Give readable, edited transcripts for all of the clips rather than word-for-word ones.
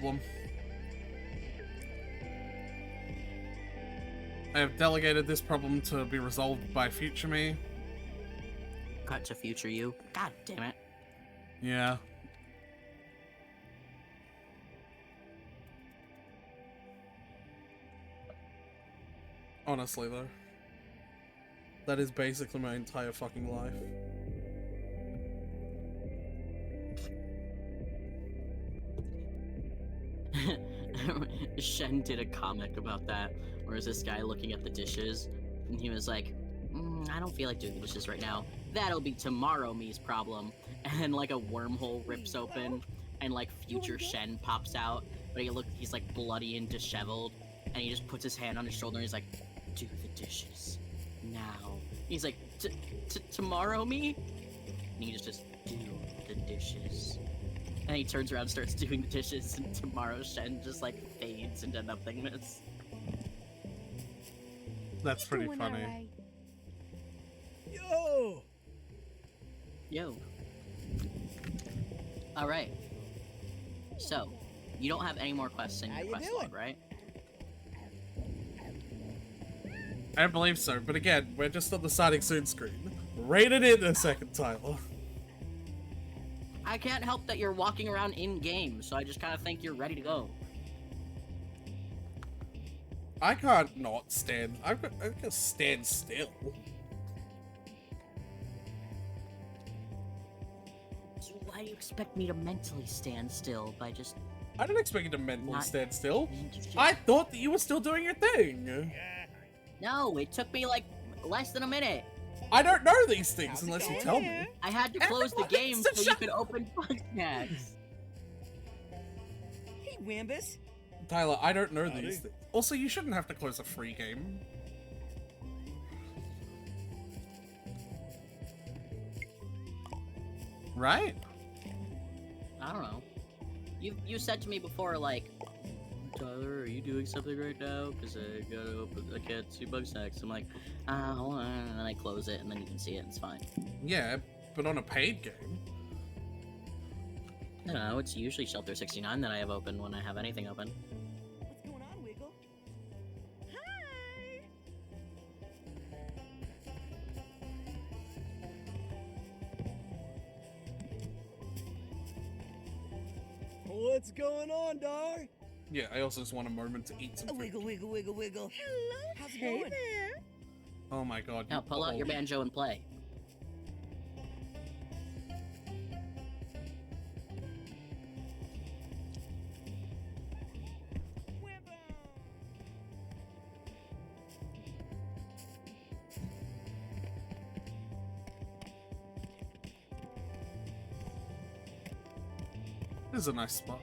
problem. I have delegated this problem to be resolved by future me. Cut to future you. God damn it. Yeah. Honestly, though. That is basically my entire fucking life. Shen did a comic about that, where was this guy looking at the dishes, and he was like, I don't feel like doing the dishes right now. That'll be tomorrow me's problem. And then like a wormhole rips open, and like future Shen pops out, but he's like bloody and disheveled, and he just puts his hand on his shoulder and he's like, do the dishes. Now. He's like, tomorrow me? And he just do the dishes. And he turns around and starts doing the dishes, and tomorrow Shen just like fades into nothingness. That's pretty funny. Yo. Alright. So, you don't have any more quests in your quest log, right? I don't believe so, but again, we're just on the starting soon screen. Rate it in a second, Tyler. I can't help that you're walking around in-game, so I just kind of think you're ready to go. I can't not stand. I can stand still. So why do you expect me to mentally stand still by just... I didn't expect you to mentally stand still. Just... I thought that you were still doing your thing. No, it took me like less than a minute. I don't know these things unless you tell me. I had to close the game so you could open Bugsnax. Hey, Wambus. Tyler, I don't know these things. Also, you shouldn't have to close a free game. Right? I don't know. You said to me before, like, Tyler, are you doing something right now? Because I can't see Bugsnax. I'm like, hold on, and then I close it, and then you can see it, and it's fine. Yeah, but on a paid game. I don't know, it's usually Shelter 69 that I have open when I have anything open. What's going on, Wiggle? Hi! What's going on, Dar? Yeah, I also just want a moment to eat some food. Wiggle, wiggle, wiggle, wiggle. Hello, How's it hey going? there. Oh my god. Now pull out your banjo and play. This is a nice spot.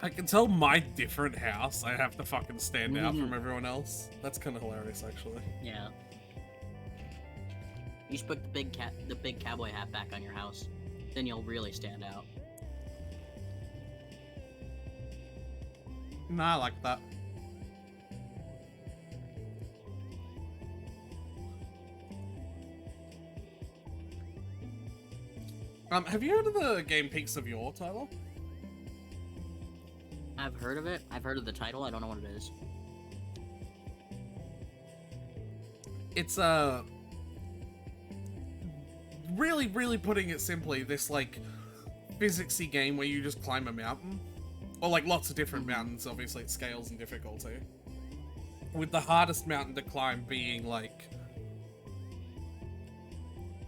I can tell my different house. I have to fucking stand out from everyone else. That's kind of hilarious, actually. Yeah. You should put the big cowboy hat back on your house. Then you'll really stand out. Nah, I like that. Have you heard of the game Peaks of Yore, Tyler? I've heard of it. I've heard of the title. I don't know what it is. It's really putting it simply, this like physicsy game where you just climb a mountain, or like lots of different mountains. Obviously, it scales in difficulty. With the hardest mountain to climb being like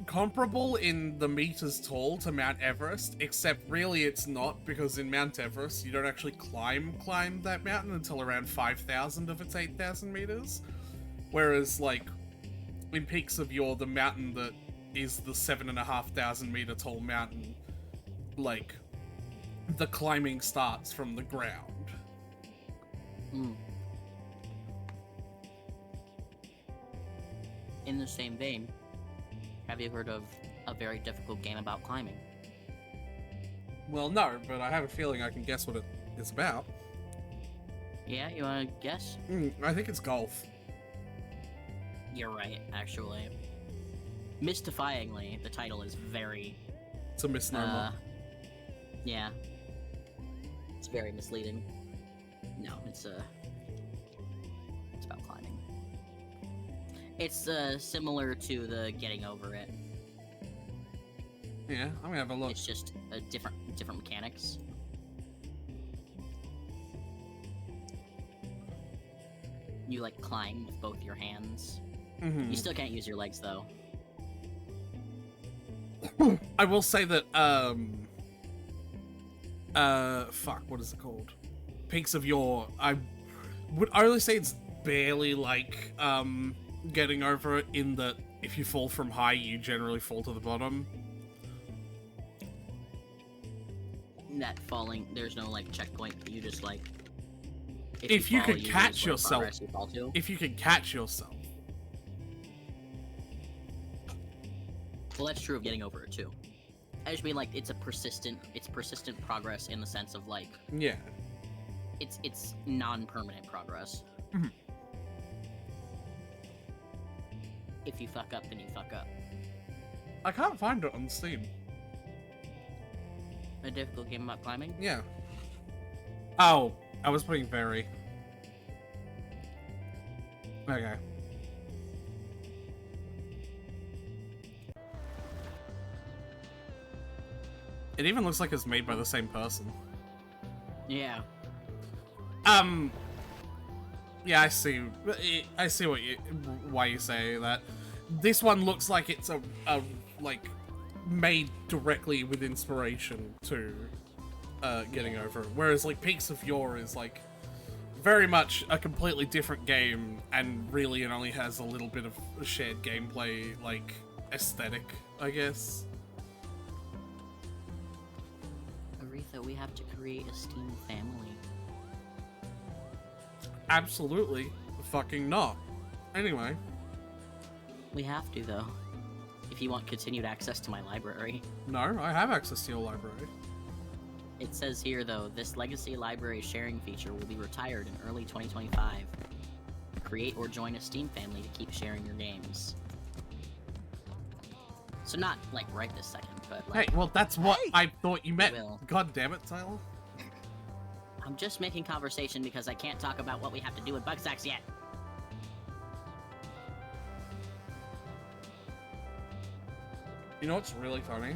comparable in the meters tall to Mount Everest, except really it's not, because in Mount Everest you don't actually climb that mountain until around 5,000 of its 8,000 meters, whereas like in Peaks of Yore, the mountain that is the 7,500 meter tall mountain, like the climbing starts from the ground. In the same vein, have you heard of a very difficult game about climbing? Well, no, but I have a feeling I can guess what it is about. Yeah, you wanna guess? I think it's golf. You're right, actually. Mystifyingly, the title is very... It's a misnomer. Yeah. It's very misleading. No, it's about climbing. It's similar to the getting over it. Yeah, I'm gonna have a look. It's just a different mechanics. You like climb with both your hands. Mhm. You still can't use your legs though. I will say that, fuck, what is it called? Peaks of Yore, I would only say it's barely like, getting over it in that if you fall from high, you generally fall to the bottom. That falling, there's no like checkpoint. You just like, If you fall, could lose catch whatever yourself. progress you fall to. If you can catch yourself. Well, that's true of getting over it too. I just mean like it's persistent progress in the sense of like Yeah. it's non-permanent progress. Mhm. If you fuck up, then you fuck up. I can't find it on Steam. A difficult game about climbing? Yeah. Oh, I was putting very. Okay. It even looks like it's made by the same person. Yeah. Yeah, I see why you say that. This one looks like it's a like made directly with inspiration to getting over it. Whereas like Peaks of Yore is like very much a completely different game, and really it only has a little bit of shared gameplay like aesthetic, I guess. Aretha, we have to create a Steam family. Absolutely fucking not. Anyway. We have to, though. If you want continued access to my library. No, I have access to your library. It says here, though, this legacy library sharing feature will be retired in early 2025. Create or join a Steam family to keep sharing your games. So not, like, right this second, but, like... Hey, well, that's what Hey! I thought you meant. Will. God damn it, Tyler. I'm just making conversation because I can't talk about what we have to do with Bugsnax yet. You know what's really funny?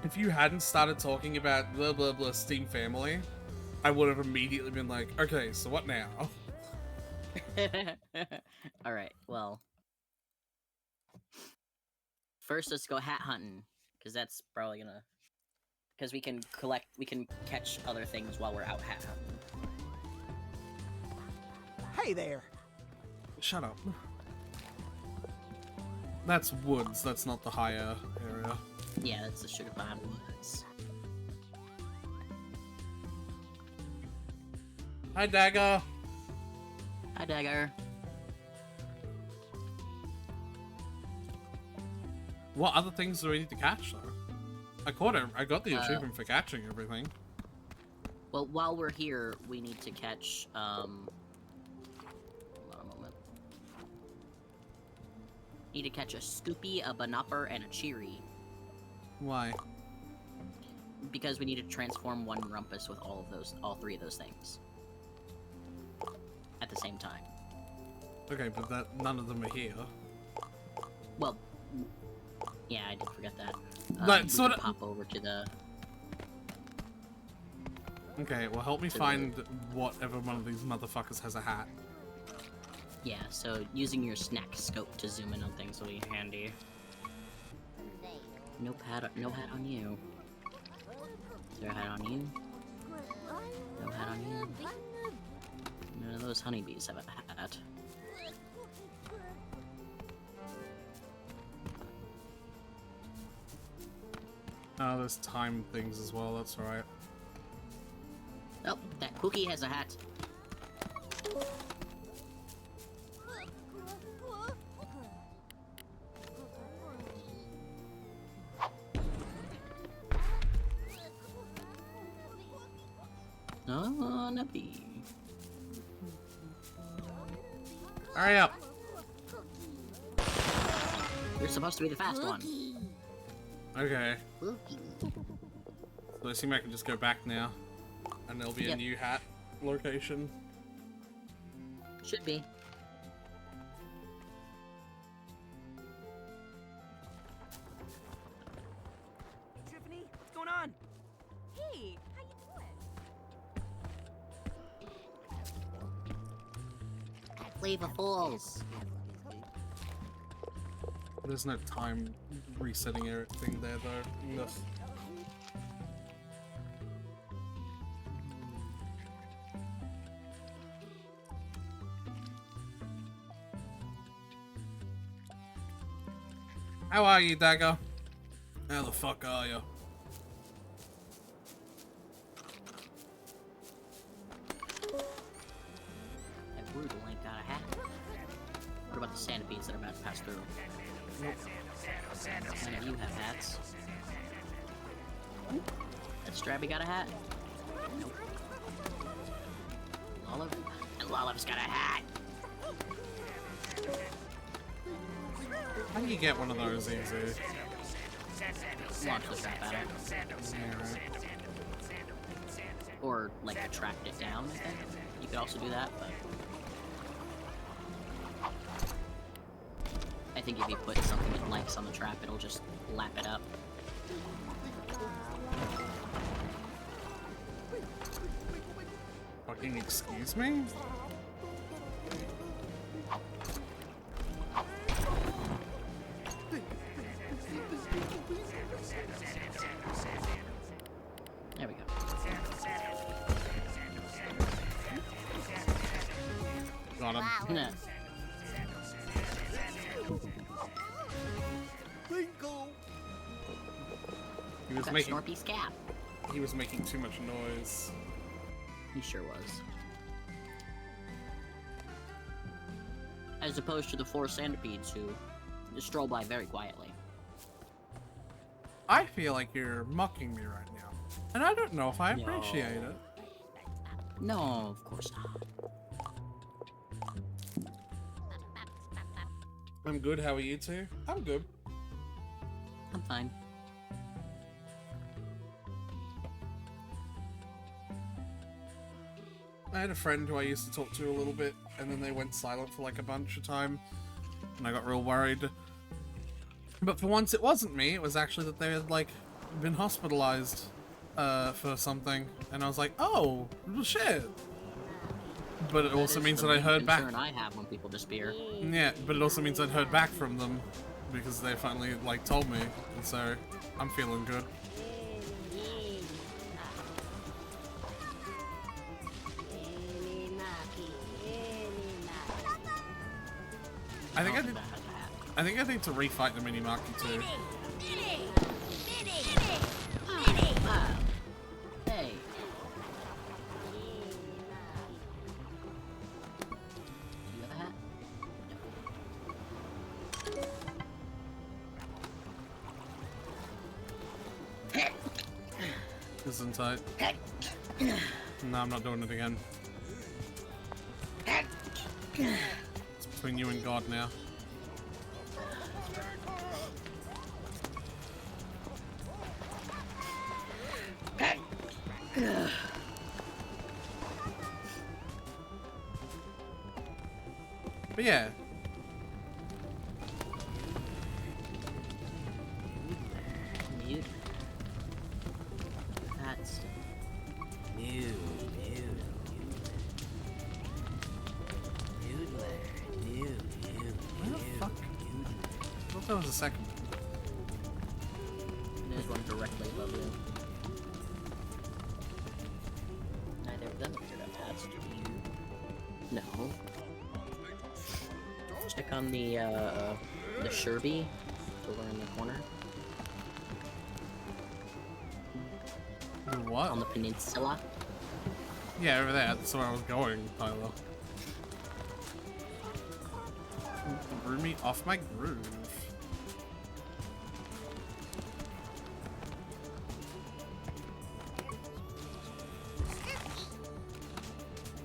If you hadn't started talking about blah blah blah Steam family, I would have immediately been like, okay, so what now? Alright, well... First, let's go hat hunting. Because that's probably gonna... Because we can catch other things while we're out hat hunting. Hey there. Shut up. That's woods, that's not the higher area. Yeah, that's the sugar bomb woods. Hi, Dagger. Hi, Dagger. What other things do we need to catch, though? I caught it. I got the Uh, achievement for catching everything. Well, while we're here, we need to catch, hold on a moment. Need to catch a Scoopy, a Banopper, and a Cheery. Why? Because we need to transform one Rumpus with all three of those things. At the same time. Okay, but none of them are here. Well, yeah, I did forget that. Like, we sorta- can pop over to the... Okay, well, help me To the- find whatever one of these motherfuckers has a hat. Yeah, so using your snack scope to zoom in on things will be handy. No hat on you. Is there a hat on you? No hat on you. None of those honeybees have a hat. Oh, there's time things as well, that's right. Oh, that cookie has a hat. Oh, nappy. Hurry up! You're supposed to be the fast one. Okay. Wookie. So I assume I can just go back now. And there'll be a Yep. new hat location. Should be. Tiffany, what's going on? Hey, how you doing? Flavor Falls. There's no time resetting everything there though. Ugh. How are you, Dagger? How the fuck are you? That Rudel ain't got a hat. What about the centipedes that are about to pass through? None of you have hats. That Strabby got a hat? Nope. Lollive's got a hat! How do you get one of those easy? Launch the trap at it. Or, like, attract it down, I think. You could also do that, but... I think if you put something it likes on the trap, it'll just lap it up. Fucking excuse me? There we go. Got him. Nah. Twinkle. He was Got making Snorpy's cap. he was making too much noise. He sure was. As opposed to the 4 centipedes who stroll by very quietly. I feel like you're mocking me right now. And I don't know if I appreciate it. No, of course not. I'm good, how are you two? I'm good. I'm fine. I had a friend who I used to talk to a little bit, and then they went silent for like a bunch of time, and I got real worried. But for once it wasn't me, it was actually that they had like been hospitalized for something, and I was like, oh, well, shit. But it also That is means the that I main heard back. concern I have when people disappear. Yeah, but it also means I'd heard back from them because they finally like told me, and so I'm feeling good. I think I need to refight the Minimaki too. Hey. Do you have a hat? Isn't tight. No, I'm not doing it again. It's between you and God now. But yeah. Mute. That's Mute. Where the fuck? I thought that was a second one. there's one directly above you. Neither of them appear to have hats. No. Check on the Sherby over in the corner The what? on the peninsula. Yeah, over there. That's where I was going, Tyler. Threw me off my groove.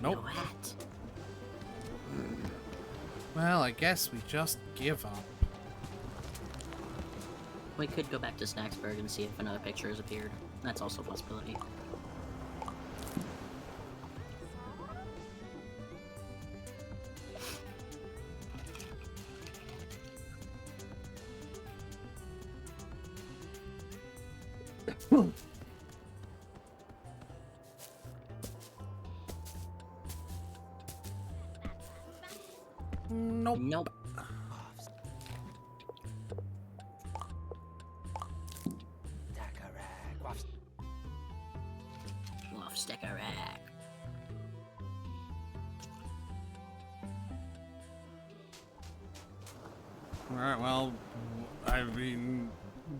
Nope. No hat. Well, I guess we just give up. We could go back to Snacksburg and see if another picture has appeared. That's also a possibility. Nope. Nope. Off sticker rack. Alright, well, I mean,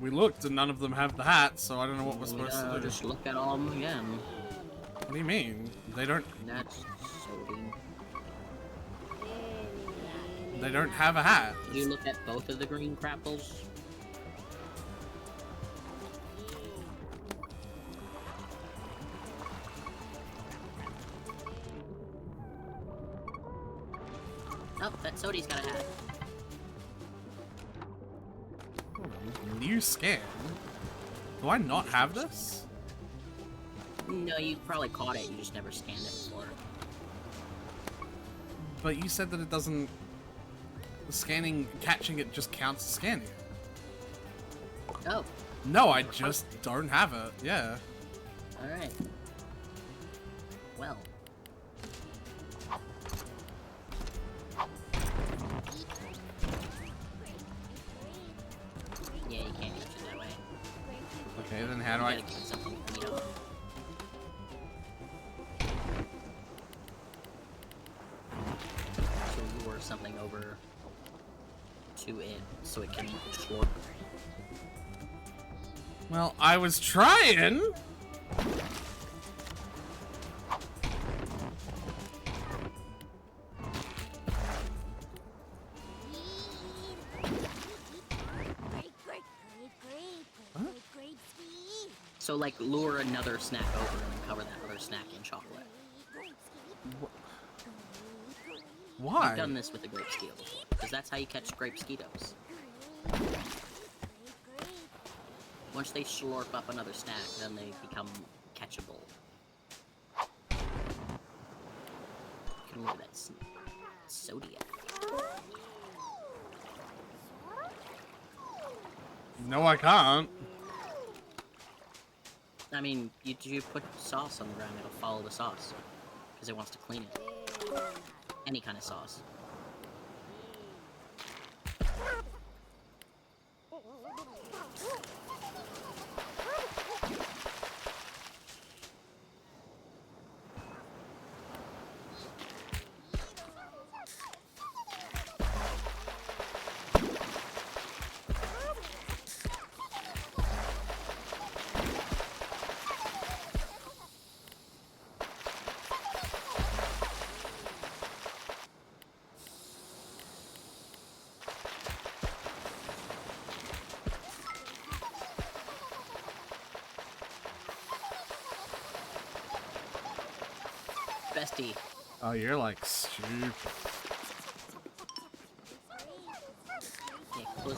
we looked and none of them have the hat, so I don't know what we're supposed to do. Just look at all of them again. What do you mean? They don't have a hat. Did you look at both of the green crapples? Oh, that Sodi's got a hat. New scan? Do I not have this? No, you probably caught it, you just never scanned it before. But you said that it doesn't... catching it just counts as scanning it. Oh, No, I just don't have it. Yeah. alright. Well. Yeah, you can't catch it that way. Okay, then how do You I... gotta get something, you know. To lure something over to it so it can short. Well, I was trying! So, like, lure another snack over and then cover that other snack in chocolate. Why? I've done this with the grape skeeto before, because that's how you catch grape skeetos. Once they slurp up another snack, then they become catchable. You can look at that Zodiac. No, I can't. I mean, you put sauce on the ground, it'll follow the sauce. Because it wants to clean it. Any kind of sauce. Bestie. Oh, you're like stupid. Yeah, close.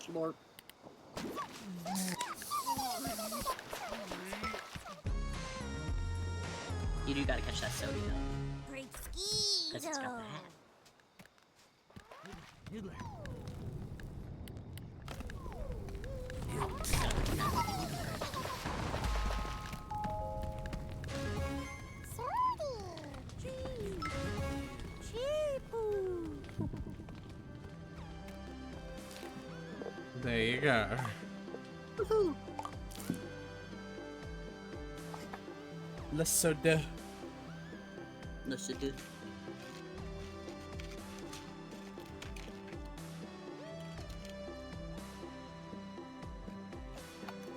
Slurp. You do gotta catch that soda though. Great Because it's got the hat. There you go. Woohoo! Le soda. Let's do it.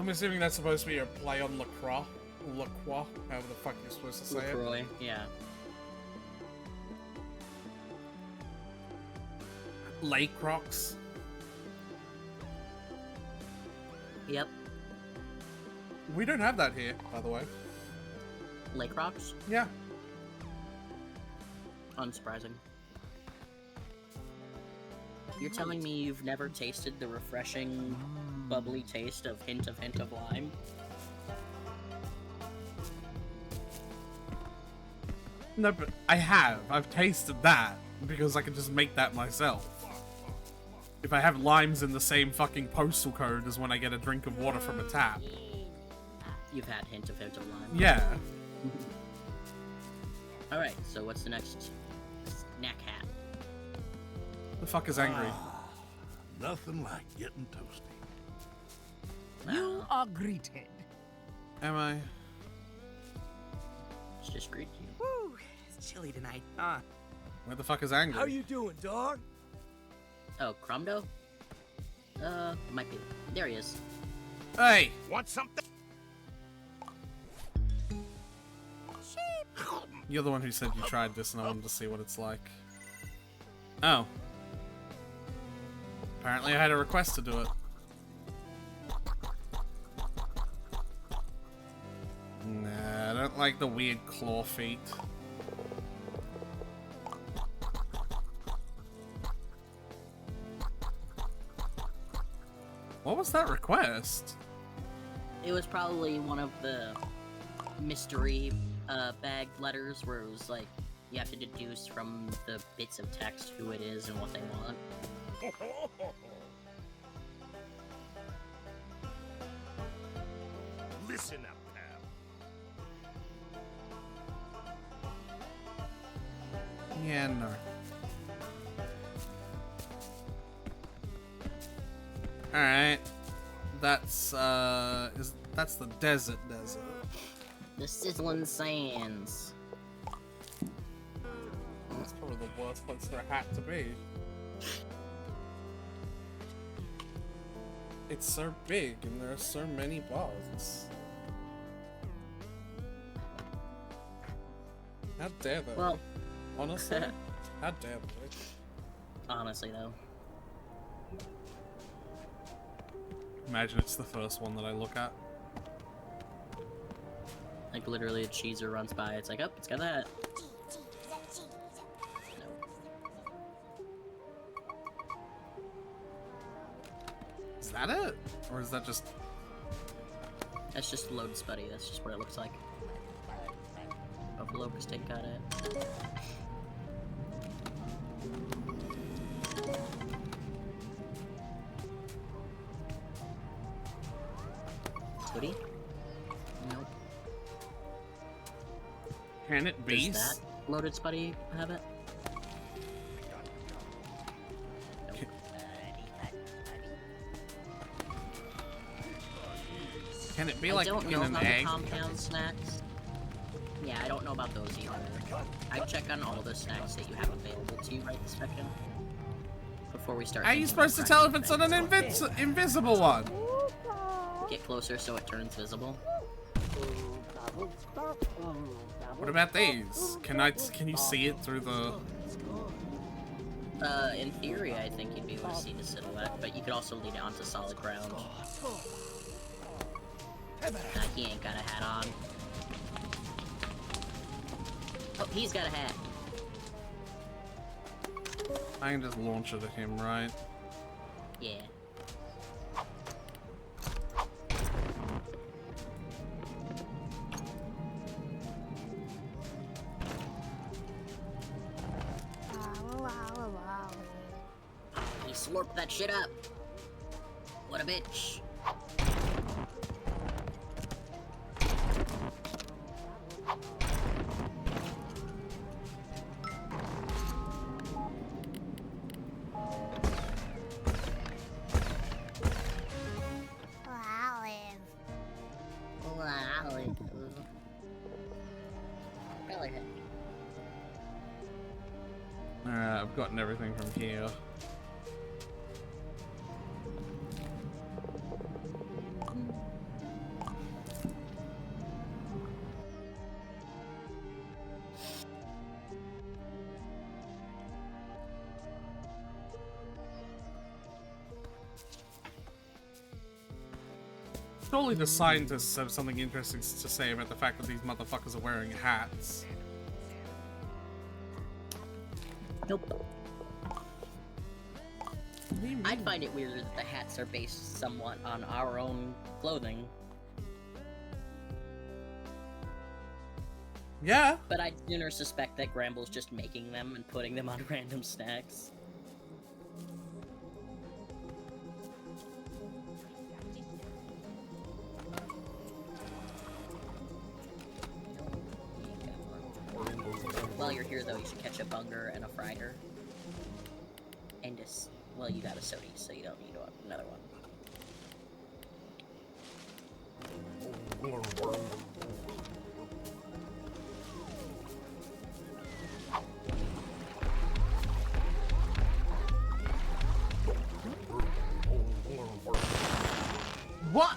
I'm assuming that's supposed to be a play on LaCroix. LaCroix, however the fuck you're supposed to say it. LaCroix, yeah. Lay Crocs. Yep. We don't have that here, by the way. Lake Rocks? Yeah. Unsurprising. You're telling me you've never tasted the refreshing, bubbly taste of hint of lime? No, but I have. I've tasted that because I can just make that myself. If I have limes in the same fucking postal code as when I get a drink of water from a tap. You've had hint of lime. Yeah. Alright, so what's the next snack hat? The fuck is angry? Nothing like getting toasty. You are greeted. Am I? It's just greet you. Woo, it's chilly tonight, huh? Where the fuck is angry? How you doing, dog? Oh, Cromdo? Might be. There he is. Hey! Want something? You're the one who said you tried this and I wanted to see what it's like. Oh. Apparently I had a request to do it. Nah, I don't like the weird claw feet. What was that request? It was probably one of the mystery bag letters where it was like, you have to deduce from the bits of text who it is and what they want. Listen up, pal. Yeah, no. Alright. That's the desert. The Sizzling Sands. That's probably the worst place for a hat to be. It's so big and there are so many bugs. How dare they? Well, honestly, how dare they? honestly though. Imagine it's the first one that I look at. Like literally a cheeser runs by, it's like, oh, it's got that. No. Is that it? Or is that just... That's just load spuddy, that's just what it looks like. Buffalo Stick got it. Hoodie? Nope. Can it be? Does that loaded spuddy have it? Nope. Can it be I like don't in know an about egg? the compound snacks. Yeah, I don't know about those either. I'd check on all the snacks that you have available to you right this second. Before we start. How are you thinking about supposed to tell if cracking it's on an invisible one? Get closer so it turns visible. What about these? Can you see it through the... In theory, I think you'd be able to see the silhouette, but you could also lead it onto solid ground. He ain't got a hat on. Oh, he's got a hat. I can just launch it at him, right? Yeah. He slurped that shit up. What a bitch. Alright, I've gotten everything from here. Surely the scientists have something interesting to say about the fact that these motherfuckers are wearing hats. Nope. I'd find it weird that the hats are based somewhat on our own clothing. Yeah. But I'd sooner suspect that Gramble's just making them and putting them on random snacks. While you're here, though, you should catch a bunger and a fryer. And just, well, you got a sody, so you don't need another one. What?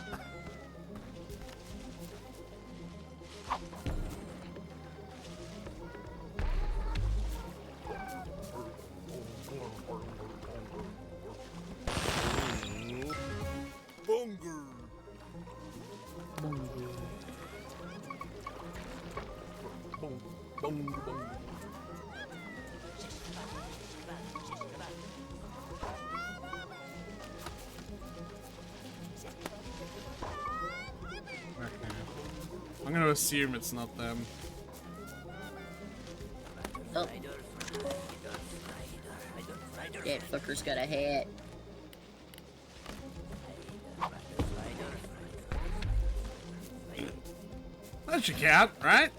I'm gonna assume it's not them. Oh. That fucker's got a hat. That should count, right?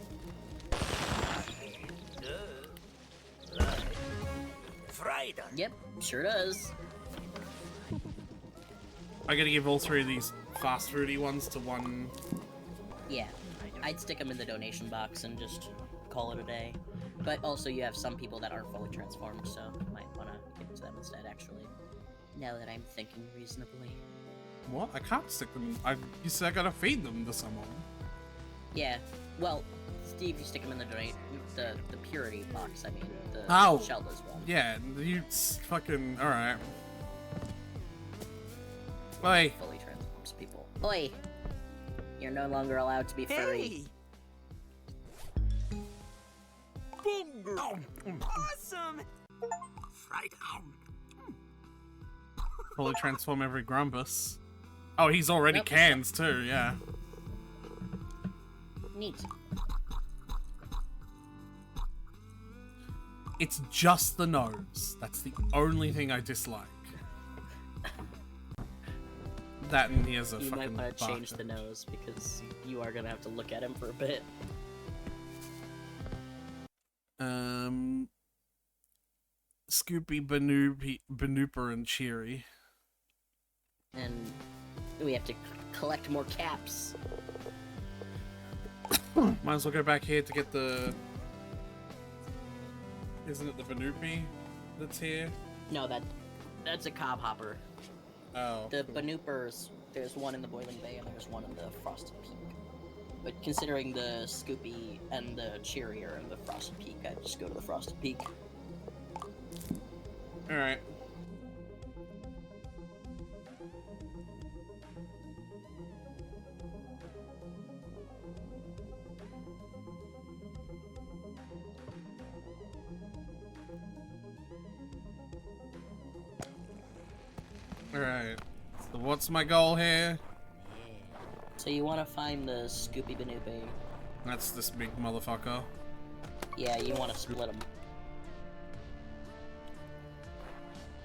Yep, sure does. I gotta give all three of these fast foody ones to one. Yeah, I'd stick them in the donation box and just call it a day. But also, you have some people that aren't fully transformed, so you might want to give it to them instead, actually. Now that I'm thinking reasonably. What? I can't stick them in. You said I gotta feed them to someone. Yeah, well, Steve, you stick them in the the purity box, I mean, the shell-less one. Yeah, you fucking... Alright. Oi. Fully transforms people. Oi! You're no longer allowed to be furry. Awesome! Fried ham. Fully transform every Grumpus. Oh, he's already Nope. cans too, yeah. Neat. It's just the nose. That's the only thing I dislike. That and he has a You fucking might want to change the barcode. nose, because you are gonna have to look at him for a bit. Scoopy, Banooper, and Cheery. And we have to collect more caps. Might as well go back here to get the... Isn't it the Banoopy that's here? No, that's a cob hopper. Oh. The cool. Banoopers, there's one in the Boiling Bay and there's one in the Frosted Peak. But considering the Scoopy and the Cheery are in the Frosted Peak, I'd just go to the Frosted Peak. Alright. Alright. So what's my goal here? So you want to find the Scoopy Banoopy. That's this big motherfucker. Yeah, you want to split them.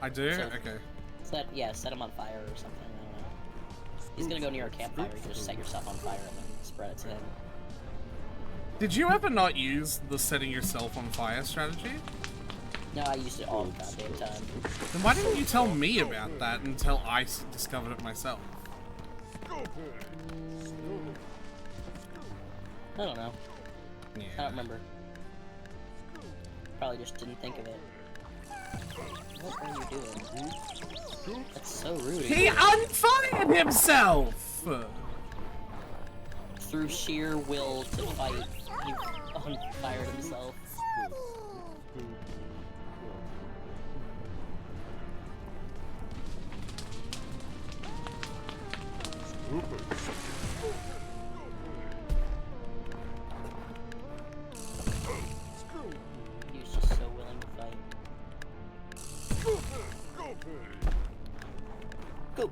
I do? So- Okay. Set him on fire or something, I don't know. He's gonna go near a campfire, you just set yourself on fire and then spread it to him. Did you ever not use the setting yourself on fire strategy? No, I used it all the goddamn time. Then why didn't you tell me about that until I discovered it myself? I don't know. I Yeah. don't remember. Probably just didn't think of it. What are you doing? That's so rude. of He you. unfired himself! Through sheer will to fight, he unfired himself.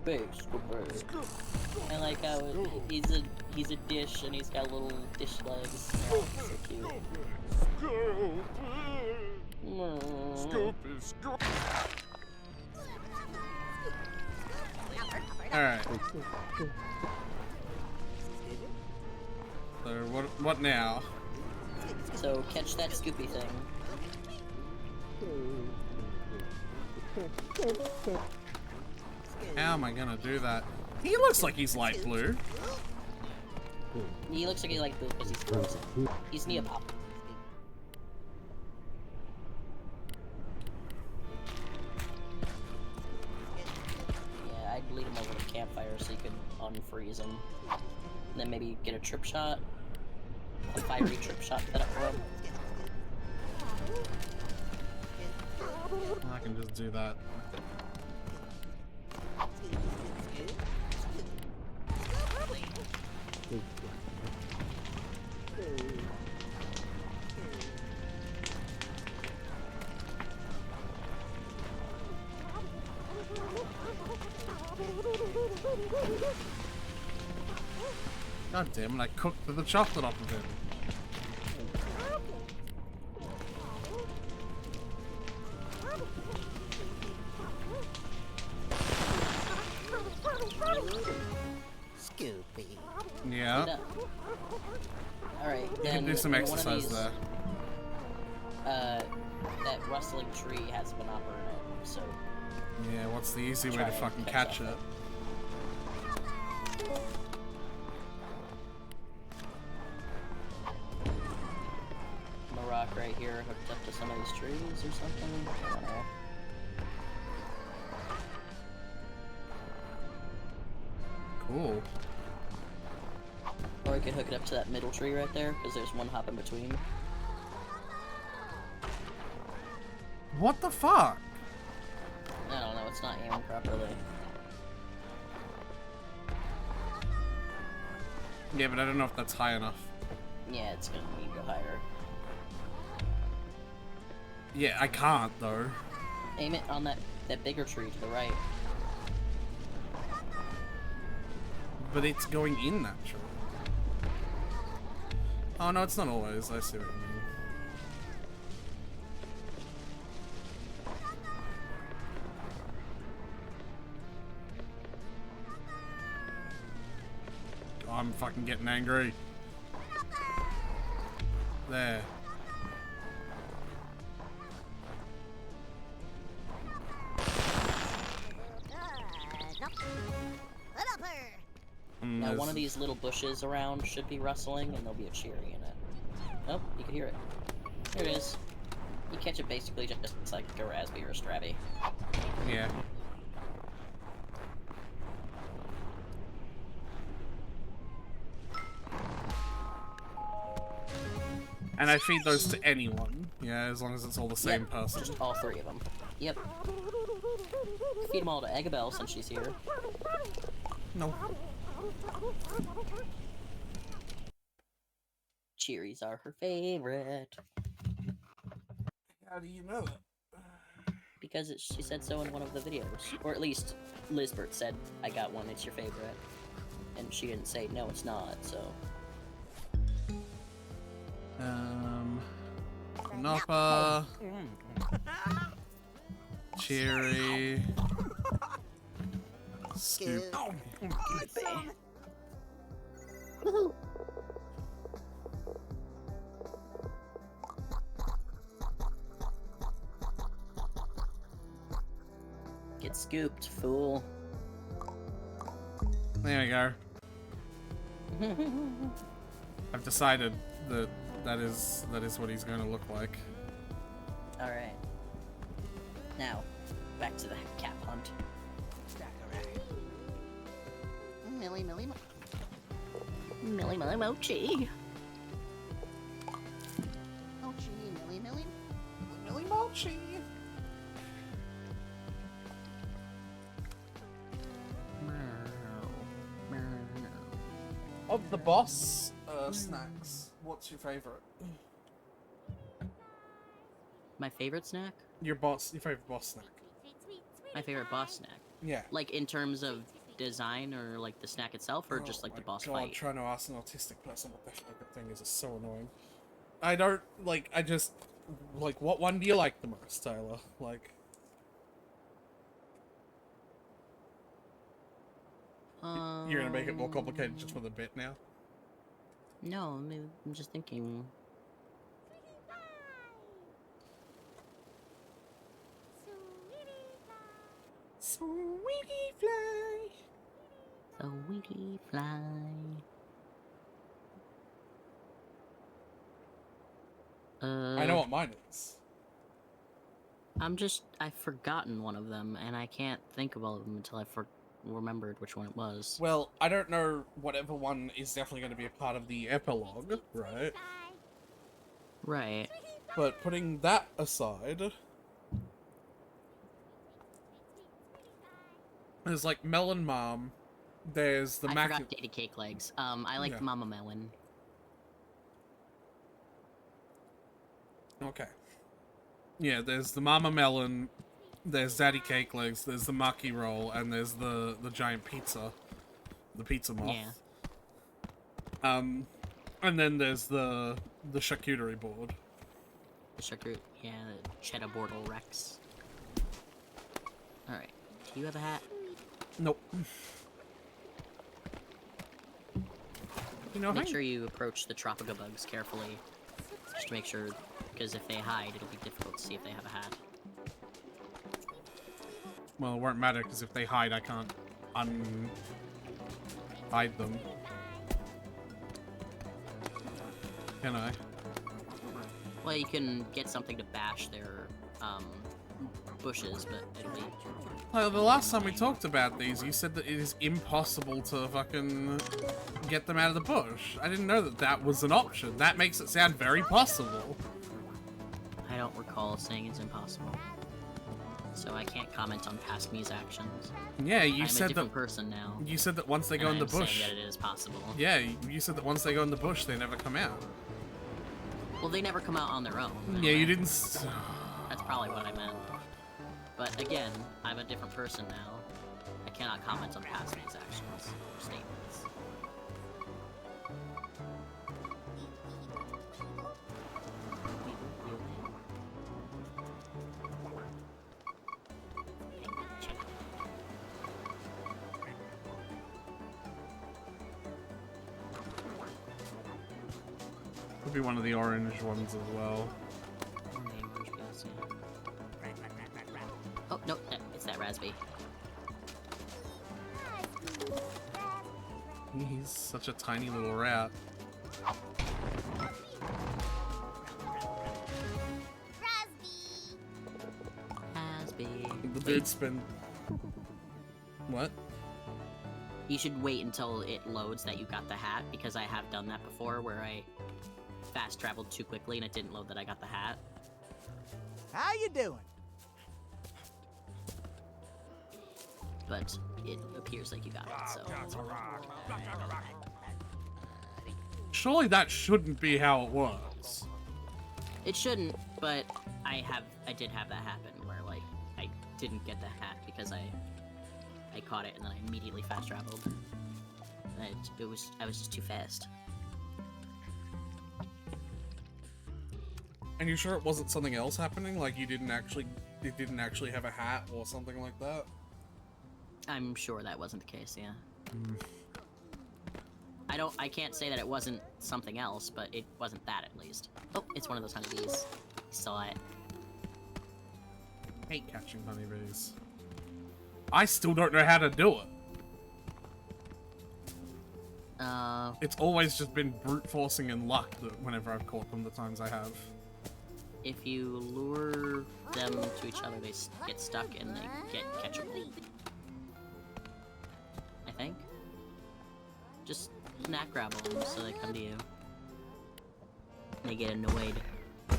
Scoopy, Scoopy. I like how he's a dish and he's got little dish legs. Oh, so cute. Alright. So what now? So catch that Scoopy thing. How am I gonna do that? He looks like he's light blue. He looks like he like blue because he's frozen. He's Neopop. Yeah, I'd lead him over to the campfire so you could unfreeze him. And then maybe get a trip shot. A fiery trip shot set up for him. I can just do that. God damn it, I cooked the chocolate off of him. Scoopy. Yeah. Alright, You then can do some one of exercise these, there. That rustling tree has a banana in it, so Yeah, what's the easy way Try to and fucking catch catch up. it? I'm a rock right here hooked up to some of these trees or something. I don't know. Cool. Or I could hook it up to that middle tree right there, because there's one hop in between. What the fuck? I don't know, it's not aiming properly. Yeah, but I don't know if that's high enough. Yeah, it's gonna need to go higher. Yeah, I can't though. Aim it on that bigger tree to the right. But it's going in that tree. Oh no, it's not always. I see what you mean. I'm fucking getting angry. There. Now one of there's- these little bushes around should be rustling, and there'll be a cherry in it. Oh, you can hear it. There it is. You catch it basically just like a raspberry or a strawberry. Yeah. And I feed those to anyone. Yeah, as long as it's all the same Yep, person. Just all three of them. Yep. Feed them all to Eggabell since she's here. No. Cherries are her favorite. How do you know that? Because she said so in one of the videos. Or at least Lizbert said, I got one, it's your favorite. And she didn't say, no, it's not, so. Noppa. Cherry. Scoop. Get scooped, fool. There we go. I've decided that that is what he's going to look like. Alright. Now, back to the cap hunt. Millie, Millie, Millie, Millie, Mochi. Mochi, Millie, Millie. Millie Mochi. Of the boss snacks, what's your favorite? My favorite snack? Your favorite boss snack. My favorite boss snack. Yeah. Like in terms of design or like the snack itself, or just like the boss God, fight? trying to ask an autistic person what the fucking thing is so annoying. I don't, like, I just, like, what one do you like the most, Tyler? Like... You're gonna make it more complicated just for the bit now? No, maybe I'm just thinking. Sweetie fly. So we fly. I know what mine is. I've forgotten one of them, and I can't think of all of them until I remembered which one it was. Well, I don't know whatever one is definitely going to be a part of the epilogue, right? Right. But putting that aside, there's like Melon Mom, there's the I Mac... forgot Daddy Cake Legs. I like Yeah. Mama Melon. Okay. Yeah, there's the Mama Melon, there's Daddy Cake Legs, there's the Maki Roll, and there's the giant pizza. The pizza moth. Yeah. And then there's the charcuterie board. The charcuterie, yeah, the cheddar Bortle Rex. Alright. Do you have a hat? Nope. You know, Make sure you approach the Tropica bugs carefully. Just to make sure, because if they hide, it'll be difficult to see if they have a hat. Well, it won't matter, because if they hide, I can't hide them. Can I? Well, you can get something to bash their, bushes, but it'll be... Well, the last time we talked about these, you said that it is impossible to fucking get them out of the bush. I didn't know that that was an option. That makes it sound very possible. I don't recall saying it's impossible. So I can't comment on past me's actions. Yeah, you I'm a said different that. person now. You said that once they go in the I'm bush. saying that it is possible. Yeah, you said that once they go in the bush, they never come out. Well, they never come out on their own. Yeah, you anyway. didn't. That's probably what I meant. But again, I'm a different person now. I cannot comment on past me's actions or statements. Could be one of the orange ones as well. Oh, no, it's that raspberry. He's such a tiny little rat. Raspberry. The dude's been. What? You should wait until it loads that you got the hat, because I have done that before where I fast traveled too quickly and it didn't load that I got the hat. How you doing? But it appears like you got it, so... Surely that shouldn't be how it works. It shouldn't, but I did have that happen where, like, I didn't get the hat because I caught it and then I immediately fast traveled. And I was just too fast. And you sure it wasn't something else happening? Like it didn't actually have a hat or something like that? I'm sure that wasn't the case, yeah. I can't say that it wasn't something else, but it wasn't that at least. Oh, it's one of those honeybees. Saw it. I hate catching honeybees. I still don't know how to do it. It's always just been brute forcing and luck that whenever I've caught them, the times I have. If you lure them to each other, they get stuck and they get catchable. I think. Just snack grab them so they come to you. And they get annoyed. I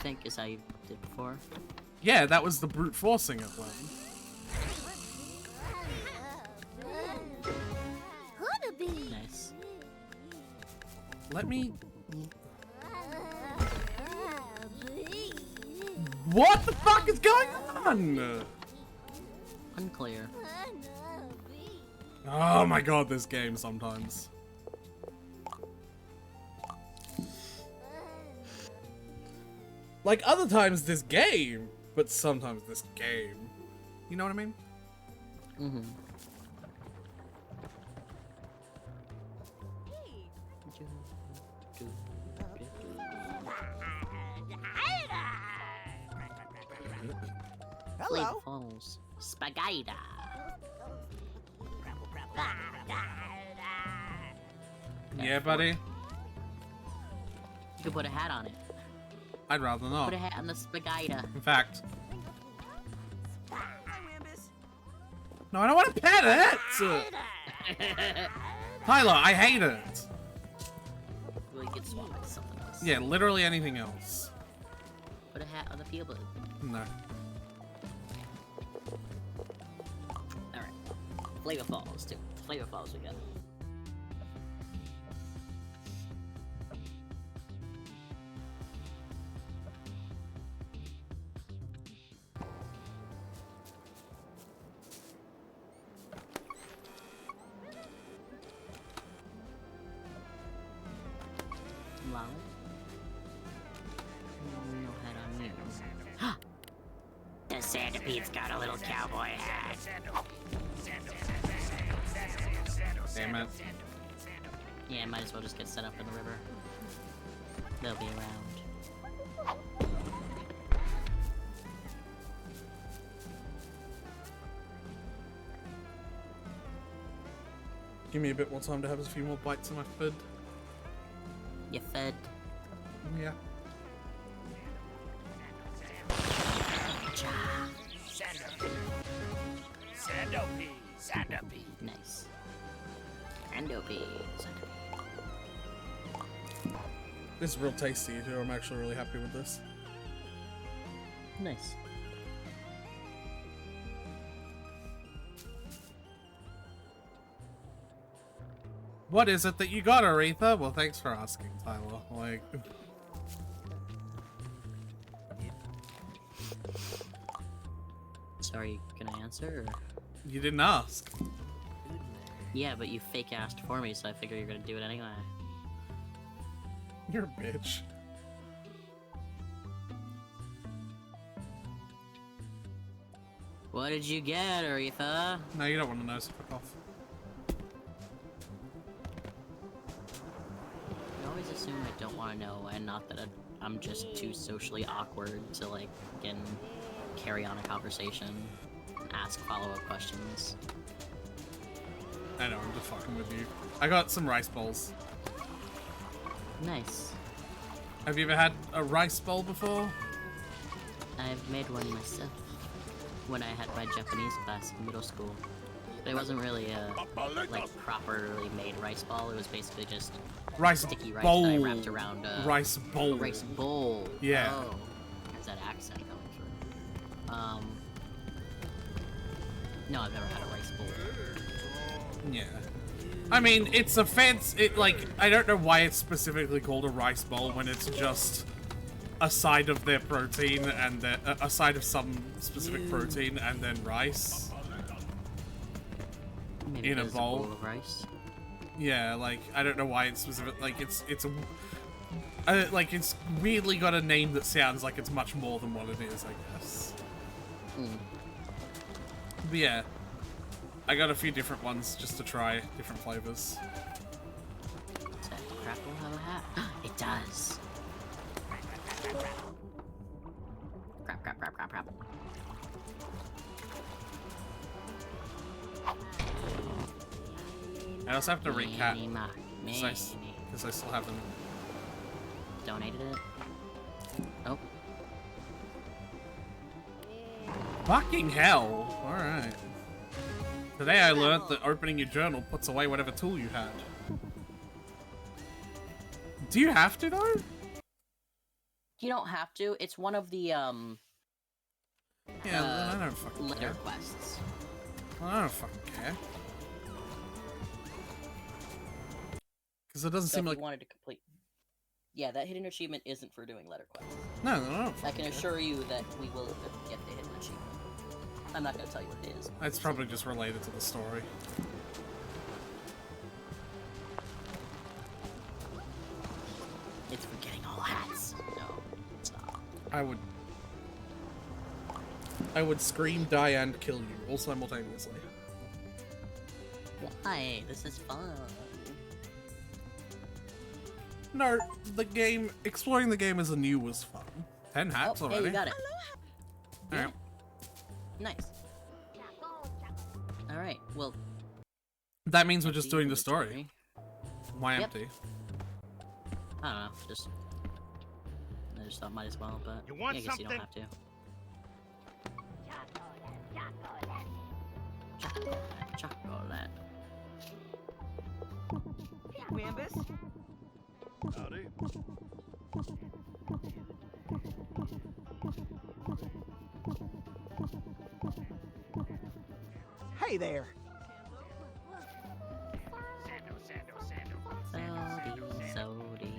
think is how you did before. Yeah, that was the brute forcing it one. Nice. Let me... What the fuck is going on? Unclear. Oh my god, this game sometimes. Like other times this game, but sometimes this game. You know what I mean? Mm-hmm. Flavor Hello. Falls. Spaghetti. Yeah, buddy. You could put a hat on it. I'd rather not. Put a hat on the spaghetti. In fact. No, I don't want to pet it! Tyler, I hate it! Well, you could swap it to something else. Yeah, literally anything else. Put a hat on the peel bud. No. Alright. Flavor Falls, too. Flavor Falls we got. Lolly? No hat on you. The centipede's got a little cowboy hat. Damn it. Yeah, might as well just get set up in the river. They'll be around. Give me a bit more time to have a few more bites in my food. You fed. Yeah. Centipede. Nice. Endopede. This is real tasty too. I'm actually really happy with this. Nice. What is it that you got, Aretha? Well, thanks for asking, Tyler. Like, Sorry, can I answer? Or... you didn't ask. Yeah, but you fake asked for me, so I figure you're gonna do it anyway. You're a bitch. What did you get, Aretha? No, you don't want to know, so fuck off. I always assume I don't want to know, and not that I'm just too socially awkward to, like, again, carry on a conversation and ask follow-up questions. I know, I'm just fucking with you. I got some rice bowls. Nice. Have you ever had a rice bowl before? I've made one myself when I had my Japanese class in middle school. But it wasn't really a, like, properly made rice ball. It was basically just Rice sticky rice bowl. that I wrapped around a Rice bowl. rice bowl. Yeah. Oh, there's that accent coming through. No, I've never had a rice bowl. Yeah. I mean, it's a fancy, I don't know why it's specifically called a rice bowl when it's just a side of their protein and a side of some specific protein and then rice. Maybe In a there's bowl. of rice. Yeah, like, I don't know why it's specific, it's weirdly got a name that sounds like it's much more than what it is, I guess. But yeah. I got a few different ones just to try different flavors. Does that crackle have a hat? It does. Crap, crap, crap, crap, crap. I also have to recap Because because I still haven't. donated it. Oh, Fucking hell! Alright. Today I learned that opening your journal puts away whatever tool you had. Do you have to though? you don't have to. It's one of the Yeah, then I don't fucking letter care. quests. Well, I don't fucking care. Because it doesn't So seem if like. you wanted to complete, yeah, that hidden achievement isn't for doing letter quests. No, I don't I fucking can care. assure you that we will get the hidden achievement. I'm not gonna tell you what it is. It's probably just related to the story. It's for getting all hats. No, it's not. I would scream, die, and kill you all simultaneously. Why? This is fun. No, the game, exploring the game as a new was fun. 10 hats Oh, already. hey, you got it. Alright. Nice. Alright, well... That means we're just doing the story. Why Yep. empty? I don't know, I just thought might as well, but You want I guess you don't something? have to. Chocolate. Wambus? Howdy. Hey there. Sody.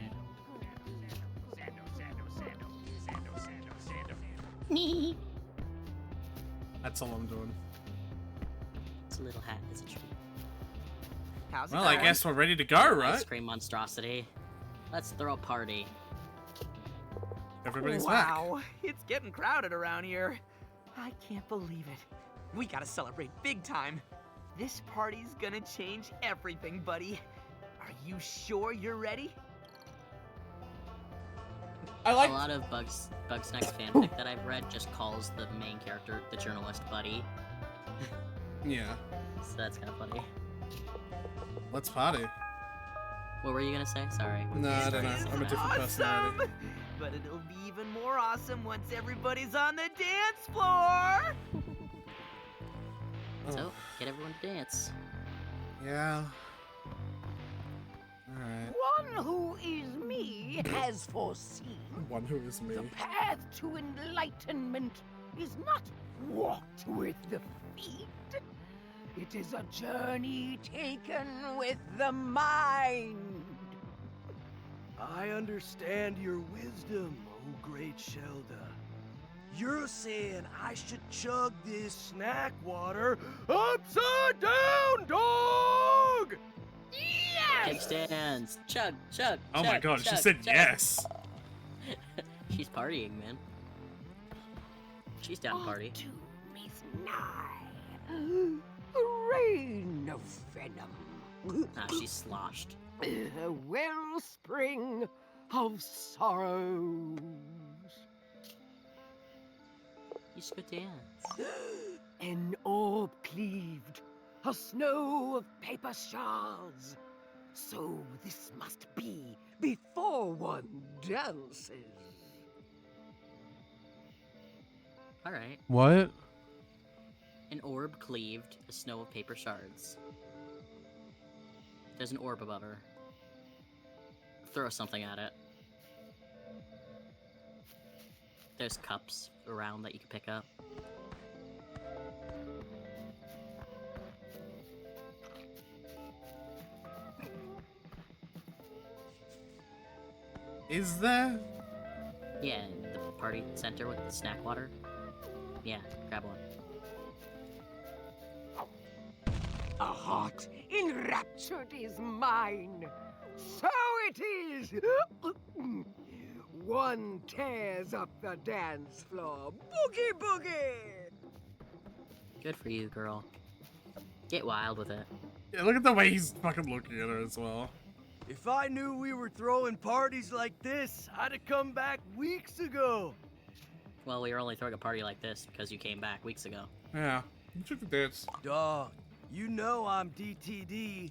That's all I'm doing. It's a little hat, it's a treat. How's it Well, going? I guess we're ready to go, Ice right? cream monstrosity. Let's throw a party. Everybody's back. Wow, it's getting crowded around here. I can't believe it. We gotta celebrate big time. This party's gonna change everything, buddy. Are you sure you're ready? I like. A lot of Bugsnax fanfic that I've read just calls the main character the journalist buddy. Yeah. So that's kind of funny. Let's party. What were you gonna say? Sorry. No, I don't know. I'm a different personality. Awesome! But it'll be even more awesome once everybody's on the dance floor! So, get everyone to dance. Yeah. Alright. One who is me has foreseen One who is me. the path to enlightenment is not walked with the feet. It is a journey taken with the mind. I understand your wisdom, oh great Shelda. You're saying I should chug this snack water upside down, dog! Take stands. Chug, chug. Oh my chug, god, she chug, said chug. yes. She's partying, man. She's down to party. All doom is nigh. A rain of venom. Ah, she's sloshed. A wellspring of sorrows. You should go dance. An orb cleaved, a snow of paper shards. So this must be before one dances. Alright. What? An orb cleaved, a snow of paper shards. There's an orb above her. Throw something at it. There's cups around that you can pick up. Is there? Yeah, the party center with the snack water. Yeah, grab one. A heart enraptured is mine. So it is. One tears up the dance floor. Boogie boogie. Good for you, girl. Get wild with it. Yeah, look at the way he's fucking looking at her as well. If I knew we were throwing parties like this, I'd have come back weeks ago. Well, we were only throwing a party like this because you came back weeks ago. Yeah. You took the dance. Dog, you know I'm DTD,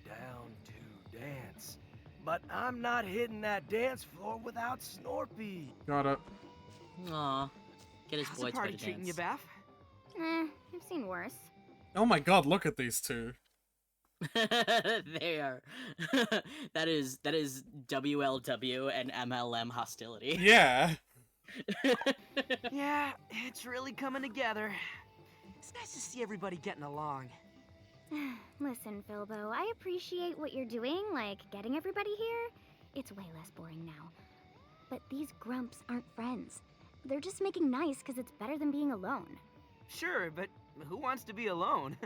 down to dance. But I'm not hitting that dance floor without Snorpy. Got it. Aw. Get his How's boy the party to dance. treating you, Beth? I've seen worse. Oh my god, look at these two. They are. that is WLW and MLM hostility. Yeah. Yeah, it's really coming together. It's nice to see everybody getting along. Listen, Filbo, I appreciate what you're doing, like getting everybody here. It's way less boring now. But these grumps aren't friends. They're just making nice because it's better than being alone. Sure, but who wants to be alone?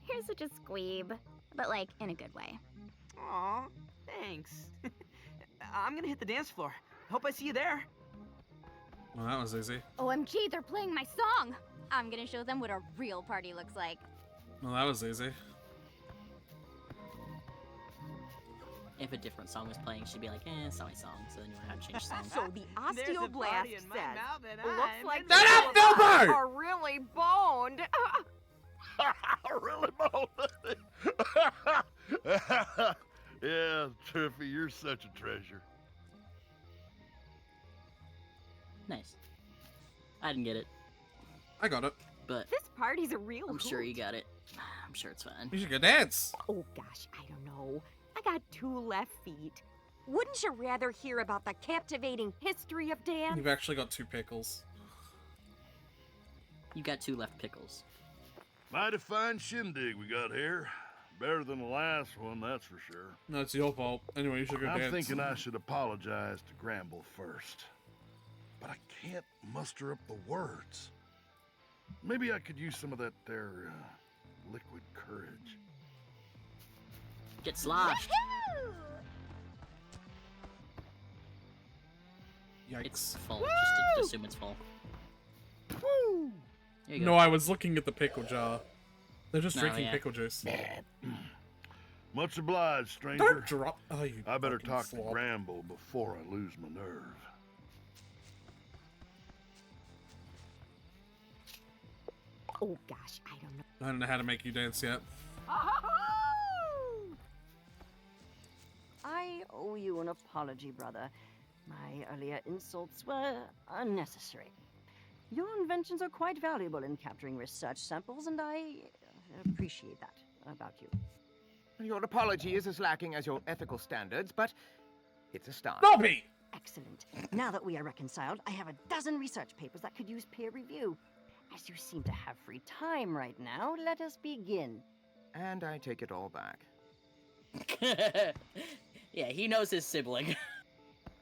You're such a squeeb, but like in a good way. Aw, thanks. I'm gonna hit the dance floor. Hope I see you there. Well, that was easy. OMG, they're playing my song! I'm gonna show them what a real party looks like. Well, that was easy. If a different song was playing, she'd be like, it's not my song, so then you would have to change songs. So the There's a osteoblast party in my says, mouth and looks I'm like in Shut up, two of us Filbert! are really boned. Really, Mo? Yeah, Triffy, you're such a treasure. Nice. I didn't get it, I got it. but This party's a real I'm sure you hoot. got it. I'm sure it's fine. You should go dance. Oh gosh, I don't know. I got 2 left feet. Wouldn't you rather hear about the captivating history of dance? You've actually got 2 pickles. You got 2 left pickles. Mighty fine shindig we got here. Better than the last one, that's for sure. No, it's your fault. Anyway, you should go I'm dance. thinking I should apologize to Gramble first. But I can't muster up the words. Maybe I could use some of that there liquid courage. Get sloshed. Yikes. It's full. Just assume it's full. Woo! There you No, go. I was looking at the pickle jar. They're just No, drinking yeah. pickle juice. Much obliged, stranger. Don't drop. Oh, you I better fucking talk slob. to Gramble before I lose my nerve. Oh gosh, I don't know. I don't know how to make you dance yet. I owe you an apology, brother. My earlier insults were unnecessary. Your inventions are quite valuable in capturing research samples, and I appreciate that about you. Your apology is as lacking as your ethical standards, but it's a start. Nobby! Excellent. Now that we are reconciled, I have a dozen research papers that could use peer review. As you seem to have free time right now, let us begin. And I take it all back. Yeah, he knows his sibling.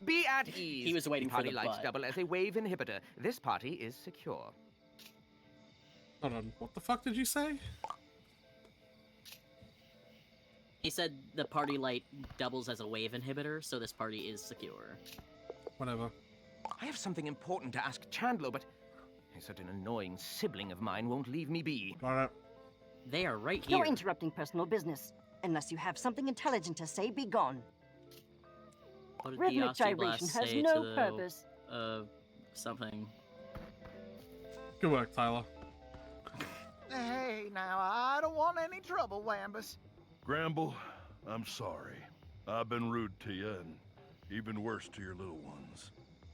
Be at ease. He was waiting for Party the lights butt. double as a wave inhibitor. This party is secure. Hold on. What the fuck did you say? He said the party light doubles as a wave inhibitor, so this party is secure. Whatever. I have something important to ask Chandler, but such an annoying sibling of mine won't leave me be. Got it. They are right here. You're interrupting personal business. Unless you have something intelligent to say, be gone. What did Rhythmic the gyration osteoblast has say no to the, purpose. Something? Good work, Tyler. Hey, now, I don't want any trouble, Wambus. Gramble, I'm sorry. I've been rude to you, and even worse to your little ones.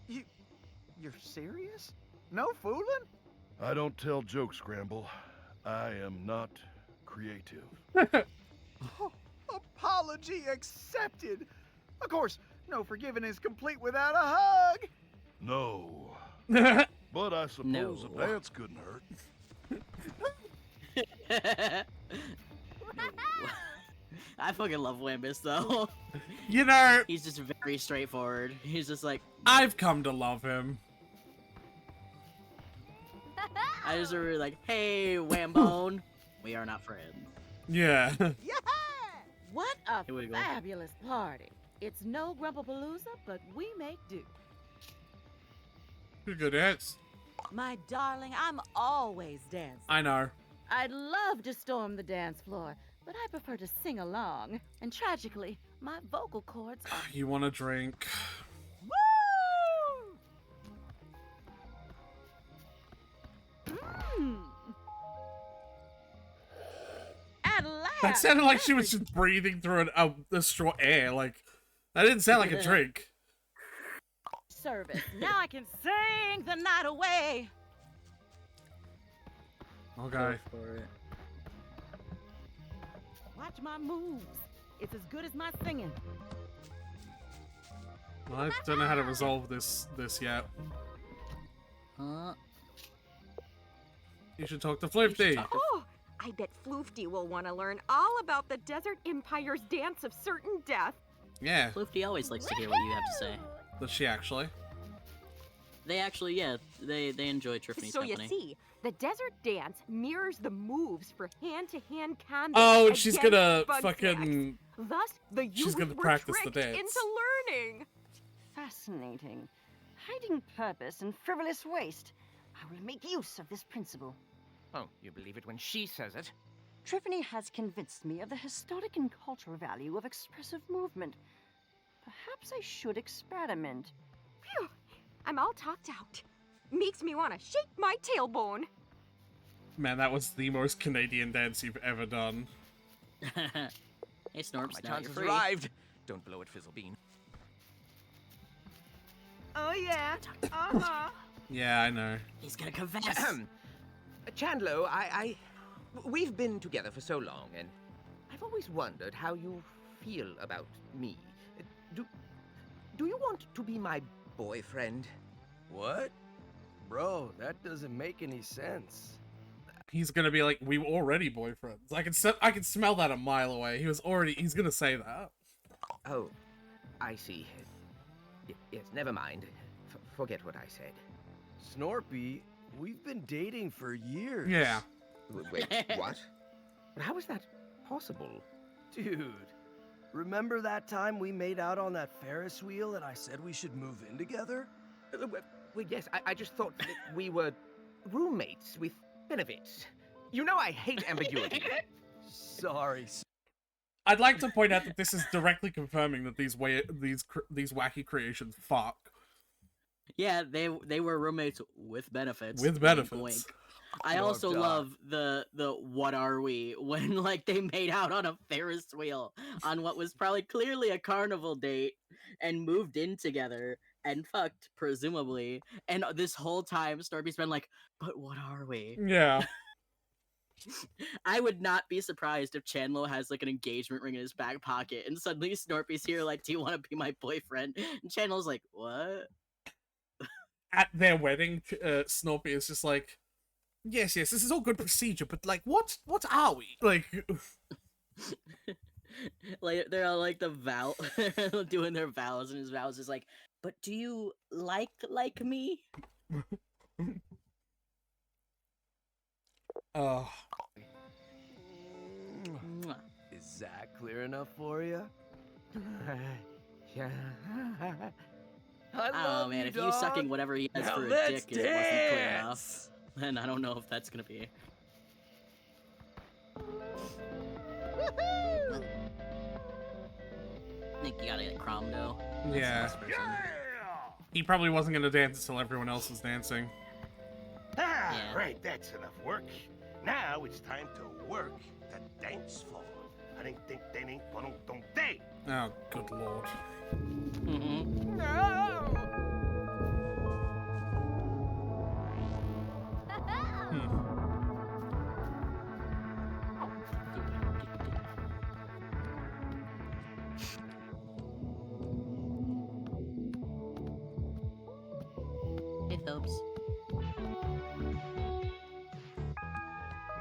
You're serious? No fooling? I don't tell jokes, Gramble. I am not creative. Oh, apology accepted. Of course, no forgiving is complete without a hug. No. But I suppose No. a dance couldn't hurt. I fucking love Wambus though. You know, He's just very straightforward. He's just like, I've come to love him. I just remember like, hey, Wambone, we are not friends. Yeah. Yeah! What a Here we go. fabulous party. It's no Grumpapalooza, but we make do. Good dance. My darling, I'm always dancing. I know. I'd love to storm the dance floor, but I prefer to sing along. And tragically, my vocal cords are... You want a drink? Woo! At last! That sounded like she was just breathing through a straw air. Like, that didn't sound like a drink. Service. Now I can sing the night away. Okay. Go for it. Watch my moves. It's as good as my singing. Well, I don't know how to resolve this yet. You should talk to Floofty. Oh, I bet Floofty will want to learn all about the Desert Empire's dance of certain death. Yeah. Floofty always likes to hear what you have to say. Does she actually? They actually, yeah, they enjoy Tiffany's So company. you see, the desert dance mirrors the moves for hand-to-hand combat. Oh, and she's against gonna Bugsnax. fucking... Thus, the she's youth gonna were practice the tricked dance. into learning. Fascinating. Hiding purpose and frivolous waste. I will make use of this principle. Oh, you believe it when she says it? Tiffany has convinced me of the historic and cultural value of expressive movement. Perhaps I should experiment. Phew, I'm all talked out. Makes me want to shake my tailbone. Man, that was the most Canadian dance you've ever done. Hey, Snorps, My now chance you're has free. arrived. Don't blow it, Fizzlebean. Oh yeah. Uh-huh. Yeah, I know. He's gonna confess. Chandlo, we've been together for so long, and I've always wondered how you feel about me. Do you want to be my boyfriend? What? Bro, that doesn't make any sense. He's gonna be like, we were already boyfriends. I can smell that a mile away. He's gonna say that. Oh, I see. Yes, never mind. Forget what I said. Snorpy, we've been dating for years. Yeah. Wait, what? How is that possible? Dude, remember that time we made out on that Ferris wheel and I said we should move in together? Well, yes, I just thought that we were roommates with benefits. You know I hate ambiguity. Sorry. I'd like to point out that this is directly confirming that these wacky creations fuck. Yeah, they were roommates with benefits. With Wink, benefits. wink. I also love the what are we when like they made out on a Ferris wheel on what was probably clearly a carnival date and moved in together and fucked presumably, and this whole time Snorpy's been like, but what are we? Yeah. I would not be surprised if Chandler has like an engagement ring in his back pocket and suddenly Snorpy's here like, do you want to be my boyfriend? And Chandler's like, what? At their wedding, Snorpy is just like, yes, this is all good procedure, but like, what are we? Like, like they're all like the vow, doing their vows, and his vows is like, but do you like me? oh. Is that clear enough for you? Yeah. Oh man, if you sucking whatever he has Now for a let's dick wasn't clear dance. enough, then I don't know if that's gonna be. I think you gotta get Cromdo. Yeah. He probably wasn't gonna dance until everyone else was dancing. Ah, Yeah. right, that's enough work. Now it's time to work the dance floor. Day. Oh, good lord. Mm-hmm. No! Hey, Phillips.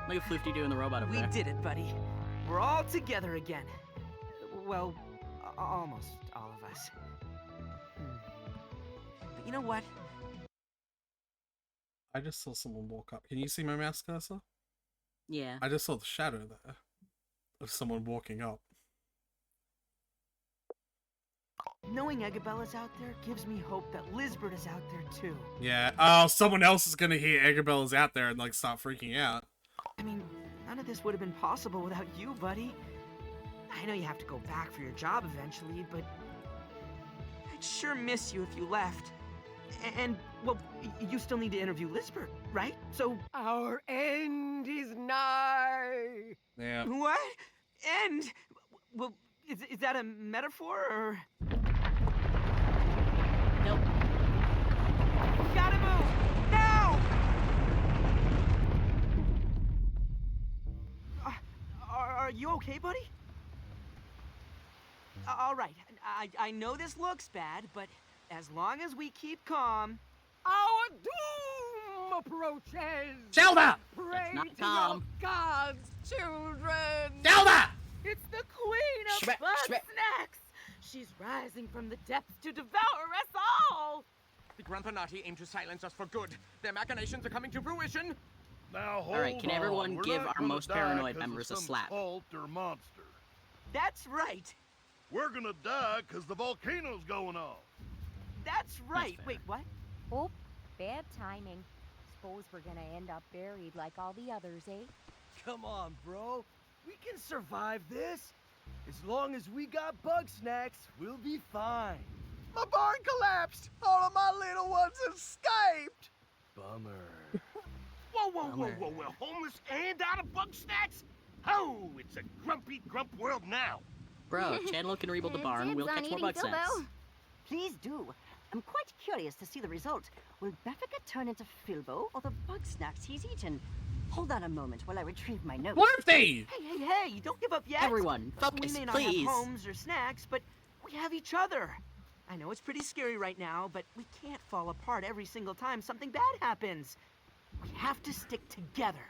Look at Floofty doing the robot over We there. did it, buddy. We're all together again. Well, almost all of us. But you know what? I just saw someone walk up. Can you see my mouse cursor? Yeah. I just saw the shadow there of someone walking up. Knowing Agabella's out there gives me hope that Lizbert is out there too. Yeah. Oh, someone else is gonna hear Agabella's out there and like start freaking out. I mean, none of this would have been possible without you, buddy. I know you have to go back for your job eventually, but I'd sure miss you if you left. And, well, you still need to interview Lizbert, right? So... Our end is nigh. Yeah. What? End? Well, is that a metaphor, or...? Nope. Gotta move! Now! Are you okay, buddy? All right. I know this looks bad, but as long as we keep calm... Our doom approaches. Zelda! Pray That's not to calm. your God's children. Zelda! It's the queen of Shmek. Bugsnax. She's rising from the depths to devour us all. The Grumpinati aim to silence us for good. Their machinations are coming to fruition. Now hold Alright, can everyone on. We're give not our gonna most die paranoid 'cause members of a some slap? cult or monster. That's right. We're gonna die because the volcano's going off. That's right. fair. Wait, what? Oh, bad timing. Suppose we're gonna end up buried like all the others, eh? Come on, bro. We can survive this. As long as we got Bugsnax, we'll be fine. My barn collapsed! All of my little ones escaped! Bummer. Whoa, whoa, whoa, whoa, we're homeless and out of Bugsnax? Oh, it's a grumpy grump world now. Bro, Chandler can rebuild the barn. Dibs We'll on catch more eating Bugsnax. Filbo. Please do. I'm quite curious to see the result. Will Beffica turn into Filbo or the Bugsnax he's eaten? Hold on a moment while I retrieve my notes. Fluffy! Hey, don't give up yet. Everyone, We focus, may not please. have homes or snacks, but we have each other. I know it's pretty scary right now, but we can't fall apart every single time something bad happens. We have to stick together.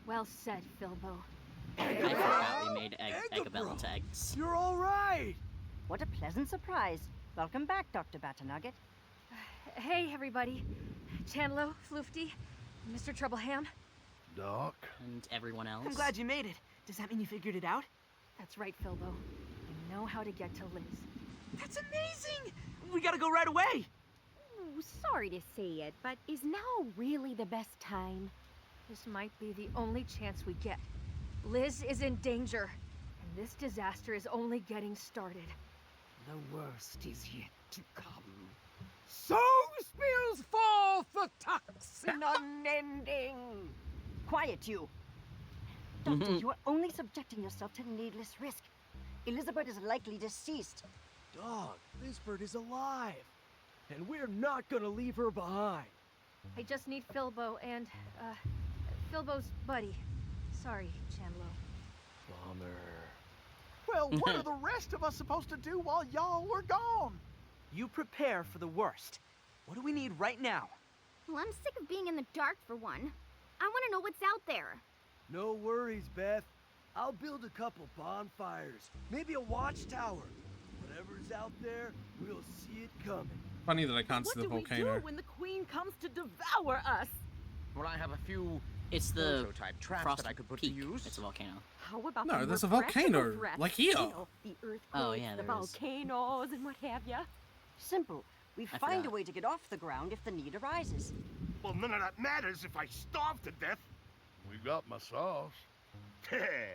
Well said, Filbo. I forgot we made Eggabella eggs. You're all right. What a pleasant surprise. Welcome back, Dr. Battenugget. Hey, everybody. Chandlo, Floofty, Mr. Troubleham. Doc? And everyone else. I'm glad you made it. Does that mean you figured it out? That's right, Filbo. I know how to get to Liz. That's amazing! We gotta go right away! Ooh, sorry to say it, but is now really the best time? This might be the only chance we get. Liz is in danger, and this disaster is only getting started. The worst is yet to come. So spills forth the toxin unending. Quiet, you. Doctor, you are only subjecting yourself to needless risk. Elizabeth is likely deceased. Dog, this bird is alive. And we're not gonna leave her behind. I just need Filbo and, Filbo's buddy. Sorry, Chandlo. Bummer. Well, what are the rest of us supposed to do while y'all were gone? You prepare for the worst. What do we need right now? Well, I'm sick of being in the dark for one. I want to know what's out there. No worries, Beth. I'll build a couple bonfires, maybe a watchtower. Whatever's out there, we'll see it coming. Funny that I can't see the volcano. when the queen comes to devour us? Well, I have a few It's the prototype traps Frosted that I could put Peak. to use. It's a volcano. How about No, the there's a more practical volcano, threats? like here. You know, the earthquakes, Oh, yeah, the there is. volcanoes, and what have ya. Simple. We I find a forgot. way to get off the ground if the need arises. Well, none of that matters if I starve to death. We got my sauce.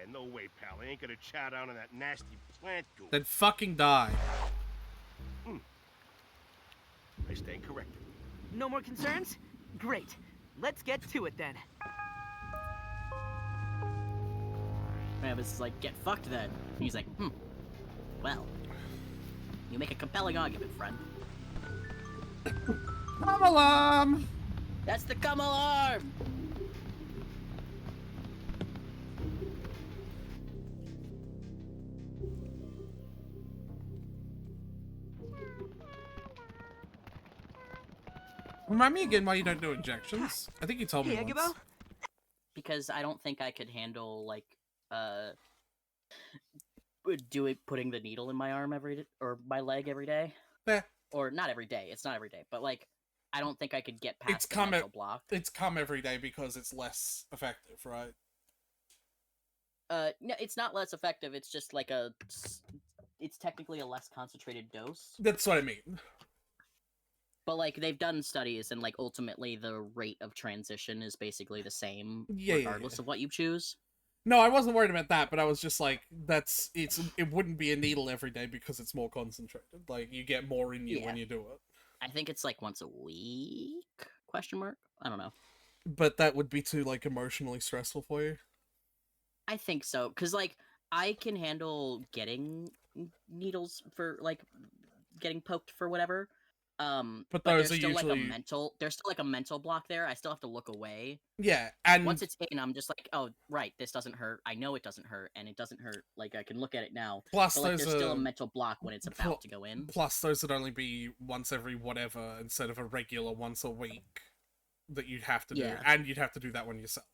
No way, pal. I ain't gonna chow down on that nasty plant goo. Then fucking die. I stand corrected. No more concerns? Great. Let's get to it then. Travis is like, get fucked then. And he's like, well, you make a compelling argument, friend. Come alarm! That's the come alarm! Remind me again why you don't do injections. I think you told me Hey, once. Eggabell? Because I don't think I could handle, like, putting the needle in my arm every day, or my leg every day. Eh, Or not every day, it's not every day, but, like, I don't think I could get past It's the come mental block. it's come every day because it's less effective, right? No, it's not less effective, it's just like it's technically a less concentrated dose. That's what I mean. But, like, they've done studies, and, like, ultimately the rate of transition is basically the same, Yeah, regardless of what you choose. No, I wasn't worried about that, but I was just like, it wouldn't be a needle every day because it's more concentrated. Like, you get more in you when you do it. I think it's, like, once a week? Question mark? I don't know. But that would be too, like, emotionally stressful for you. I think so, because, like, I can handle getting needles for, like, getting poked for whatever. But those there's are still like a usually- there's still like a mental block there. I still have to look away. Yeah, and once it's in, I'm just like, oh, right, this doesn't hurt. I know it doesn't hurt, and it doesn't hurt. Like, I can look at it now. Plus, but, like, there's still a a- mental block when it's about to go in. Plus, those would only be once every whatever instead of a regular once a week that you'd have to do. Yeah. And you'd have to do that one yourself.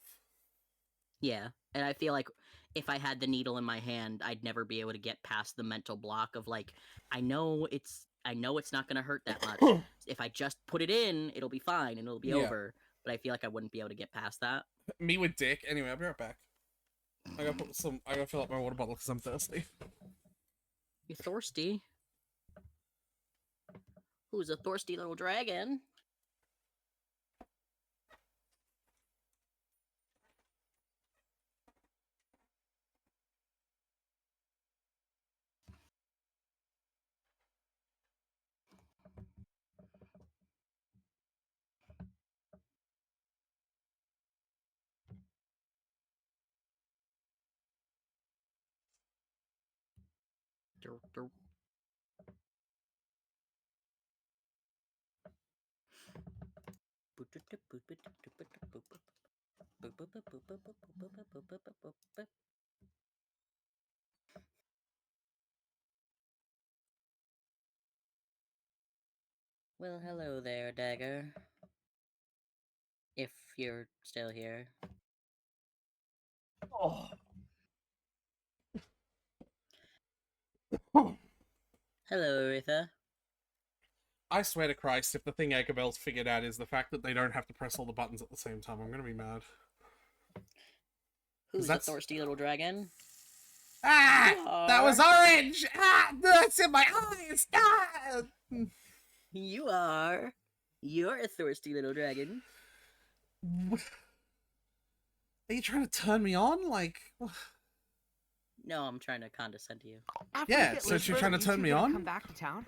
Yeah, and I feel like if I had the needle in my hand, I'd never be able to get past the mental block of, like, I know it's not gonna hurt that much, if I just put it in, it'll be fine and it'll be Yeah. over. But I feel like I wouldn't be able to get past that. Me with Dick. Anyway, I'll be right back. I gotta fill up my water bottle because I'm thirsty. You're thirsty? Who's a thirsty little dragon? Well, hello there, Dagger. If you're still here. Oh. Hello, Aretha. I swear to Christ, if the thing Eggabell's figured out is the fact that they don't have to press all the buttons at the same time, I'm gonna be mad. Who's that's... the thirsty little dragon? Ah! That was orange! Ah! That's in my eyes! Ah! You are. You're a thirsty little dragon. Are you trying to turn me on? Like... No, I'm trying to condescend to you. Yeah, so you're trying to turn me on? Come back to town?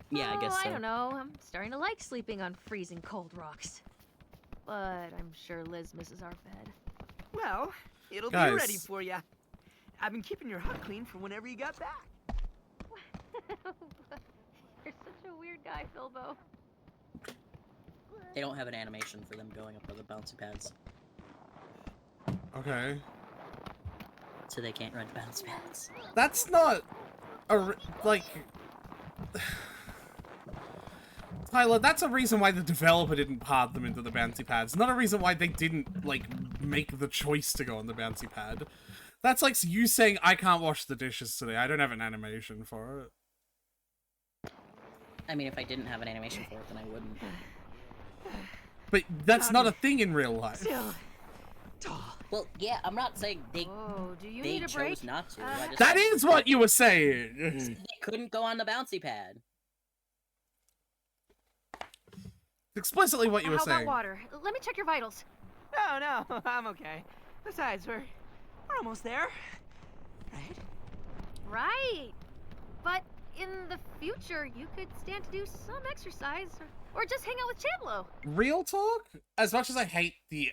Yeah, I guess so. I don't know. I'm starting to like sleeping on freezing cold rocks. But I'm sure Liz misses our bed. Well, it'll Guys. be ready for you. I've been keeping your hut clean for whenever you got back. You're such a weird guy, Philbo. They don't have an animation for them going up on the bouncy pads. Okay. So they can't ride bouncy pads. That's not... like... Tyler, that's a reason why the developer didn't part them into the bouncy pads. Not a reason why they didn't, like, make the choice to go on the bouncy pad. That's like you saying, I can't wash the dishes today. I don't have an animation for it. I mean, if I didn't have an animation for it, then I wouldn't. But that's not a thing in real life. Well, yeah, I'm not saying they Whoa, do you they need a chose break? not to. I just That said is what you were saying! they couldn't go on the bouncy pad. Explicitly what you were How saying. about water? Let me check your vitals. No, I'm okay. Besides, we're almost there. Right? Right. But in the future, you could stand to do some exercise or just hang out with Chandlo. Real talk? As much as I hate the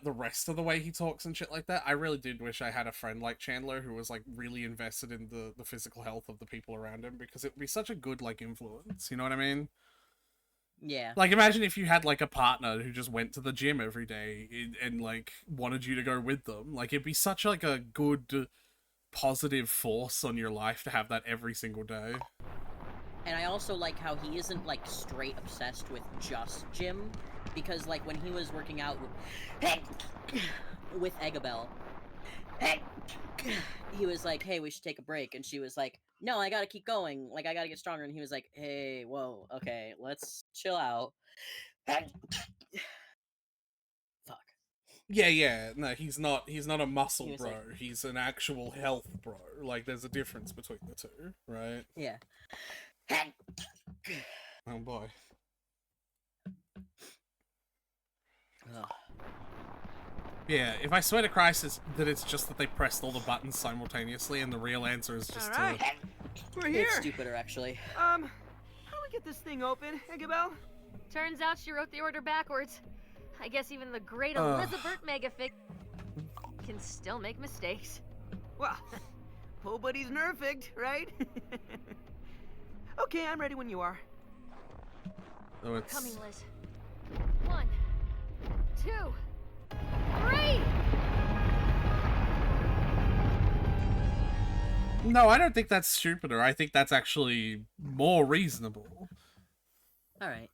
rest of the way he talks and shit like that, I really did wish I had a friend like Chandler who was like really invested in the physical health of the people around him, because it would be such a good like influence, you know what I mean? Yeah. Like, imagine if you had, like, a partner who just went to the gym every day and like, wanted you to go with them. Like, it'd be such, like, a good, positive force on your life to have that every single day. And I also like how he isn't, like, straight obsessed with just gym. Because, like, when he was working out with Eggabell, he was like, hey, we should take a break. And she was like, no, I gotta keep going. Like, I gotta get stronger. And he was like, hey, whoa, okay, let's chill out. Fuck. Yeah, no, he's not a muscle bro. Like, he's an actual health bro. Like, there's a difference between the two, right? Yeah. Oh boy. Ugh. Yeah, if I swear to Christ that it's just that they pressed all the buttons simultaneously, and the real answer is just All right. We're here. It's stupider, actually. How do we get this thing open, Eggabell? Turns out she wrote the order backwards. I guess even the great Elizabeth Megafix can still make mistakes. Well, Po Buddy's nerfed, right? Okay, I'm ready when you are. Oh, it's... Coming, Liz. 1, 2, 3! No, I don't think that's stupider. I think that's actually more reasonable. Alright.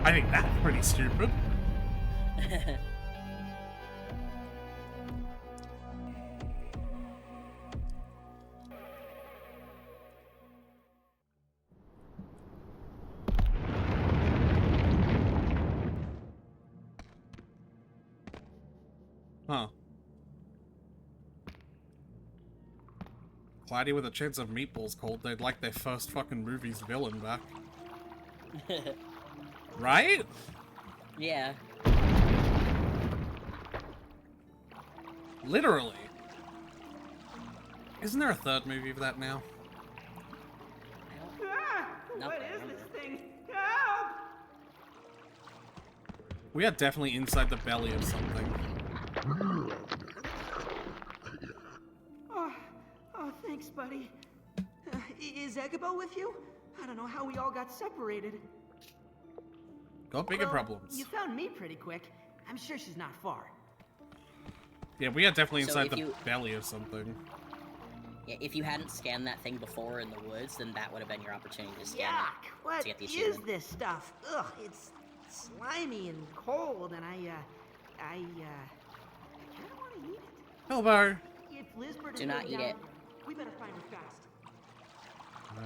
I think that's pretty stupid. Huh. Cloudy with a Chance of Meatballs called. They'd like their first fucking movie's villain back. Right? Yeah. Literally. Isn't there a third movie of that now? What is this thing? Help! We are definitely inside the belly of something. Oh, thanks, buddy. Is Egabo with you? I don't know how we all got separated. Got bigger Well, problems. You found me pretty quick. I'm sure she's not far. Yeah, we are definitely So inside if the you- belly of something. Yeah, if you hadn't scanned that thing before in the woods, then that would have been your opportunity to scan Yuck! it What to get the is achievement. this stuff? Ugh, it's slimy and cold, and I kind of want to eat it. Elbow! If Lizbert Do is not really eat down, it. we better find her fast. I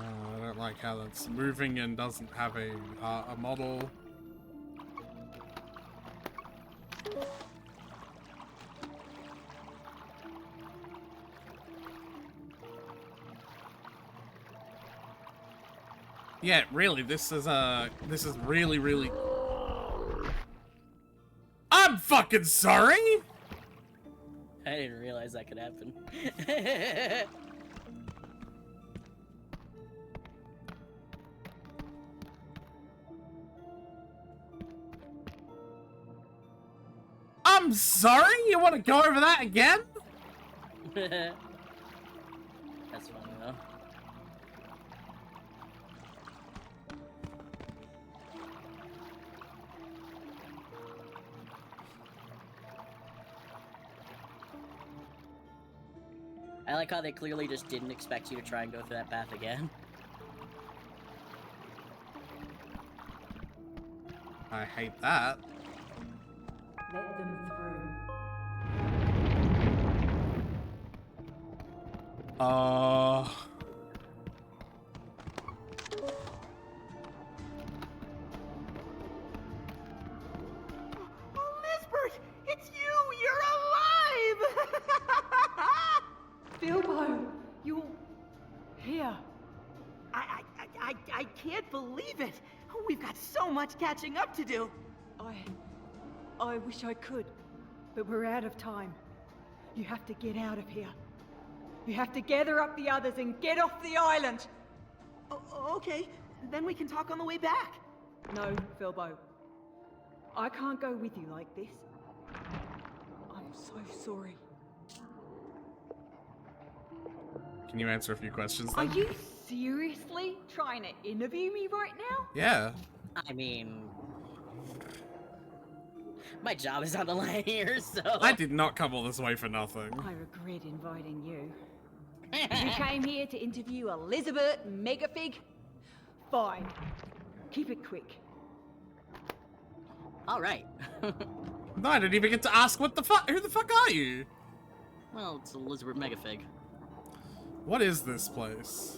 don't like how that's moving and doesn't have a model. Yeah, really, this is really... I'm fucking sorry! I didn't realize that could happen. I'm sorry? You want to go over that again? That's funny though. I like how they clearly just didn't expect you to try and go through that path again. I hate that. Let them through. Oh, Lizbert! It's you! You're alive! Bilbo, you're here. I can't believe it! We've got so much catching up to do! I wish I could, but we're out of time. You have to get out of here. You have to gather up the others and get off the island. Okay, then we can talk on the way back. No, Bilbo. I can't go with you like this. I'm so sorry. Can you answer a few questions Are then? you seriously trying to interview me right now? Yeah. I mean, my job is on the line here, so... I did not come all this way for nothing. I regret inviting you. You came here to interview Elizabeth Megafig? Fine. Keep it quick. All right. No, I didn't even get to ask what the fuck. Who the fuck are you? Well, it's Elizabeth Megafig. What is this place?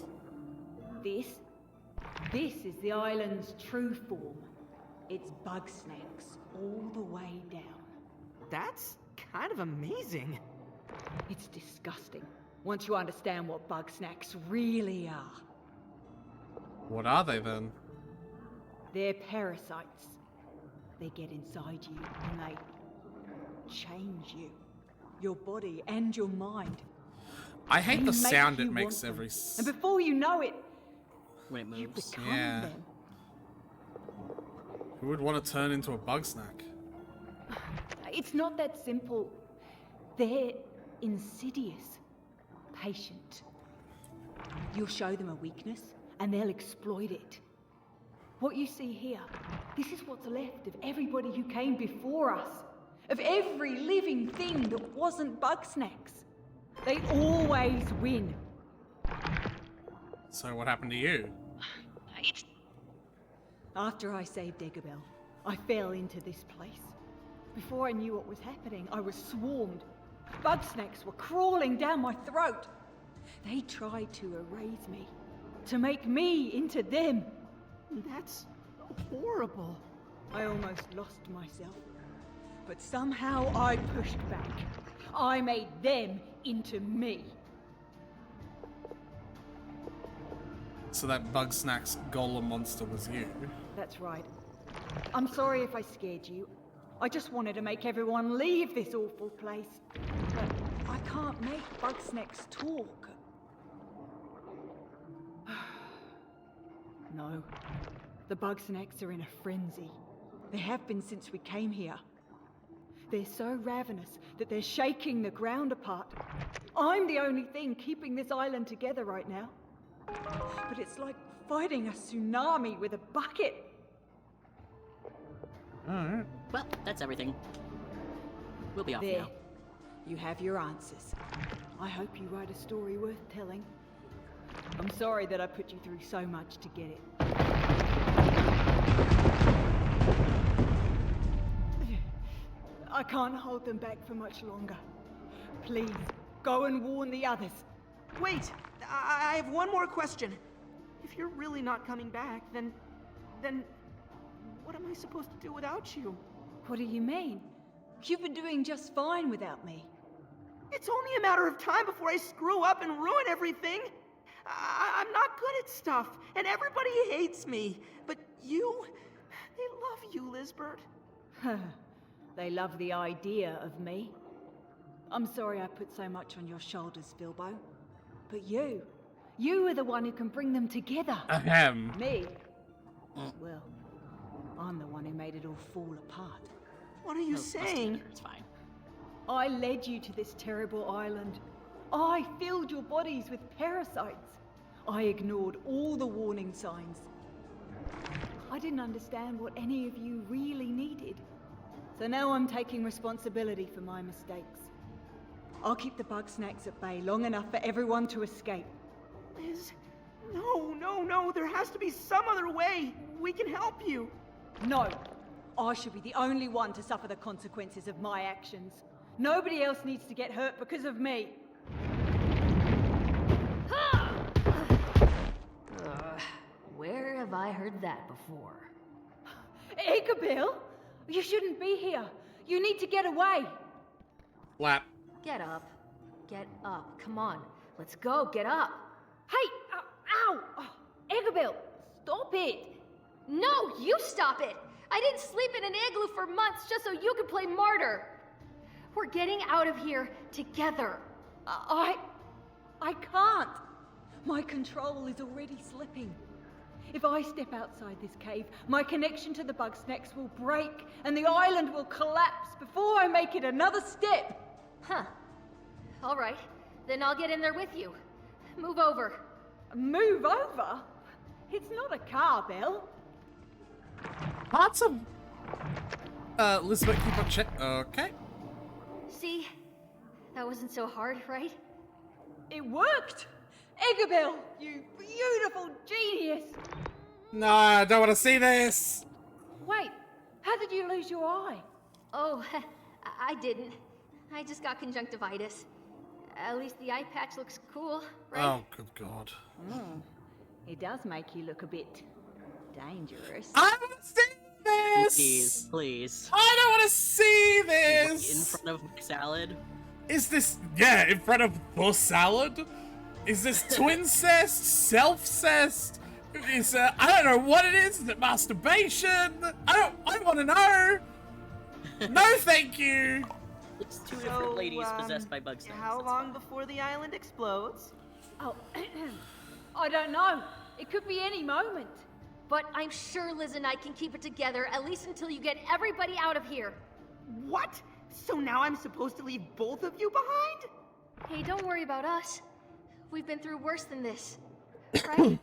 This is the island's true form. It's Bugsnax all the way down. That's kind of amazing. It's disgusting once you understand what Bugsnax really are. What are they then? They're parasites. They get inside you and they change you. Your body and your mind. I hate the They make sound you it makes want every. them. And before you know it, when it you moves. become Yeah. them. Who would want to turn into a Bugsnax? It's not that simple. They're insidious, patient. You'll show them a weakness, and they'll exploit it. What you see here, this is what's left of everybody who came before us, of every living thing that wasn't Bugsnax. They always win. So what happened to you? After I saved Eggabell, I fell into this place. Before I knew what was happening, I was swarmed. Bugsnax were crawling down my throat. They tried to erase me, to make me into them. That's horrible. I almost lost myself. but somehow I pushed back. I made them into me. So that Bugsnax golem monster was you. That's right. I'm sorry if I scared you. I just wanted to make everyone leave this awful place. But I can't make Bugsnax talk. No. The Bugsnax are in a frenzy. They have been since we came here. They're so ravenous that they're shaking the ground apart. I'm the only thing keeping this island together right now. But it's like fighting a tsunami with a bucket. Alright. Well, that's everything. We'll be off There. now. You have your answers. I hope you write a story worth telling. I'm sorry that I put you through so much to get it. I can't hold them back for much longer. Please, go and warn the others. Wait, I have one more question. If you're really not coming back, then what am I supposed to do without you? What do you mean? You've been doing just fine without me. It's only a matter of time before I screw up and ruin everything. I'm not good at stuff, and everybody hates me. But you, they love you, Lizbert. They love the idea of me. I'm sorry I put so much on your shoulders, Filbo. But you are the one who can bring them together. Ahem. Me? Well, I'm the one who made it all fall apart. What are you saying? It's fine. I led you to this terrible island. I filled your bodies with parasites. I ignored all the warning signs. I didn't understand what any of you really needed. So now I'm taking responsibility for my mistakes. I'll keep the Bugsnax at bay long enough for everyone to escape. Liz, no, there has to be some other way. We can help you. No, I should be the only one to suffer the consequences of my actions. Nobody else needs to get hurt because of me. Where have I heard that before? Igabil, you shouldn't be here. You need to get away. Lap. Get up. Get up. Come on. Let's go. Get up. Hey! Ow! Oh, Igabil, stop it. No, you stop it. I didn't sleep in an igloo for months just so you could play martyr. We're getting out of here together. I can't. My control is already slipping. If I step outside this cave, my connection to the Bugsnax will break and the island will collapse before I make it another step. Huh. All right. Then I'll get in there with you. Move over. Move over? It's not a car, Belle. Parts of... Elizabeth, keep on check... Okay. See? That wasn't so hard, right? It worked! Igabil, you beautiful genius! No, I don't want to see this! Wait, how did you lose your eye? Oh, I didn't. I just got conjunctivitis. At least the eye patch looks cool, right? Oh, good God. It does make you look a bit dangerous. I don't want to see this! Please. I don't want to see this! In front of salad? Is this... Yeah, in front of the salad? Is this twincest? Self-cest? Is I don't know what it is. Is it masturbation? I want to know. No, thank you. It's two different ladies possessed by Bugsnax. How long before the island explodes? Oh, I don't know. It could be any moment. But I'm sure Liz and I can keep it together, at least until you get everybody out of here. What? So now I'm supposed to leave both of you behind? Hey, don't worry about us. We've been through worse than this, right?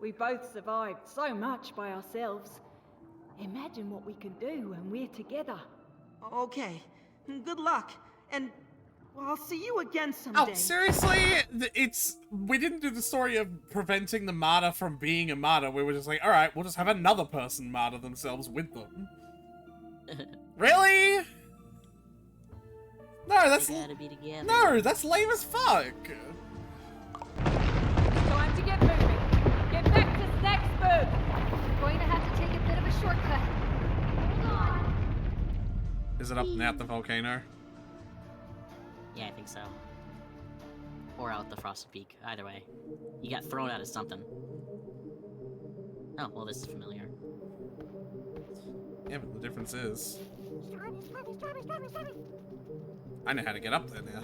We both survived so much by ourselves. Imagine what we can do when we're together. Okay. Good luck. And well, I'll see you again someday. Oh, seriously? We didn't do the story of preventing the martyr from being a martyr. We were just like, alright, we'll just have another person martyr themselves with them. Really? No, that's... They gotta be together. No, that's lame as fuck. Time to get moving. Get back to Snacksburg. We're going to have to take a bit of a shortcut. Hold on. Is Is it up and out the volcano? Yeah, I think so. Or out the Frosted Peak. Either way. You got thrown out of something. Oh, well, this is familiar. Yeah, but the difference is... I know how to get up there now.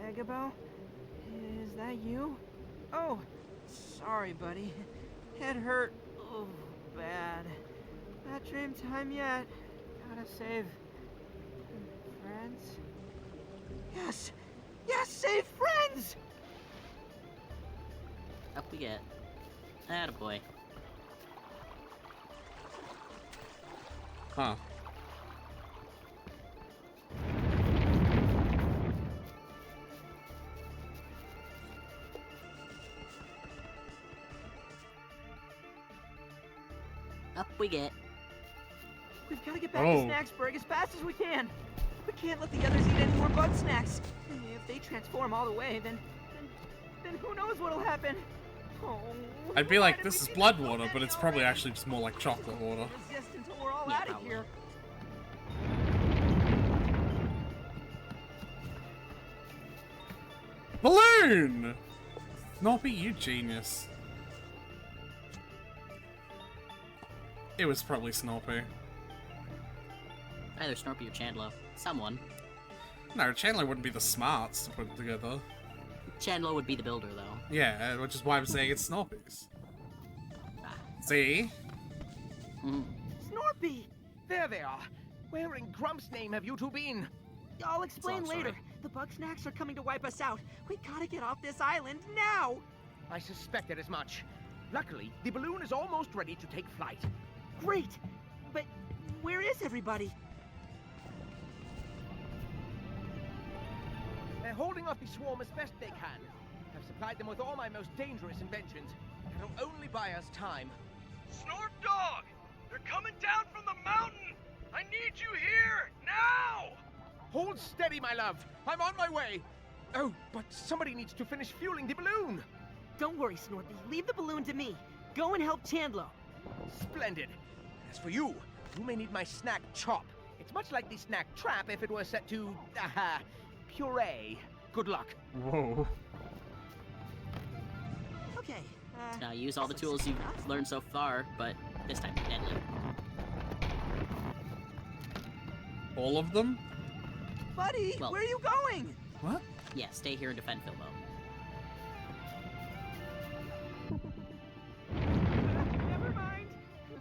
Agabo? Is that you? Oh, sorry, buddy. Head hurt. Oh, bad. Not dream time yet. Gotta save... friends? Yes! Yes, save friends! Up we get. Attaboy. Huh. Up we get. We've gotta get back Oh. to Snacksburg as fast as we can. We can't let the others eat any more Bugsnax. If they transform all the way, then who knows what'll happen. Oh, I'd be why like, did this we is give blood up on water, that but it's already? probably actually just more like chocolate water. Resist until we're all Yeah, out of probably. here. Balloon! Snoopy, you genius. It was probably Snoopy. Either Snorpy or Chandler. Someone. No, Chandler wouldn't be the smarts to put it together. Chandler would be the builder, though. Yeah, which is why I'm saying it's Snoopy's. See? Snorpy! There they are. Where in Grump's name have you two been? I'll explain So I'm later. sorry. The Bugsnax are coming to wipe us out. We gotta get off this island now! I suspected as much. Luckily, the balloon is almost ready to take flight. Great! But where is everybody? They're holding off the swarm as best they can. I've supplied them with all my most dangerous inventions. It'll only buy us time. Snort Dog! They're coming down from the mountain! I need you here, now! Hold steady, my love. I'm on my way. Oh, but somebody needs to finish fueling the balloon. Don't worry, Snorpy. Leave the balloon to me. Go and help Chandler. Splendid. As for you, you may need my snack chop. It's much like the snack trap if it were set to, puree. Good luck. Whoa. Okay. Now use all the tools you've learned so far, but this time deadly. All of them? Buddy, Well- where are you going? What? Yeah, stay here and defend Filbo. Never mind.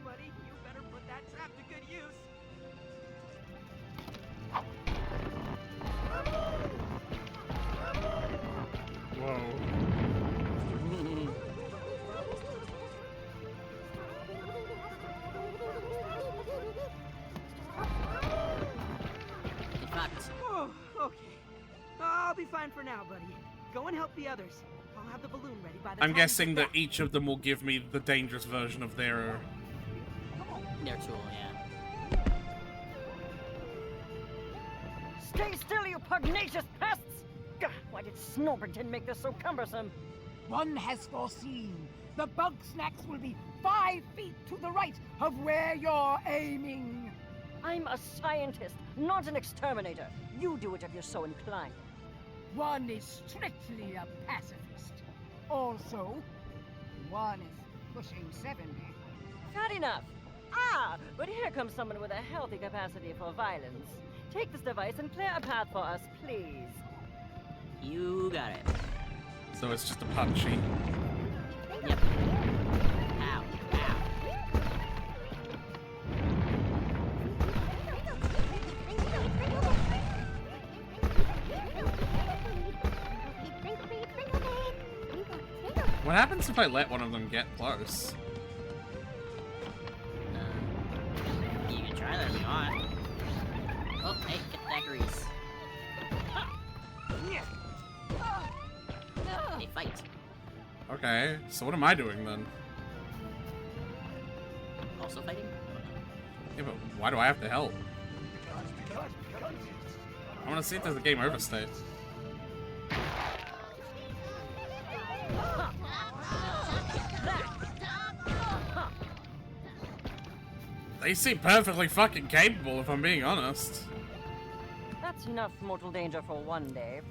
Buddy, you better put that trap to good use. Whoa. In fact, Oh, okay. I'll be fine for now, buddy. Go and help the others. I'll have the balloon ready by the time I'm you guessing get that back. each of them will give me the dangerous version of their... their tool, yeah. Stay still, you pugnacious pests! Gah, why did Snorberton make this so cumbersome? One has foreseen. The Bugsnax will be 5 feet to the right of where you're aiming. I'm a scientist, not an exterminator. You do it if you're so inclined. One is strictly a pacifist. Also, one is pushing 70. Not enough. Ah, but here comes someone with a healthy capacity for violence. Take this device and clear a path for us, please. You got it. So it's just a punchy. Yep. Ow. Ow. What happens if I let one of them get close? You can try that if you want. Oh, hey, get that grease. Hey, fight. Okay, so what am I doing then? Also fighting? Yeah, but why do I have to help? I want to see if there's a game over state. They seem perfectly fucking capable, if I'm being honest. That's enough mortal danger for one day.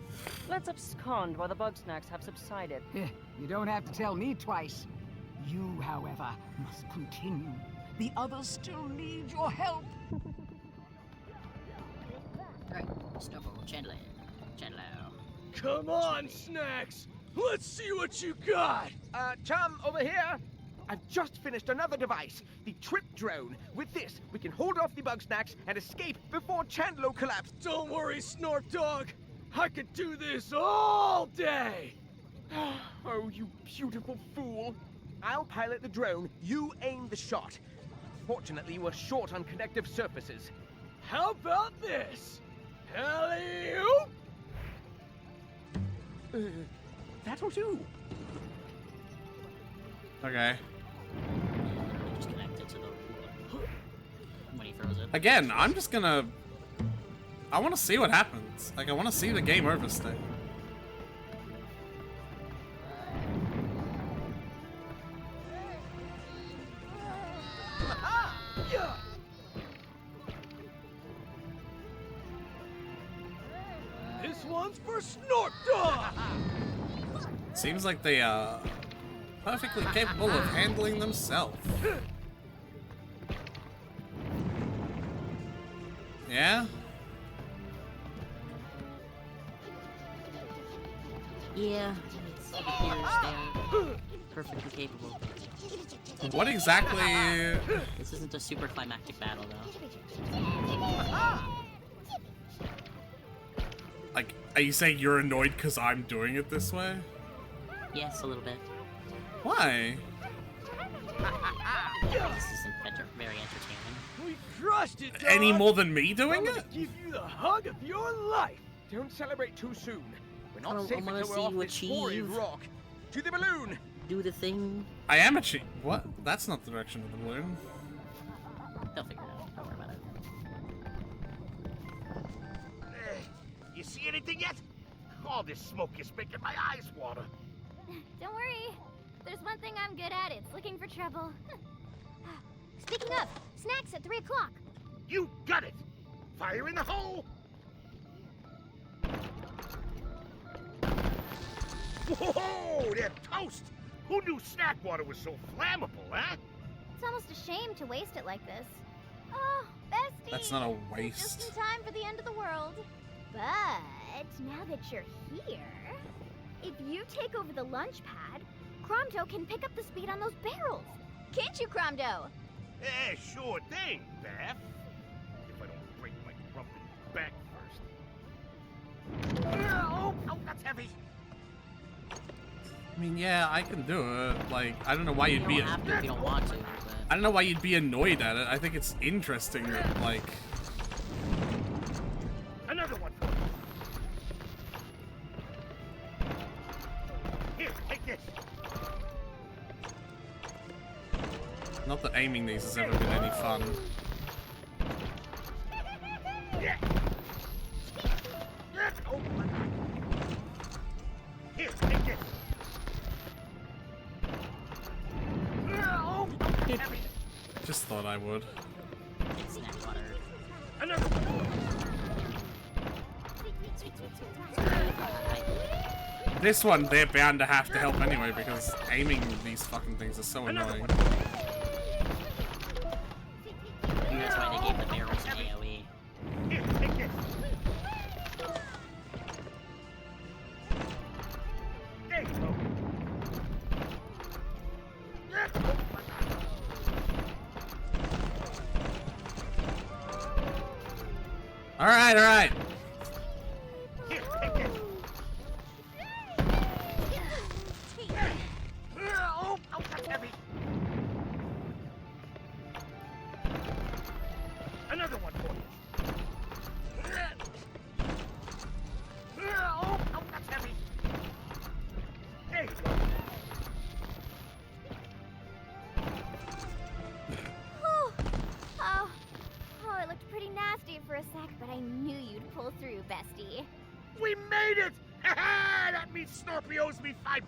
Let's abscond while the Bugsnax have subsided. You don't have to tell me twice. You, however, must continue. The others still need your help. Alright, Snowball, Chandler. Come on, Snacks! Let's see what you got! Chum, over here! I've just finished another device, the trip drone. With this, we can hold off the Bugsnax and escape before Chandler collapses. Don't worry, Snorp Dog. I could do this all day! Oh, you beautiful fool. I'll pilot the drone, you aim the shot. Fortunately, we're short on connective surfaces. How about this? Alley-oop! That'll do. Okay. Just connect it to the when he throws it. Again, I'm just gonna... I want to see what happens. Like, I want to see the game over state. This one's for Snorp Dog! Seems like they are perfectly capable of handling themselves. Yeah? Yeah, it appears they're perfectly capable. What exactly... This isn't a super climactic battle, though. Like, are you saying you're annoyed because I'm doing it this way? Yes, a little bit. Why? This isn't very entertaining. We crushed it, dog. Any more than me doing I'm gonna it? give you the hug of your life! Don't celebrate too soon. We're I not safe wanna until we're see off you this horrid achieve. rock. To the balloon! Do the thing. I am a cheat. What? That's not the direction of the balloon. They'll figure it out. Don't worry about it. You see anything yet? All this smoke is making my eyes water. Don't worry. There's one thing I'm good at. It's looking for trouble. Speaking of, snacks at 3 o'clock. You got it! Fire in the hole! Whoa, they're toast! Who knew snack water was so flammable, huh? It's almost a shame to waste it like this. Oh, bestie! That's not a Just waste. in time for the end of the world. But now that you're here, if you take over the lunch pad, Cromdo can pick up the speed on those barrels. Can't you, Cromdo? Eh, sure thing, Beth. If I don't break my grumpy back first. Oh, that's heavy. I mean, yeah, I can do it. Like, I don't know why you'd You be... don't have to if you don't want to, but... I don't know why you'd be annoyed at it. I think it's interesting that, like... Another one. Here, take this. Not that aiming these has ever been any fun. Yeah. Oh, my God. Here, take this. Oh, heavy. Just thought I would. It's snack water. Another one. This one, they're bound to have to help anyway, because aiming these fucking things is so annoying. That's why they gave the barrels an AoE. Here, take this. There you go. Alright, alright. Here, take this. Oh, that's heavy. Another one for you. Oh, that's heavy. There you go. Oh, it looked pretty nasty for a sec, but I knew you'd pull through, bestie. We made it! Ha ha! That means Snorpy owes me $5.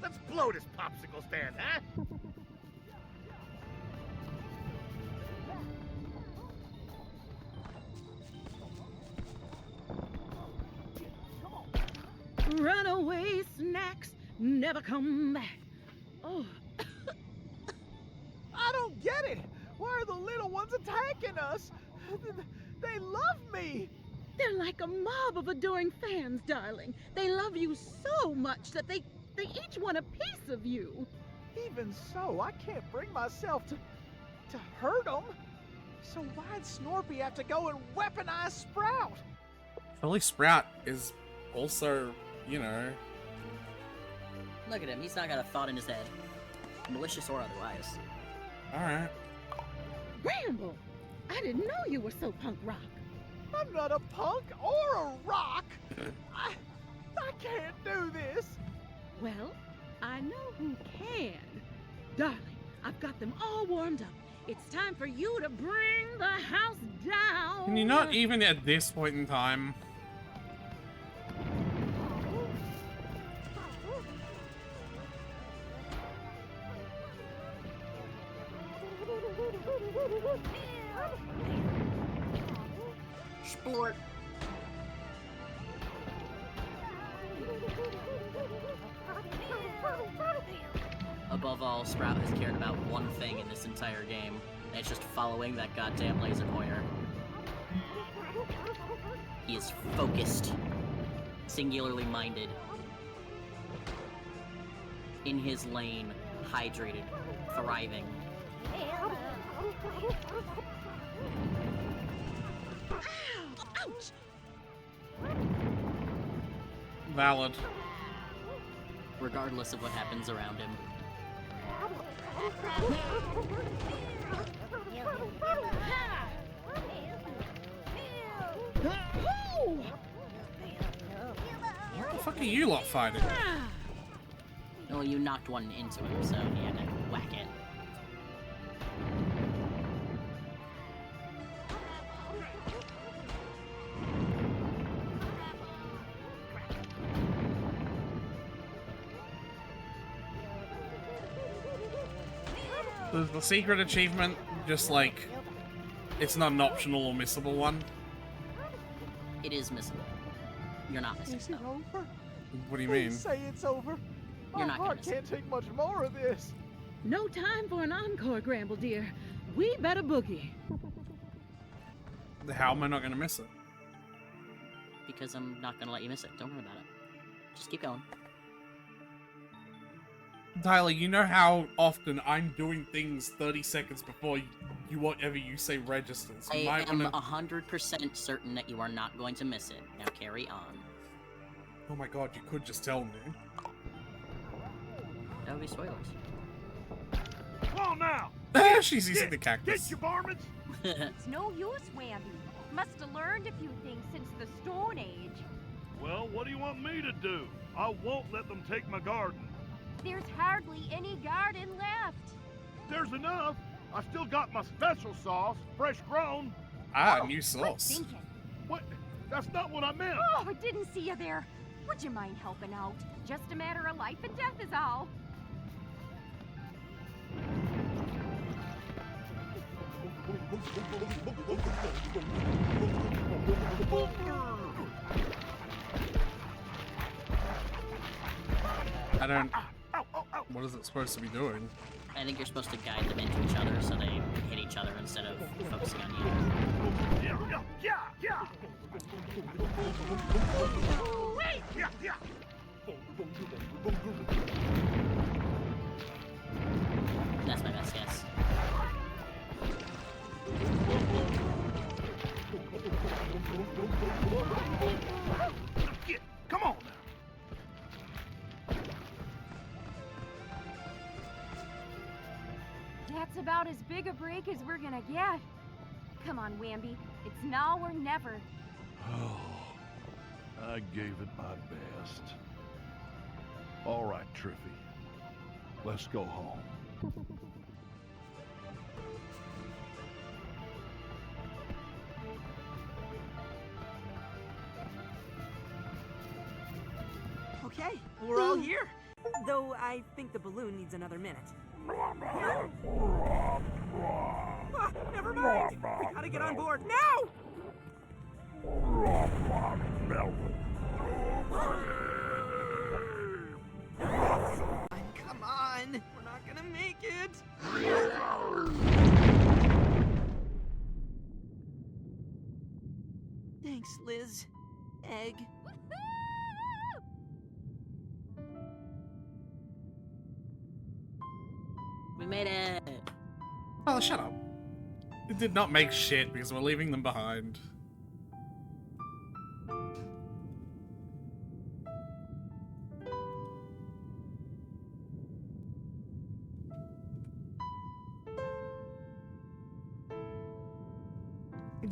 Let's blow this popsicle stand, huh? Runaway snacks never come back. Oh. I don't get it. Why are the little ones attacking us? They love me. They're like a mob of adoring fans, darling. They love you so much that they each want a piece of you. Even so, I can't bring myself to hurt them. So why'd Snorpy have to go and weaponize Sprout? Surely Sprout is also, you know... Look at him, he's not got a thought in his head. Malicious or otherwise. Alright. Bramble! I didn't know you were so punk rock. I'm not a punk or a rock. I can't do this. Well, I know who can. Darling, I've got them all warmed up. It's time for you to bring the house down. Can you not even at this point in time? Splort. Above all, Sprout has cared about one thing in this entire game, and it's just following that goddamn laser pointer. He is focused, singularly minded, in his lane, hydrated, thriving. Ouch! Valid. Regardless of what happens around him. What the fuck are you lot fighting? Well, you knocked one into him, so he had to whack it. Is the secret achievement just like it's not an optional or missable one? It is missable. You're not missing Is it stuff. over? What do you mean? Please say it's over. My You're not gonna heart miss can't take much more of this. No time for an encore, Gramble dear. We better boogie. How am I not gonna miss it? Because I'm not gonna let you miss it. Don't worry about it. Just keep going. Tyler, you know how often I'm doing things 30 seconds before you whatever you say registers. You I might am wanna... 100% certain that you are not going to miss it. Now carry on. Oh my god, you could just tell me. That would be spoilers. Come on now! She's using the cactus. Get your varmints! It's no use, Whammy. Must have learned a few things since the Stone Age. Well, what do you want me to do? I won't let them take my garden. There's hardly any garden left. There's enough. I still got my special sauce, fresh grown. Ah, new sauce. Thinking. What? That's not what I meant. Oh, I didn't see you there. Would you mind helping out? Just a matter of life and death is all. I don't... What is it supposed to be doing? I think you're supposed to guide them into each other so they hit each other instead of focusing on you. Yeah. Wait! Yeah. That's my best guess. Come on now. That's about as big a break as we're gonna get. Come on, Whamby. It's now or never. Oh, I gave it my best. All right, Triffy. Let's go home. Okay, we're all here. Though I think the balloon needs another minute. Ah, never mind. We gotta get on board now. egg. We made it! Oh, shut up. It did not make shit because we're leaving them behind.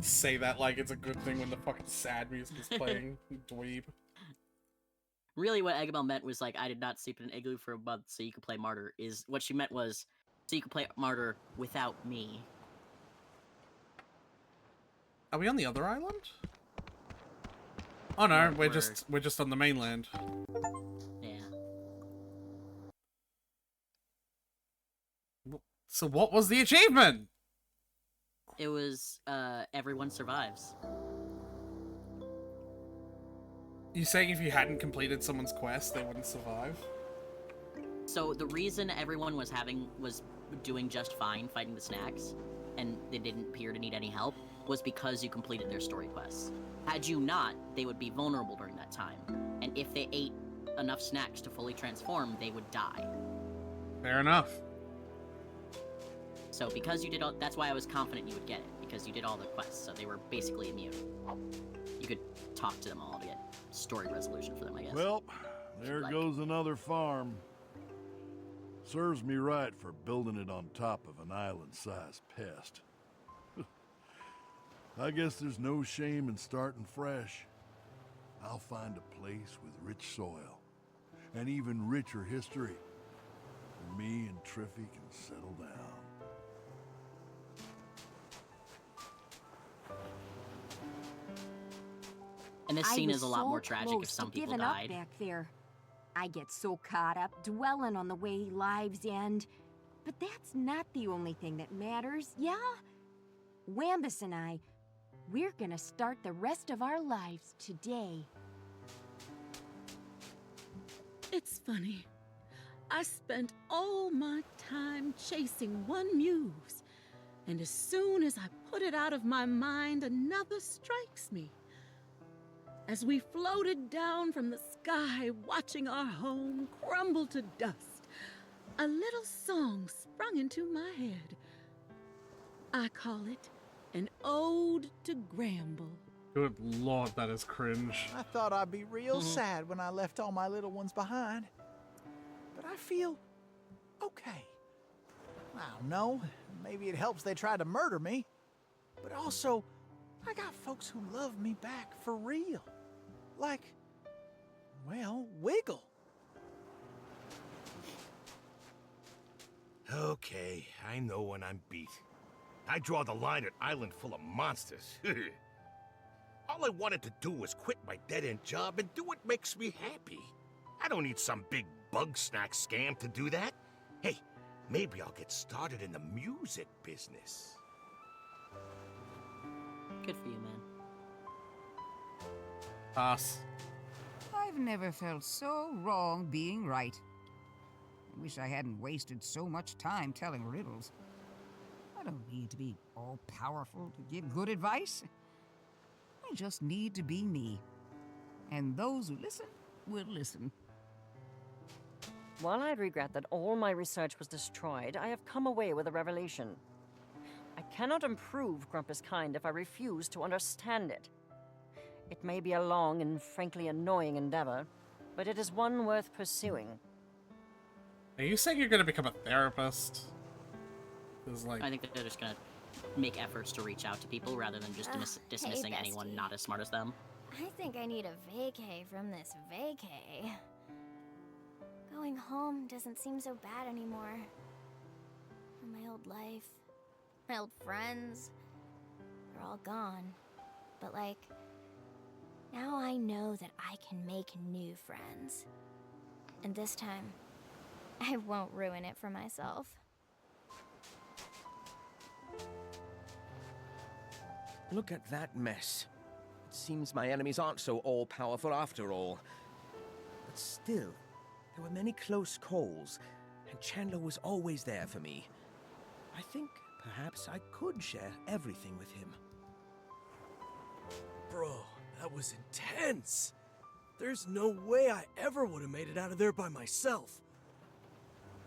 Say that like it's a good thing when the fucking sad music is playing, you dweeb. Really, what Agabel meant was like, I did not sleep in an igloo for a month so you could play Martyr, is what she meant was, so you could play Martyr without me. Are we on the other island? Oh no, we're just on the mainland. Yeah. So what was the achievement? It was, everyone survives. You saying if you hadn't completed someone's quest, they wouldn't survive? So the reason everyone was doing just fine fighting the snacks, and they didn't appear to need any help, was because you completed their story quests. Had you not, they would be vulnerable during that time, and if they ate enough snacks to fully transform, they would die. Fair enough. So because you did all, that's why I was confident you would get it, because you did all the quests, so they were basically immune. You could talk to them all to get story resolution for them, I guess. Well, there goes another farm. Serves me right for building it on top of an island-sized pest. I guess there's no shame in starting fresh. I'll find a place with rich soil, and even richer history, where me and Triffy can settle down. And this scene is a lot more tragic if some people died. Back there. I get so caught up dwelling on the way lives end. But that's not the only thing that matters, yeah? Wambus and I, we're gonna start the rest of our lives today. It's funny. I spent all my time chasing one muse, and as soon as I put it out of my mind, another strikes me. As we floated down from the sky, watching our home crumble to dust, a little song sprung into my head. I call it an ode to Gramble. Good lord, that is cringe. I thought I'd be real sad when I left all my little ones behind. But I feel okay. I don't know, maybe it helps they tried to murder me. But also, I got folks who love me back for real. Like, well, Wiggle. Okay, I know when I'm beat. I draw the line at island full of monsters. All I wanted to do was quit my dead-end job and do what makes me happy. I don't need some big Bugsnax scam to do that. Hey, maybe I'll get started in the music business. Good for you, man. Pass. I've never felt so wrong being right. I wish I hadn't wasted so much time telling riddles. I don't need to be all-powerful to give good advice. I just need to be me. And those who listen will listen. While I regret that all my research was destroyed, I have come away with a revelation. I cannot improve Grumpus kind if I refuse to understand it. It may be a long and frankly annoying endeavor, but it is one worth pursuing. Are you saying you're gonna become a therapist? Like... I think that they're just gonna make efforts to reach out to people rather than just dismissing hey, anyone bestie. not as smart as them. I think I need a vacay from this vacay. Going home doesn't seem so bad anymore. My old life, my old friends, they're all gone. But like, now I know that I can make new friends. And this time, I won't ruin it for myself. Look at that mess. It seems my enemies aren't so all-powerful after all. But still, there were many close calls, and Chandler was always there for me. I think perhaps I could share everything with him. Bro, That was intense. There's no way I ever would have made it out of there by myself.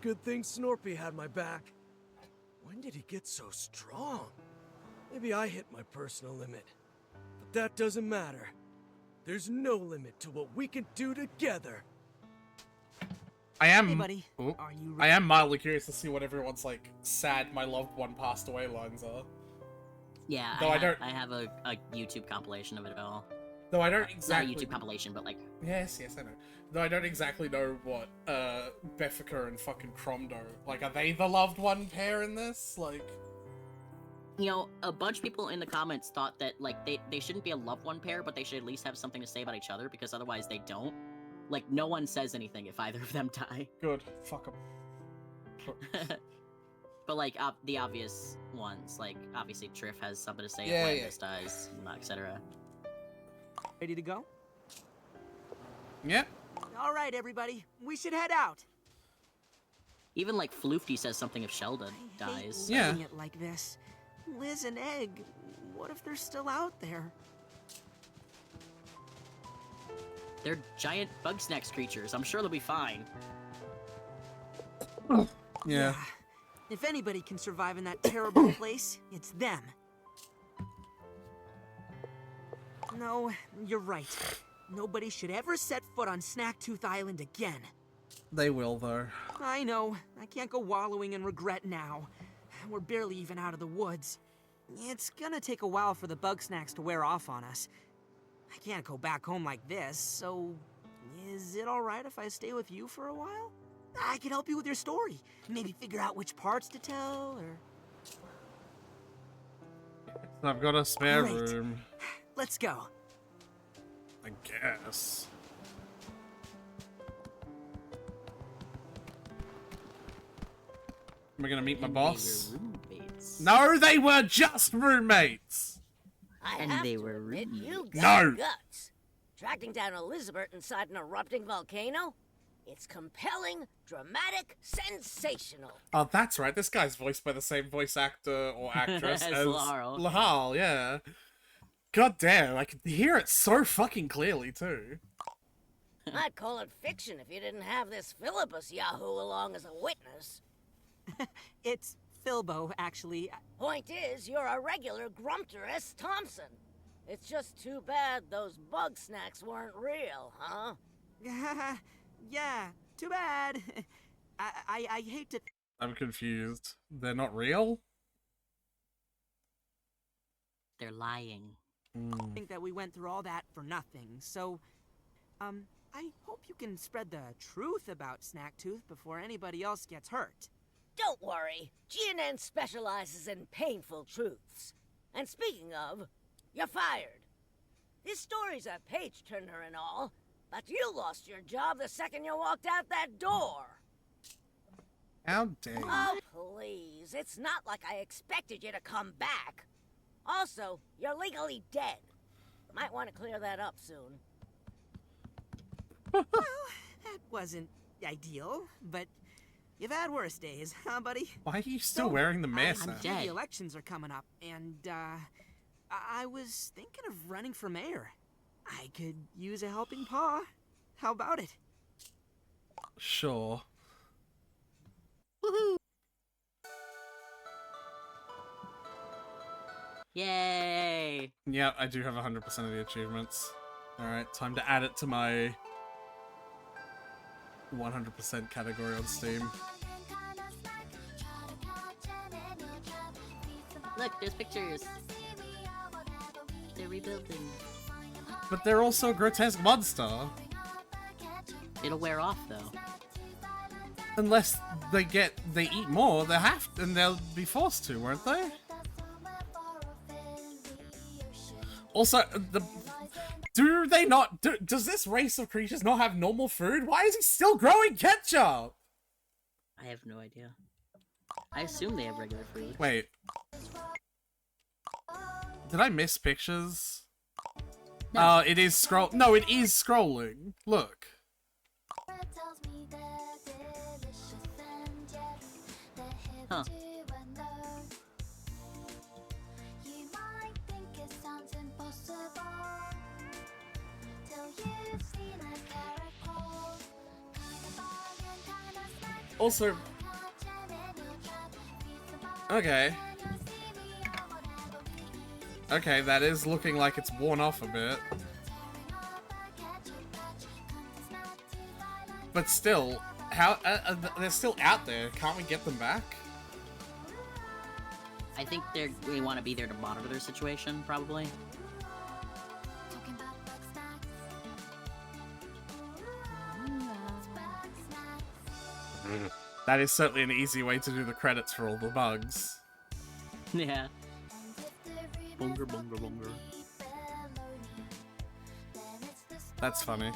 Good thing Snorpy had my back. When did he get so strong? Maybe I hit my personal limit. But that doesn't matter. There's no limit to what we can do together. I am. Hey, buddy. Ooh. Are you I am mildly curious to see what everyone's like sad my loved one passed away lines are. Yeah, Though I have a YouTube compilation of it all. Though I don't exactly. Not a YouTube compilation, but like. Yes, I know. Though I don't exactly know what Beffica and fucking Cromdo, like, are they the loved one pair in this? Like, You know, a bunch of people in the comments thought that like they shouldn't be a loved one pair, but they should at least have something to say about each other because otherwise they don't. Like, no one says anything if either of them die. Good. Fuck them. But like the obvious ones, like obviously Triff has something to say Yeah, if yeah. Landis dies, etc. ready to go? Yeah. All right, everybody. We should head out. Even like Floofty says something if Sheldon dies. Yeah. It like this. Liz and Egg, what if they're still out there? They're giant Bugsnax creatures. I'm sure they'll be fine. Yeah. If anybody can survive in that terrible place, it's them. No, you're right. Nobody should ever set foot on Snacktooth Island again. They will, though. I know. I can't go wallowing in regret now. We're barely even out of the woods. It's gonna take a while for the Bugsnax to wear off on us. I can't go back home like this, so is it alright if I stay with you for a while? I can help you with your story. Maybe figure out which parts to tell, or... I've got a spare Great. room. Let's go. I guess. Am I gonna meet my boss? No, they were just roommates! I And have they to were admit, you roommates. got No. guts. Tracking down Elizabeth inside an erupting volcano? It's compelling, dramatic, sensational. Oh, that's right. This guy's voiced by the same voice actor or actress As as Laurel. Lahal, yeah. God damn, I can hear it so fucking clearly, too. I'd call it fiction if you didn't have this Philippus Yahoo along as a witness. It's Philbo, actually. Point is, you're a regular Grumpter S. Thompson. It's just too bad those Bugsnax weren't real, huh? Yeah, too bad. I hate to... I'm confused. They're not real? They're lying. think that we went through all that for nothing, so, I hope you can spread the truth about Snacktooth before anybody else gets hurt. Don't worry. GNN specializes in painful truths. And speaking of, you're fired. This story's a page-turner and all, but you lost your job the second you walked out that door. How dare you? Oh, please. It's not like I expected you to come back. Also, you're legally dead. Might want to clear that up soon. Well, that wasn't ideal, but you've had worse days, huh, buddy? Why are you still wearing the mask? The elections are coming up, and, I was thinking of running for mayor. I could use a helping paw. How about it? Sure. Woohoo! Yay! Yeah, I do have 100% of the achievements. Alright, time to add it to my 100% category on Steam. Look, there's pictures. They're rebuilding. But they're also a grotesque monster. It'll wear off though. Unless they eat more, they have to, and they'll be forced to, won't they? Also, do they not, does this race of creatures not have normal food? Why is he still growing ketchup? I have no idea. I assume they have regular food. Wait. Did I miss pictures? No. It is no, it is scrolling. Look. Huh. Also... Okay. Okay, that is looking like it's worn off a bit. But still, how they're still out there. Can't we get them back? I think we want to be there to monitor their situation, probably. That is certainly an easy way to do the credits for all the bugs. Yeah. Bunga bunga bunga. That's funny.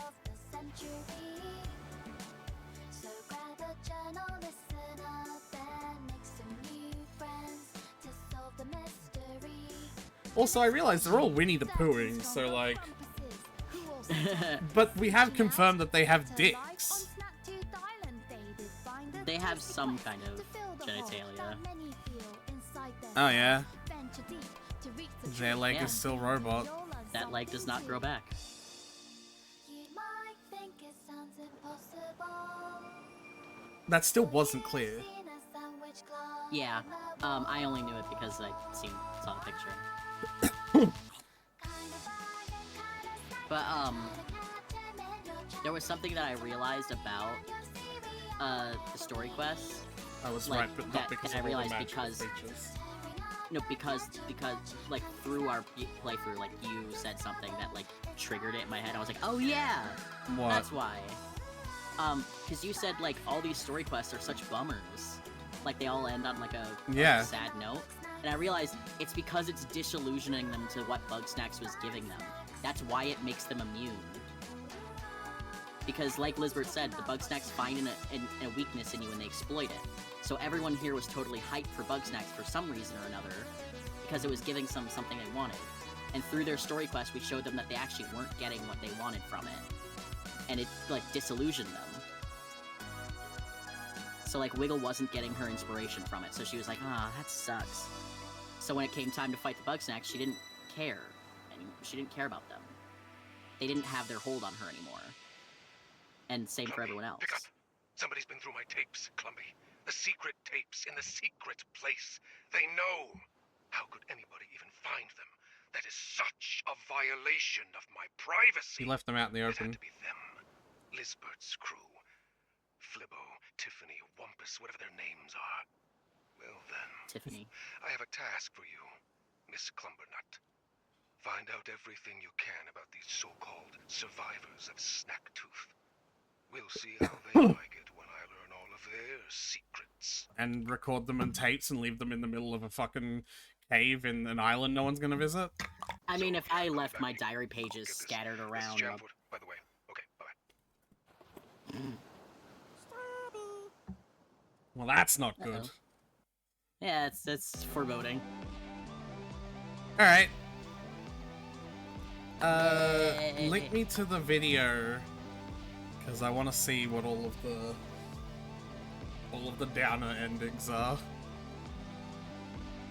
Also, I realize they're all Winnie the Poohing, so like... But we have confirmed that they have dicks. They have some kind of genitalia. Oh yeah? Their leg is still robot. That leg does not grow back. That still wasn't clear. Yeah, I only knew it because I saw the picture. But, there was something that I realized about, the story quests. I was like, right, but not because I of all the realized magical because... features. No, because, like, through our playthrough, like, you said something that, like, triggered it in my head. I was like, oh yeah! What? That's why. Because you said, like, all these story quests are such bummers. Like, they all end on, like, a sad note. And I realized it's because it's disillusioning them to what Bugsnax was giving them. That's why it makes them immune. Because, like Lizbert said, the Bugsnax find a weakness in you and they exploit it. So everyone here was totally hyped for Bugsnax for some reason or another, because it was giving them something they wanted. And through their story quest, we showed them that they actually weren't getting what they wanted from it. And it, like, disillusioned them. So, like, Wiggle wasn't getting her inspiration from it, so she was like, ah, that sucks. So when it came time to fight the Bugsnax, she didn't care. She didn't care about them. They didn't have their hold on her anymore. And same for everyone else. Pick up. Somebody's been through my tapes, Clumpy. The secret tapes in the secret place. They know. How could anybody even find them? That is such a violation of my privacy. He left them out in the open. It had to be them. Lizbert's crew. Flibbo, Tiffany, Wumpus, whatever their names are. Well then. Tiffany. I have a task for you, Miss Clumbernut. Find out everything you can about these so-called survivors of Snacktooth. We'll see how they like it when I learn all of their secrets. And record them in tapes and leave them in the middle of a fucking cave in an island no one's gonna visit? I mean, if I left my diary pages scattered around... By the way. Okay, bye-bye. Well, that's not good. Yeah, it's foreboding. Alright. Link me to the video, because I want to see what all of the downer endings are.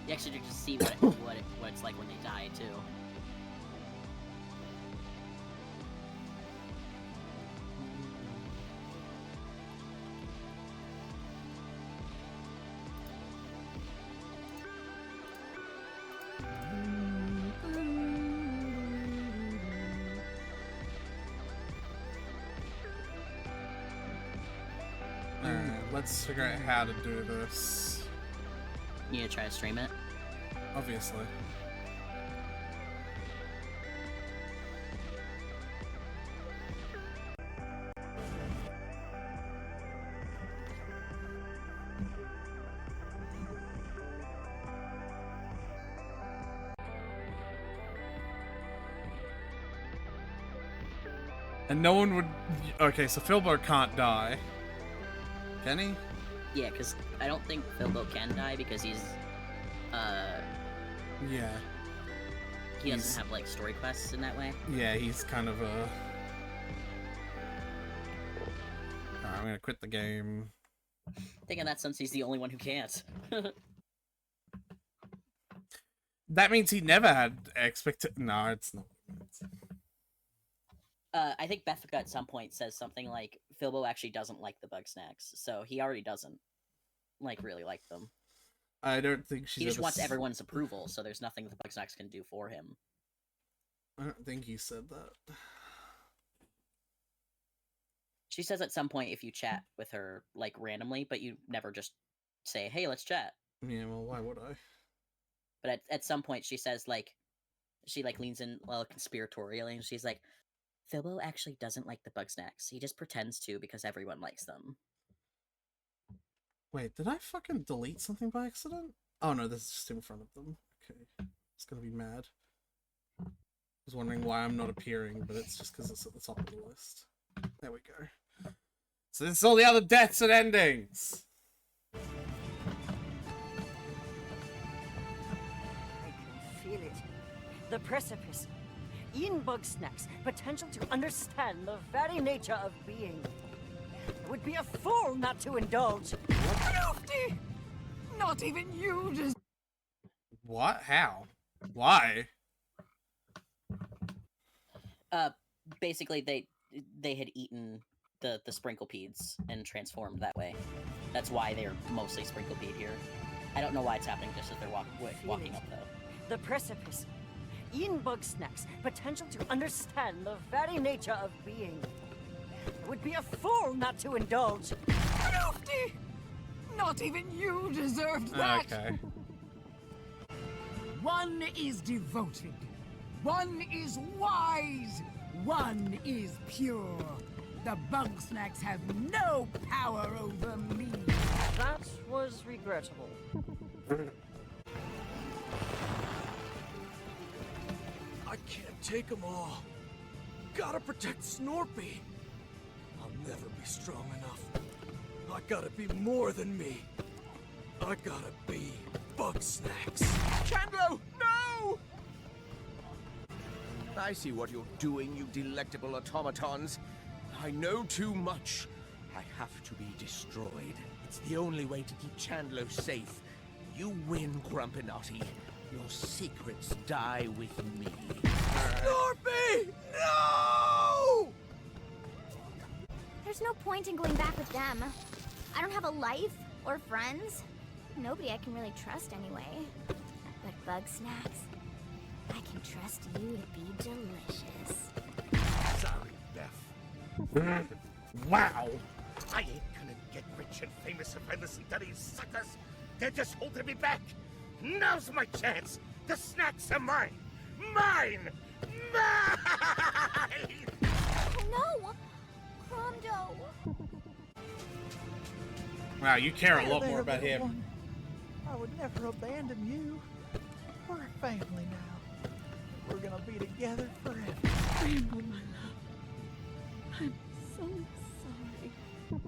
You actually get to see what it's like when they die, too. Let's figure out how to do this. You gonna try to stream it? Obviously. And no one would... Okay, so Filbo can't die. Can he? Yeah, because I don't think Filbo can die because he's, Yeah. He doesn't have, like, story quests in that way. Yeah, he's kind of a... Alright, I'm gonna quit the game. I think in that sense he's the only one who can't. That means he never had No, it's not. I think Beffica at some point says something like Filbo actually doesn't like the Bugsnax, so he already doesn't really like them. I don't think she's He just ever wants everyone's approval, so there's nothing the Bugsnax can do for him. I don't think he said that. She says at some point if you chat with her like randomly, but you never just say, "Hey, let's chat." Yeah, well, why would I? But at some point she says she leans in conspiratorially, and she's like, Filbo actually doesn't like the Bugsnax. He just pretends to because everyone likes them. Wait, did I fucking delete something by accident? Oh no, this is just in front of them. Okay. It's gonna be mad. I was wondering why I'm not appearing, but it's just because it's at the top of the list. There we go. So this is all the other deaths and endings! I can feel it. The precipice. In Bugsnax, potential to understand the very nature of being. I would be a fool not to indulge. Lofty! Not even you just. What? How? Why? Basically they had eaten the sprinklepedes and transformed that way. That's why they're mostly sprinklepede here. I don't know why it's happening just as they're walking up though. The precipice. In Bugsnax, potential to understand the very nature of being. I would be a fool not to indulge. Lofty! Not even you deserved that! Okay. One is devoted. One is wise. One is pure. The Bugsnax have no power over me. That was regrettable. I can't take them all. Gotta protect Snorpy. I'll never be strong enough. I gotta be more than me. I gotta be Bugsnax. Chandlo, no! I see what you're doing, you delectable automatons. I know too much. I have to be destroyed. It's the only way to keep Chandlo safe. You win, Grumpinati. Your secrets die with me. Snorpy! No! There's no point in going back with them. I don't have a life or friends. Nobody I can really trust anyway. But Bugsnax, I can trust you to be delicious. Sorry, Beth. Wow. I ain't gonna get rich and famous if I listen to these suckers. They're just holding me back. Now's my chance. The snacks are mine. Mine! Mine! No! Crondo! Wow, you care a There, lot there, more about little him. one. I would never abandon you. We're a family now. We're gonna be together forever. Rainbow, my love. I'm so sorry.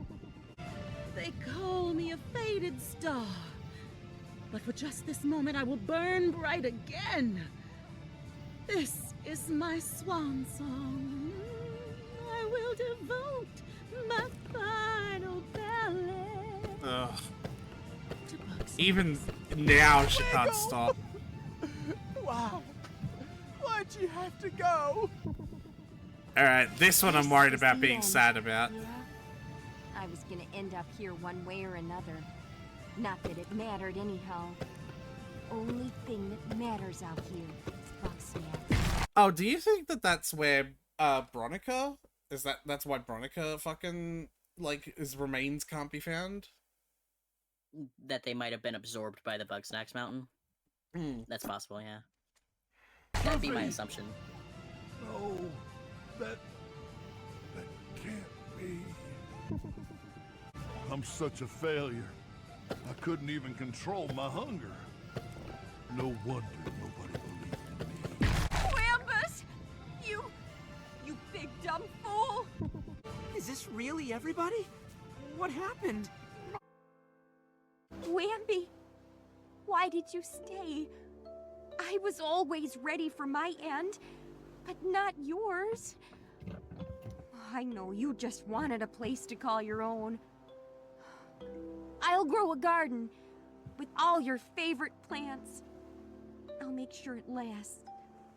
They call me a faded star. But for just this moment, I will burn bright again. This is my swan song. I will devote my final ballad. Ugh. to Bugsnax. Even now, she can't stop. Wow. Why'd you have to go? Alright, this one I'm worried about the being end. sad about. I was gonna end up here one way or another. Not that it mattered anyhow. Only thing that matters out here is Bugsnax. Oh, do you think that that's where, Bronica? That's why Bronica fucking, like, his remains can't be found? That they might have been absorbed by the Bugsnax mountain. That's possible, yeah. That'd be my assumption. No, that can't be. I'm such a failure. I couldn't even control my hunger. No wonder nobody believed in me. Wambus! You big dumb fool! Is this really everybody? What happened? Wambi, why did you stay? I was always ready for my end, but not yours. I know you just wanted a place to call your own. I'll grow a garden with all your favorite plants. I'll make sure it lasts.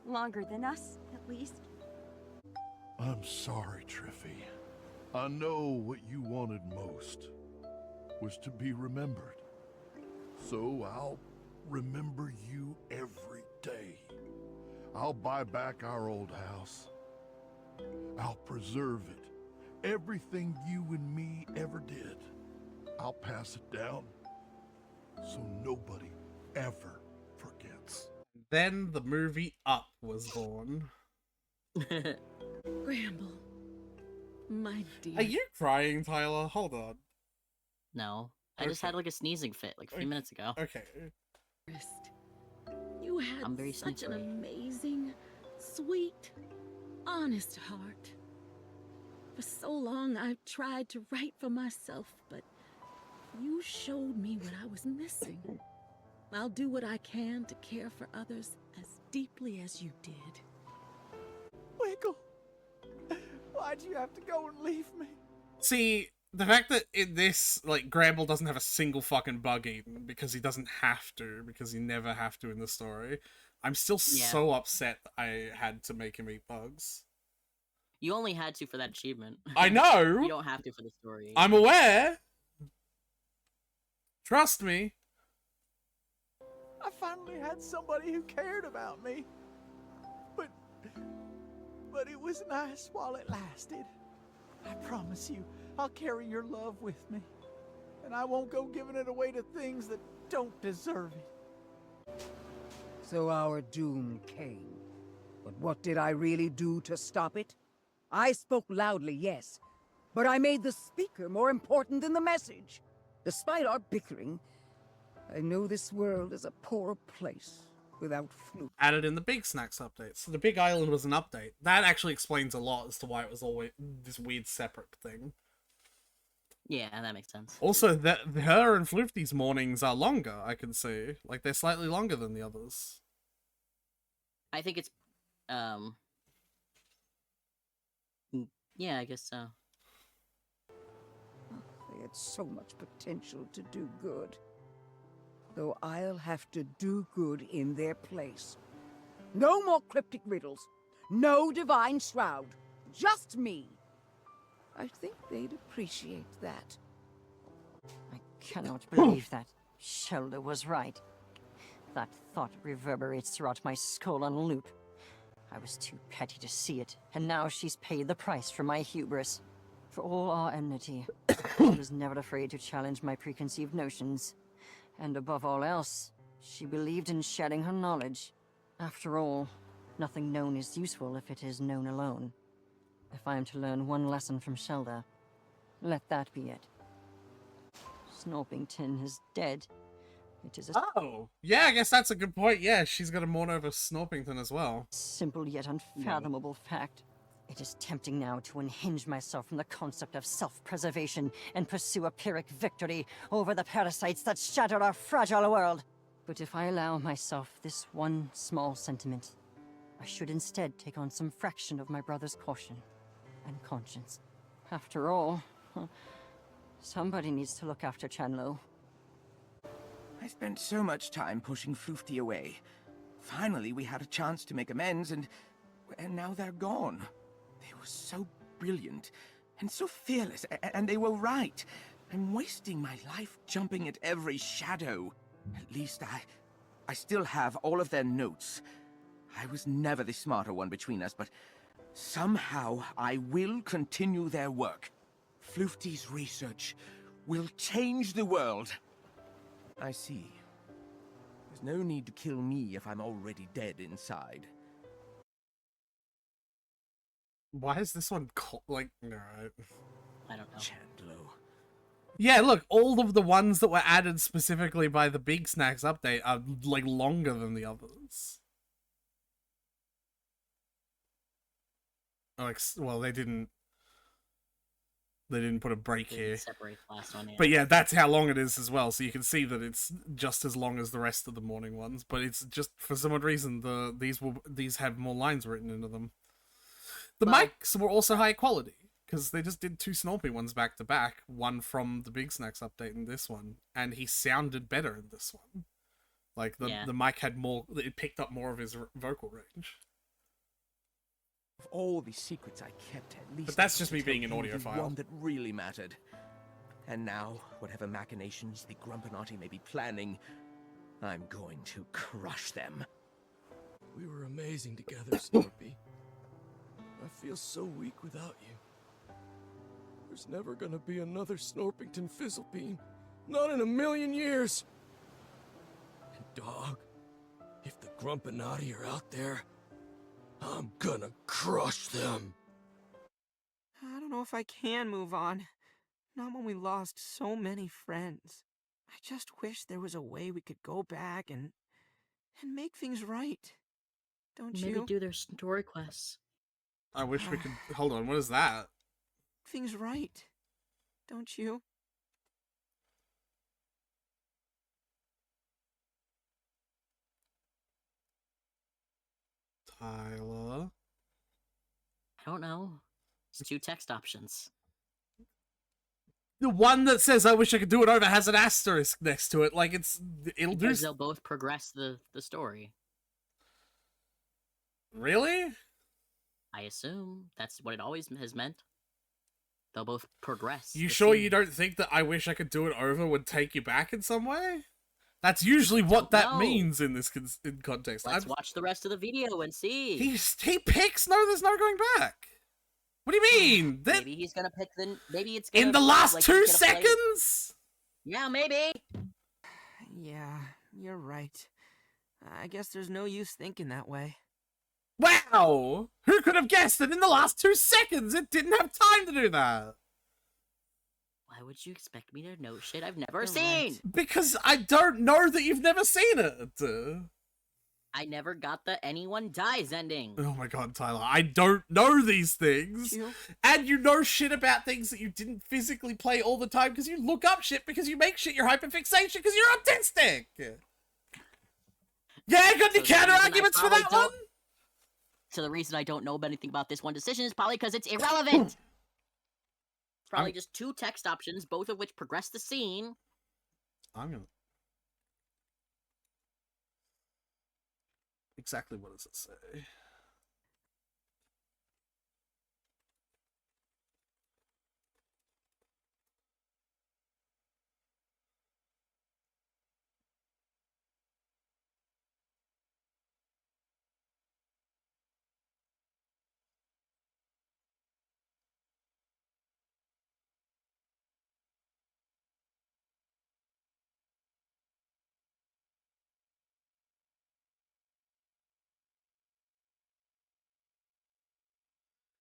Longer than us, at least. I'm sorry, Triffy. I know what you wanted most was to be remembered. So I'll remember you every day. I'll buy back our old house. I'll preserve it. Everything you and me ever did. I'll pass it down so nobody ever forgets. Then the movie Up was born. Gramble, my dear. Are you crying, Tyler? Hold on. No. I just had like a sneezing fit like a few minutes ago. Okay. You had I'm very such an sneaky. amazing, sweet, honest heart. For so long I've tried to write for myself, but you showed me what I was missing. I'll do what I can to care for others as deeply as you did. Wiggle, why'd you have to go and leave me? See, the fact that in this, like, Gramble doesn't have a single fucking bug eaten because he doesn't have to, because he never have to in the story, I'm still so upset that I had to make him eat bugs. You only had to for that achievement. I know! You don't have to for the story. I'm aware! Trust me. I finally had somebody who cared about me. But it was nice while it lasted. I promise you, I'll carry your love with me. And I won't go giving it away to things that don't deserve it. So our doom came. But what did I really do to stop it? I spoke loudly, yes. But I made the speaker more important than the message. Despite our bickering, I know this world is a poor place without Floop. Added in the Bugsnax update. So the Big Island was an update. That actually explains a lot as to why it was always this weird separate thing. Yeah, that makes sense. Also, her and Floofty's mornings are longer, I can see. Like, they're slightly longer than the others. I think it's, yeah, I guess so. They had so much potential to do good. Though I'll have to do good in their place. No more cryptic riddles. No divine shroud. Just me. I think they'd appreciate that. I cannot believe that Shelda was right. That thought reverberates throughout my skull on loop. I was too petty to see it, and now she's paid the price for my hubris. For all our enmity, she was never afraid to challenge my preconceived notions. And above all else, she believed in sharing her knowledge. After all, nothing known is useful if it is known alone. If I am to learn one lesson from Shelda, let that be it. Snorpington is dead. It is a Yeah, I guess that's a good point. Yeah, she's got to mourn over Snorpington as well. simple yet unfathomable fact. It is tempting now to unhinge myself from the concept of self-preservation and pursue a Pyrrhic victory over the parasites that shatter our fragile world. But if I allow myself this one small sentiment, I should instead take on some fraction of my brother's caution and conscience. After all, somebody needs to look after Chanlo. I spent so much time pushing Floofty away. Finally, we had a chance to make amends, and now they're gone. They were so brilliant, and so fearless, and they were right. I'm wasting my life jumping at every shadow. At least I still have all of their notes. I was never the smarter one between us, but somehow I will continue their work. Floofty's research will change the world. I see. There's no need to kill me if I'm already dead inside. Why is this one like... Alright. I don't know. Chandlo. Yeah, look, all of the ones that were added specifically by the Bugsnax update are, like, longer than the others. Like, well, they didn't put a break here. Separate the last one, yeah. But yeah, that's how long it is as well, so you can see that it's just as long as the rest of the morning ones, but it's just, for some odd reason, these have more lines written into them. The mics were also high quality, because they just did 2 Snorpy ones back to back, one from the Bugsnax update and this one, and he sounded better in this one. Like, the mic had more, it picked up more of his vocal range. Of all the secrets I kept, at least But that's I just got me to tell being an you the audiophile. one that really mattered. And now, whatever machinations the Grumpinati may be planning, I'm going to crush them. We were amazing together, Snorpy. I feel so weak without you. There's never gonna be another Snorpington Fizzlebean. Not in a million years! And dog, if the Grumpinati are out there, I'm gonna crush them! I don't know if I can move on. Not when we lost so many friends. I just wish there was a way we could go back and make things right. Don't Maybe you? do their story quests. I wish we could... Hold on, what is that? Things right. Don't you? Tyler? I don't know. It's 2 text options. The one that says "I wish I could do it over" has an asterisk next to it. Like it'll do. Because they'll both progress the story. Really? I assume that's what it always has meant. They'll both progress. You the sure scene. you don't think that "I wish I could do it over" would take you back in some way? That's usually what that know. means in this in context. Let's watch the rest of the video and see. He picks. No, there's no going back. What do you mean? Maybe he's gonna pick the. Maybe it's gonna, In the last like, 2 he's gonna play- seconds? Yeah, maybe. Yeah, you're right. I guess there's no use thinking that way. Wow! Who could have guessed that in the last 2 seconds it didn't have time to do that? Why would you expect me to know shit I've never seen? Because I don't know that you've never seen it. I never got the anyone dies ending. Oh my god, Tyler, I don't know these things. And you know shit about things that you didn't physically play all the time because you look up shit because you make shit your hyperfixation because you're autistic. Yeah, got any counter arguments for that one? So the reason I don't know anything about this one decision is probably because it's irrelevant. It's probably just 2 text options, both of which progress the scene. I'm gonna... Exactly what does it say?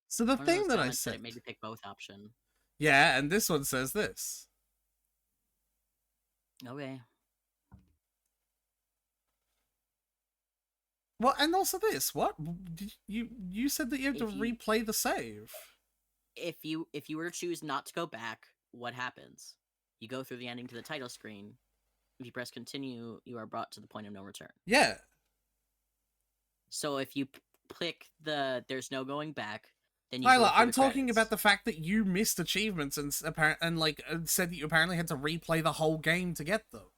So the One of thing those that I comments said... it made me pick both option. Yeah, and this one says this. Okay. Well, and also this. What? You said that you have to replay the save. If you were to choose not to go back, what happens? You go through the ending to the title screen. If you press continue, you are brought to the point of no return. Yeah. So if you click the "there's no going back," then you. Tyler, go through I'm the talking credits. about the fact that you missed achievements and said that you apparently had to replay the whole game to get them.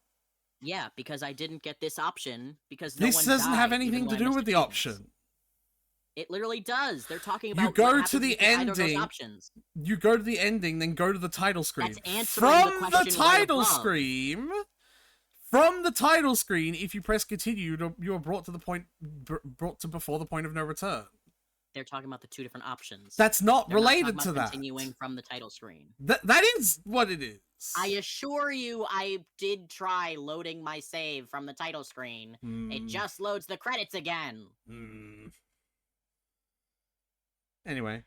Yeah, because I didn't get this option because no This one doesn't have died, even anything though to I do missed with the achievements. option. It literally does. They're talking about You go what to happens the if you either of those ending. options. You go to the ending, then go to the title screen. That's answering the From the question right title above. screen. From the title screen, if you press continue, you are brought to the point, brought to before the point of no return. They're talking about the 2 different options. That's not They're related talking to about that. Continuing from the title screen. That is what it is. I assure you, I did try loading my save from the title screen. It just loads the credits again. Anyway.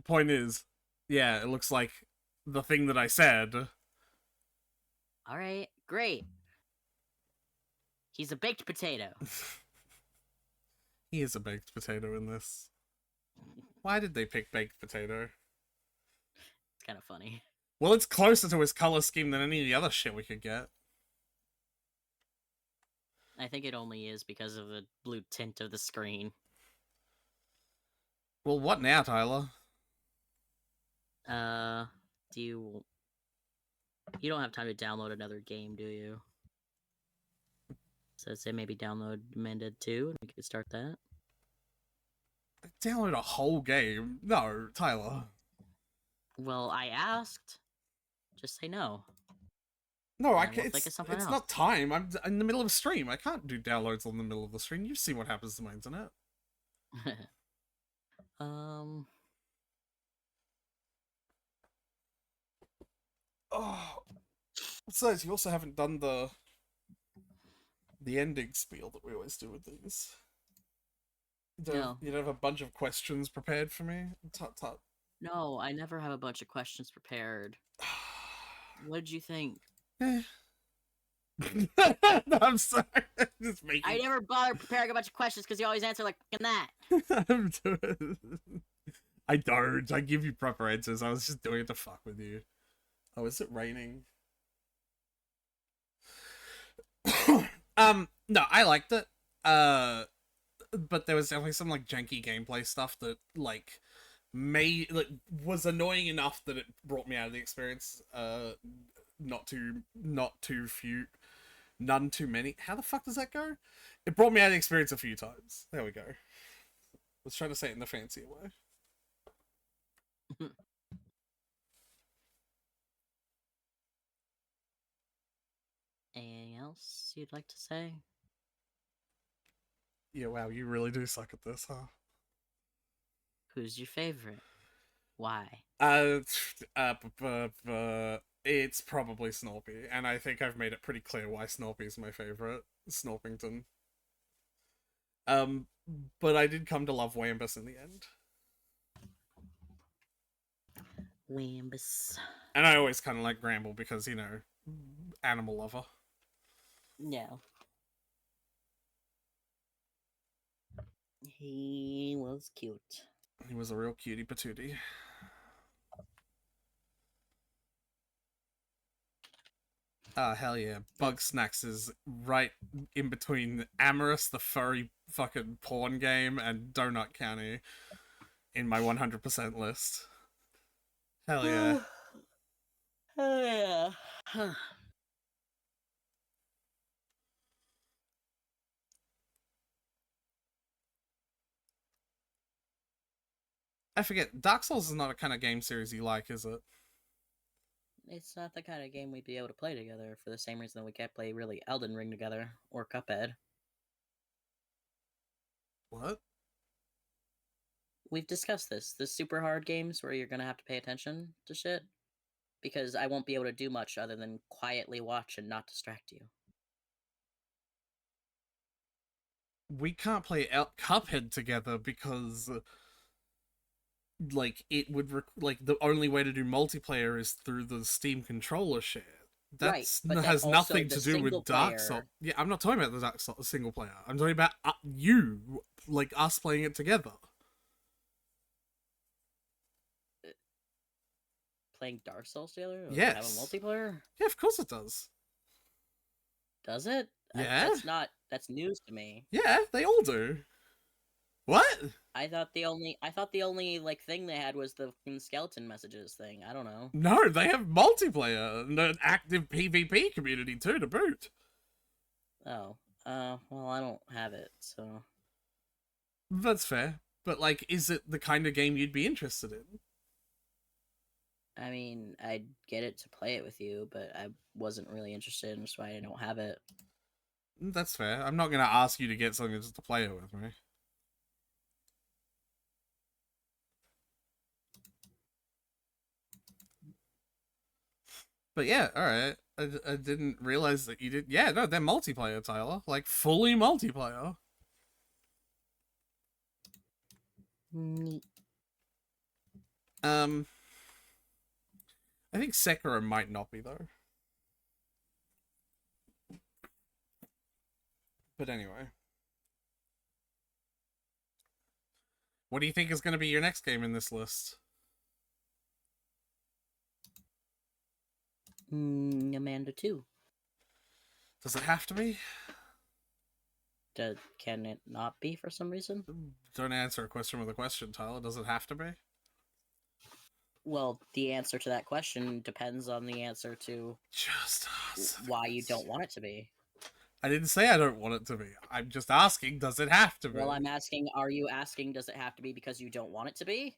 Point is, yeah, it looks like the thing that I said. All right, great. He's a baked potato. He is a baked potato in this. Why did they pick baked potato? It's kind of funny. Well, it's closer to his color scheme than any of the other shit we could get. I think it only is because of the blue tint of the screen. Well, what now, Tyler? Do you... You don't have time to download another game, do you? So say maybe download Amended 2, and we could start that. Download a whole game? No, Tyler. Well, I asked. Just say no. No, I And can't. we'll think of something It's else. not time. I'm in the middle of a stream. I can't do downloads on the middle of the stream. You've seen what happens to my internet. Oh, besides, you also haven't done the ending spiel that we always do with these. No. You don't have a bunch of questions prepared for me? Tut tut. No, I never have a bunch of questions prepared. What did you think? No, I'm sorry. Just making... I never bother preparing a bunch of questions because you always answer like that. I don't. I give you proper answers. I was just doing it to fuck with you. Oh, is it raining? No, I liked it. But there was definitely some like janky gameplay stuff that like was annoying enough that it brought me out of the experience. Not too few, none too many. How the fuck does that go? It brought me out of the experience a few times. There we go. Let's try to say it in the fancier way. Anything else you'd like to say? Yeah, wow, you really do suck at this, huh? Who's your favorite? Why? It's probably Snorpy, and I think I've made it pretty clear why Snorpy is my favorite. Snorpington. But I did come to love Wambus in the end. Wambus. And I always kind of like Gramble because, you know, animal lover. Yeah. He was cute. He was a real cutie patootie. Ah, hell yeah. Bugsnax is right in between Amorous, the furry fucking porn game, and Donut County in my 100% list. Hell yeah. Hell yeah. I forget, Dark Souls is not a kind of game series you like, is it? It's not the kind of game we'd be able to play together for the same reason that we can't play really Elden Ring together or Cuphead. What? We've discussed this. The super hard games where you're gonna have to pay attention to shit. Because I won't be able to do much other than quietly watch and not distract you. We can't play Cuphead together because... like, it would... like, the only way to do multiplayer is through the Steam controller share. That has nothing to do with Dark Souls. Yeah, I'm not talking about the Dark Souls single player. I'm talking about you, like, us playing it together. Playing Dark Souls together? Yes. Have a multiplayer? Yeah, of course it does. Does it? Yeah. That's news to me. Yeah, they all do. What? I thought the only like thing they had was the skeleton messages thing. I don't know. No, they have multiplayer and an active PvP community too to boot. Oh. Well, I don't have it, so. That's fair. But, like, is it the kind of game you'd be interested in? I mean, I'd get it to play it with you, but I wasn't really interested, which is why I don't have it. That's fair. I'm not going to ask you to get something just to play it with me. But yeah, alright. I didn't realize that you did... Yeah, no, they're multiplayer, Tyler. Like, fully multiplayer. Neat. I think Sekiro might not be, though. But anyway. What do you think is going to be your next game in this list? Amanda 2. Does it have to be? Can it not be for some reason? Don't answer a question with a question, Tyler. Does it have to be? Well, the answer to that question depends on the answer to just why you don't want it to be. I didn't say I don't want it to be. I'm just asking, does it have to be? Well, I'm asking, are you asking, does it have to be because you don't want it to be?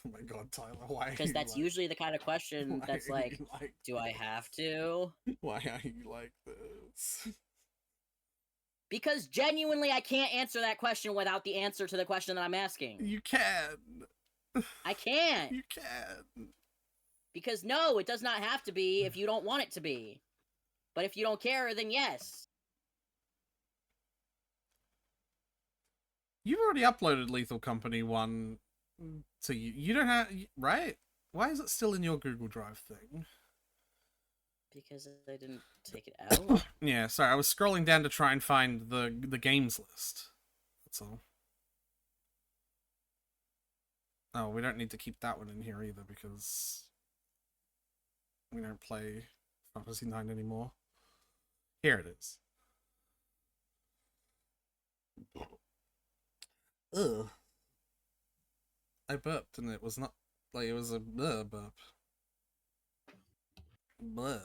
Oh my god, Tyler, why? Because that's usually the kind of question that's like, do I have to? Why are you like this? Because genuinely, I can't answer that question without the answer to the question that I'm asking. You can. I can't. You can. Because no, it does not have to be if you don't want it to be. But if you don't care, then yes. You've already uploaded Lethal Company 1 to you. You don't have... Right? Why is it still in your Google Drive thing? Because I didn't take it out? Yeah, sorry. I was scrolling down to try and find the games list. That's all. Oh, we don't need to keep that one in here either because we don't play Fantasy 9 anymore. Here it is. Ugh. I burped and it was not like it was a burp. Blah.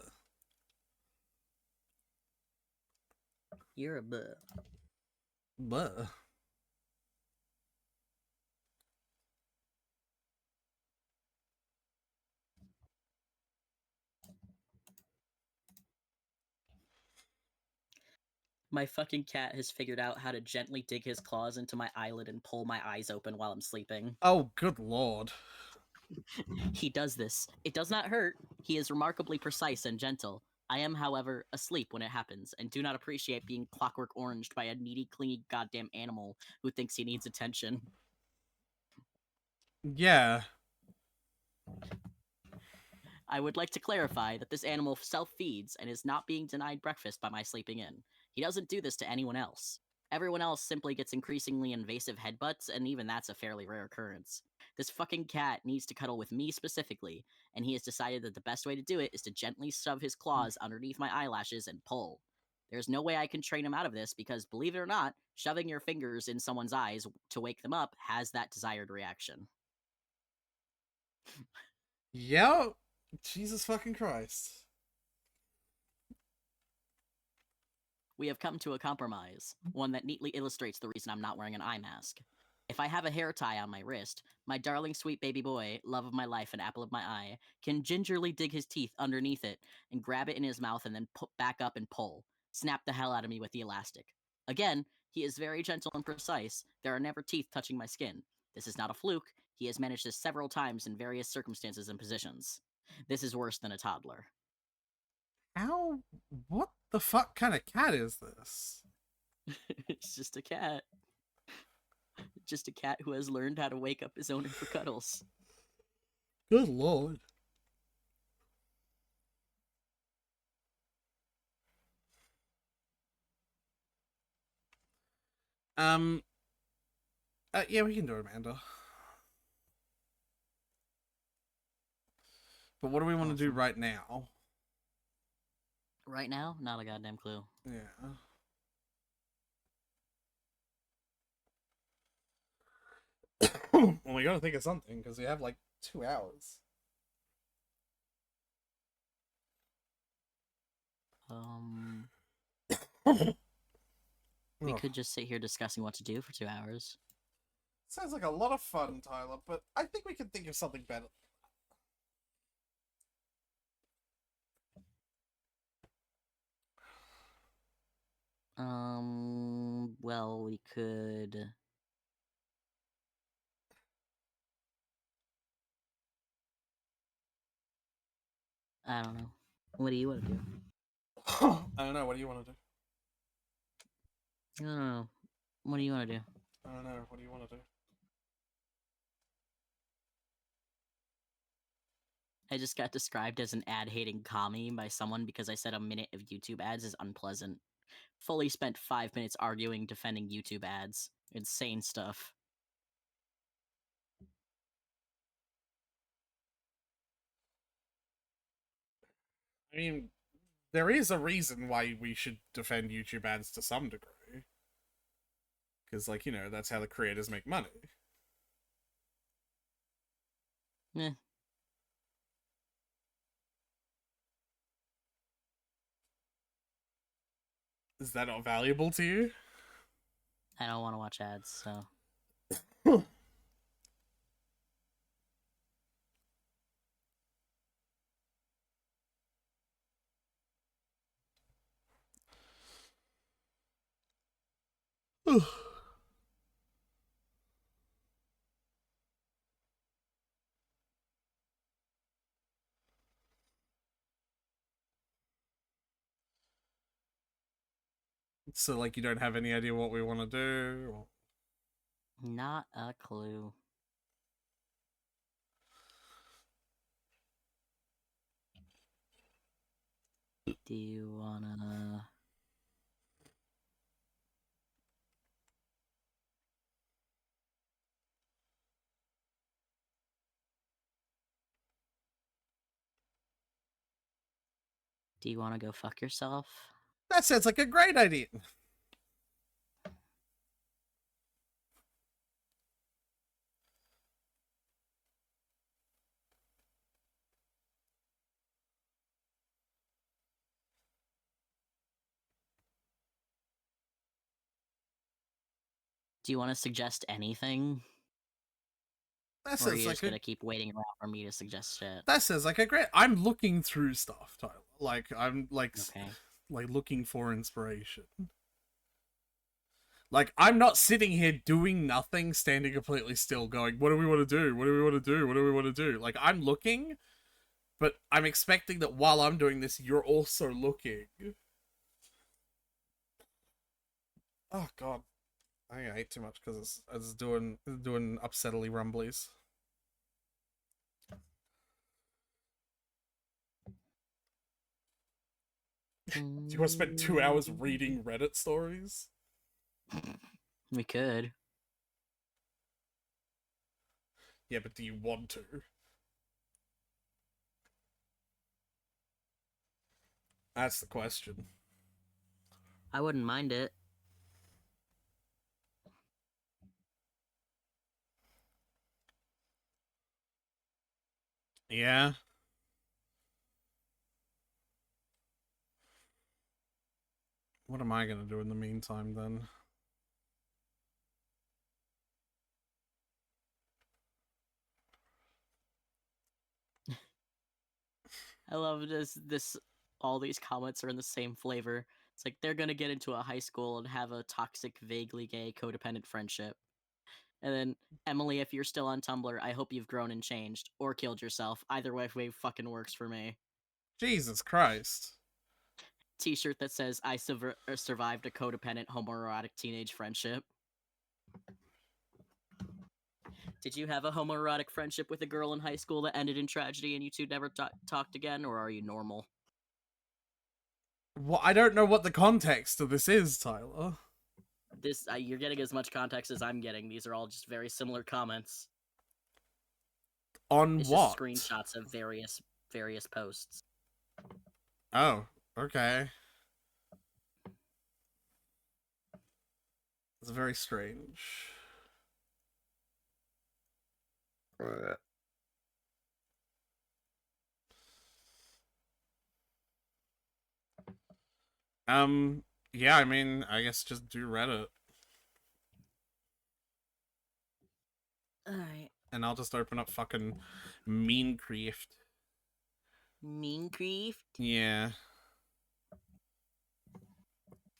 You're a buh. Blah. My fucking cat has figured out how to gently dig his claws into my eyelid and pull my eyes open while I'm sleeping. Oh, good lord. He does this. It does not hurt. He is remarkably precise and gentle. I am, however, asleep when it happens, and do not appreciate being clockwork oranged by a needy, clingy goddamn animal who thinks he needs attention. Yeah. I would like to clarify that this animal self-feeds and is not being denied breakfast by my sleeping in. He doesn't do this to anyone else. Everyone else simply gets increasingly invasive headbutts, and even that's a fairly rare occurrence. This fucking cat needs to cuddle with me specifically, and he has decided that the best way to do it is to gently shove his claws underneath my eyelashes and pull. There's no way I can train him out of this because, believe it or not, shoving your fingers in someone's eyes to wake them up has that desired reaction. Yeah. Jesus fucking Christ. We have come to a compromise, one that neatly illustrates the reason I'm not wearing an eye mask. If I have a hair tie on my wrist, my darling sweet baby boy, love of my life and apple of my eye, can gingerly dig his teeth underneath it and grab it in his mouth and then put back up and pull. Snap the hell out of me with the elastic. Again, he is very gentle and precise. There are never teeth touching my skin. This is not a fluke. He has managed this several times in various circumstances and positions. This is worse than a toddler. How? What the fuck kind of cat is this? It's just a cat. Just a cat who has learned how to wake up his owner for cuddles. Good lord. Yeah, we can do it, Amanda. But what do we want to do right now? Right now? Not a goddamn clue. Yeah. Well, we gotta think of something, because we have like 2 hours. We could just sit here discussing what to do for 2 hours. Sounds like a lot of fun, Tyler, but I think we can think of something better. Well, we could... I don't know. What do you want to do? I don't know. What do you want to do? I don't know. What do you want to do? I don't know. What do you want to do? I just got described as an ad-hating commie by someone because I said a minute of YouTube ads is unpleasant. Fully spent 5 minutes arguing defending YouTube ads. Insane stuff. I mean, there is a reason why we should defend YouTube ads to some degree. Because, like, you know, that's how the creators make money. Eh. Is that not valuable to you? I don't want to watch ads, so. So, like, you don't have any idea what we want to do? Or... Not a clue. Do you wanna... Do you want to go fuck yourself? That sounds like a great idea. Do you want to suggest anything? That Or are sounds you like just a... gonna keep waiting around for me to suggest shit? That sounds like a great... I'm looking through stuff, Tyler. Like, I'm, like, Okay. like looking for inspiration. Like, I'm not sitting here doing nothing, standing completely still, going, what do we want to do? What do we want to do? What do we want to do? Like, I'm looking, but I'm expecting that while I'm doing this, you're also looking. Oh, God. I think I ate too much because it's doing upsettily rumblies. Do you want to spend 2 hours reading Reddit stories? We could. Yeah, but do you want to? That's the question. I wouldn't mind it. Yeah. What am I gonna do in the meantime, then? I love this all these comments are in the same flavor. It's like they're gonna get into a high school and have a toxic, vaguely gay, codependent friendship. And then, Emily, if you're still on Tumblr, I hope you've grown and changed. Or killed yourself. Either way fucking works for me. Jesus Christ. T-shirt that says, I survived a codependent homoerotic teenage friendship. Did you have a homoerotic friendship with a girl in high school that ended in tragedy and you two never talked again, or are you normal? Well, I don't know what the context of this is, Tyler. This you're getting as much context as I'm getting. These are all just very similar comments. On it's what? Just screenshots of various posts. Oh, okay. It's very strange. Yeah, I mean, I guess just do Reddit. Alright. And I'll just open up fucking Minecraft. Minecraft? Yeah.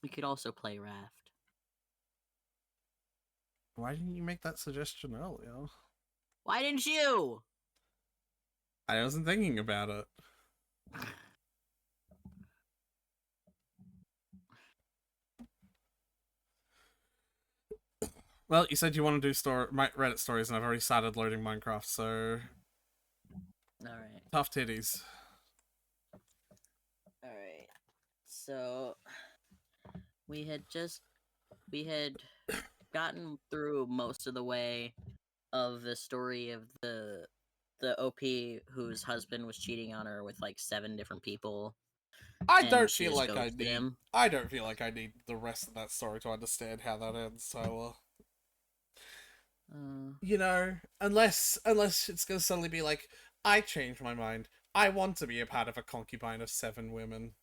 We could also play Raft. Why didn't you make that suggestion earlier? Why didn't you? I wasn't thinking about it. Well, you said you want to do Reddit stories, and I've already started loading Minecraft, so... Alright. Tough titties. Alright. So... We had gotten through most of the way of the story of the OP whose husband was cheating on her with like 7 different people. I don't feel like I need the rest of that story to understand how that ends, so you know, unless it's gonna suddenly be like, I changed my mind. I want to be a part of a concubine of 7 women.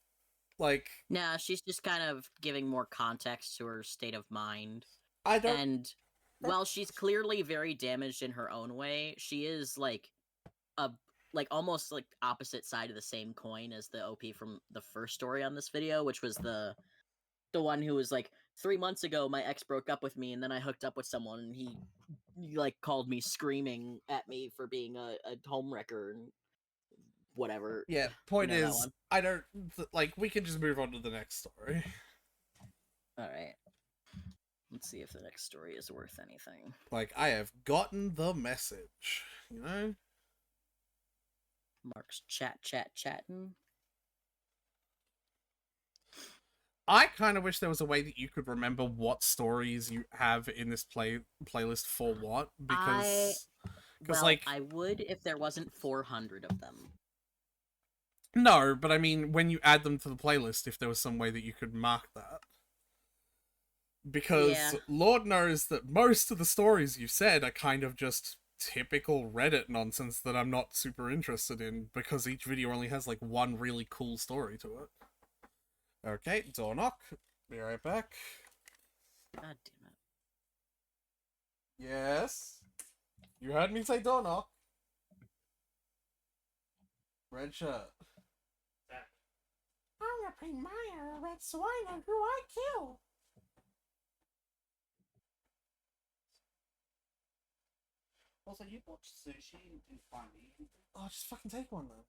Like, nah, she's just kind of giving more context to her state of mind. I don't. And while she's clearly very damaged in her own way, she is like almost like opposite side of the same coin as the OP from the first story on this video, which was the one who was like, 3 months ago my ex broke up with me and then I hooked up with someone and he like called me screaming at me for being a homewrecker and whatever. Yeah, point is, I don't like. We can just move on to the next story. All right. Let's see if the next story is worth anything. Like, I have gotten the message, you know? Mark's chatting. I kind of wish there was a way that you could remember what stories you have in this playlist for what, because like I would if there wasn't 400 of them. No, but I mean when you add them to the playlist, if there was some way that you could mark that. Because Lord knows that most of the stories you've said are kind of just typical Reddit nonsense that I'm not super interested in, because each video only has like one really cool story to it. Okay, door knock. Be right back. God damn it. Yes? You heard me say door knock. Red shirt. I'm gonna bring Maya a red swine on who I kill. Also, you watch sushi and find me. Oh, just fucking take one then.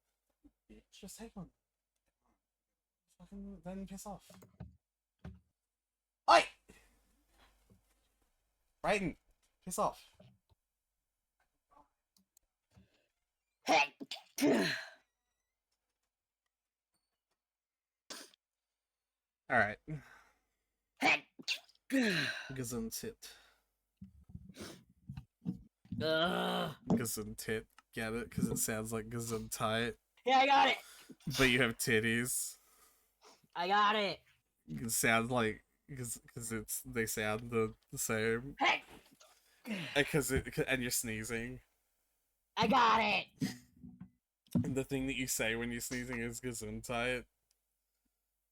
Bitch, just take one. Fucking then piss off. Oi! Brayden, piss off. Alright. Gesundheit. Gesundheit. Get it? Because it sounds like Gesundheit. Yeah, I got it! But you have titties. I got it! It sounds like... Because they sound the same. And you're sneezing. I got it! And the thing that you say when you're sneezing is Gesundheit.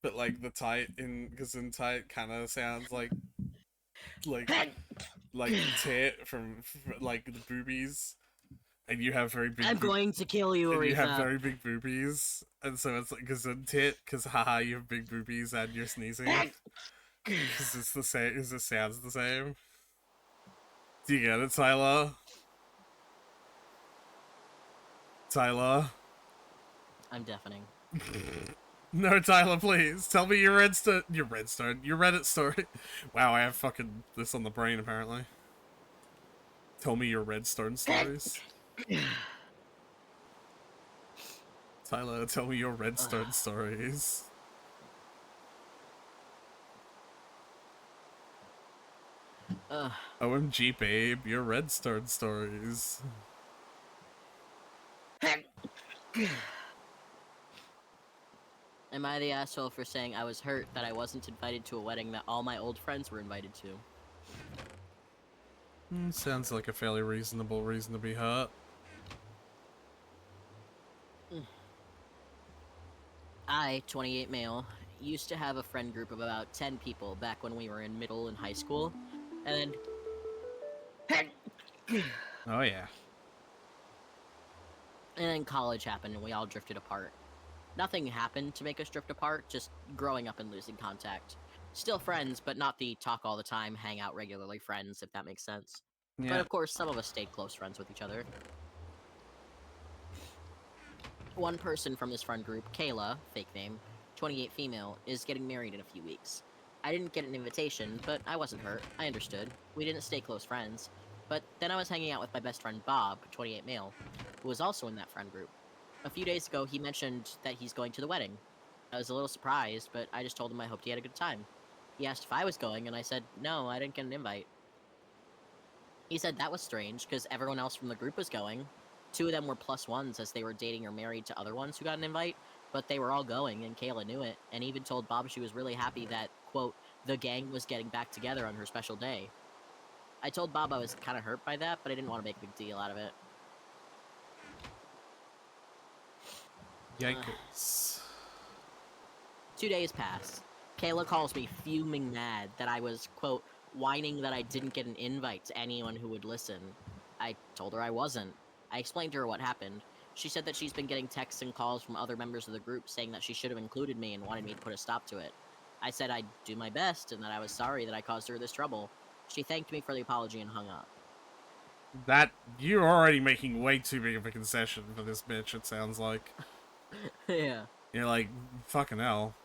But like the tight in Gesundheit kind of sounds like tit from like the boobies, and you have very big. I'm going to kill you, Aretha. You have very big boobies, and so it's like Gesundheit because haha, you have big boobies and you're sneezing. Because it's the same. Because it sounds the same. Do you get it, Tyler? Tyler. I'm deafening. No, Tyler, please. Tell me your Reddit story. Wow, I have fucking this on the brain, apparently. Tell me your Redstone stories. Tyler, tell me your Redstone stories. OMG, babe, your Redstone stories. Am I the asshole for saying I was hurt that I wasn't invited to a wedding that all my old friends were invited to? Sounds like a fairly reasonable reason to be hurt. I, 28 male, used to have a friend group of about 10 people back when we were in middle and high school, and then... Oh yeah. And then college happened and we all drifted apart. Nothing happened to make us drift apart, just growing up and losing contact. Still friends, but not the talk all the time, hang out regularly friends, if that makes sense. Yeah. But of course, some of us stayed close friends with each other. One person from this friend group, Kayla, fake name, 28 female, is getting married in a few weeks. I didn't get an invitation, but I wasn't hurt. I understood. We didn't stay close friends. But then I was hanging out with my best friend Bob, 28 male, who was also in that friend group. A few days ago, he mentioned that he's going to the wedding. I was a little surprised, but I just told him I hoped he had a good time. He asked if I was going, and I said, no, I didn't get an invite. He said that was strange, because everyone else from the group was going. 2 of them were +1s as they were dating or married to other ones who got an invite, but they were all going, and Kayla knew it, and even told Bob she was really happy that, quote, the gang was getting back together on her special day. I told Bob I was kind of hurt by that, but I didn't want to make a big deal out of it. Yikes. 2 days pass. Kayla calls me fuming mad that I was, quote, whining that I didn't get an invite to anyone who would listen. I told her I wasn't. I explained to her what happened. She said that she's been getting texts and calls from other members of the group saying that she should have included me and wanted me to put a stop to it. I said I'd do my best and that I was sorry that I caused her this trouble. She thanked me for the apology and hung up. That, you're already making way too big of a concession for this bitch, it sounds like. Yeah. You're like, fucking hell.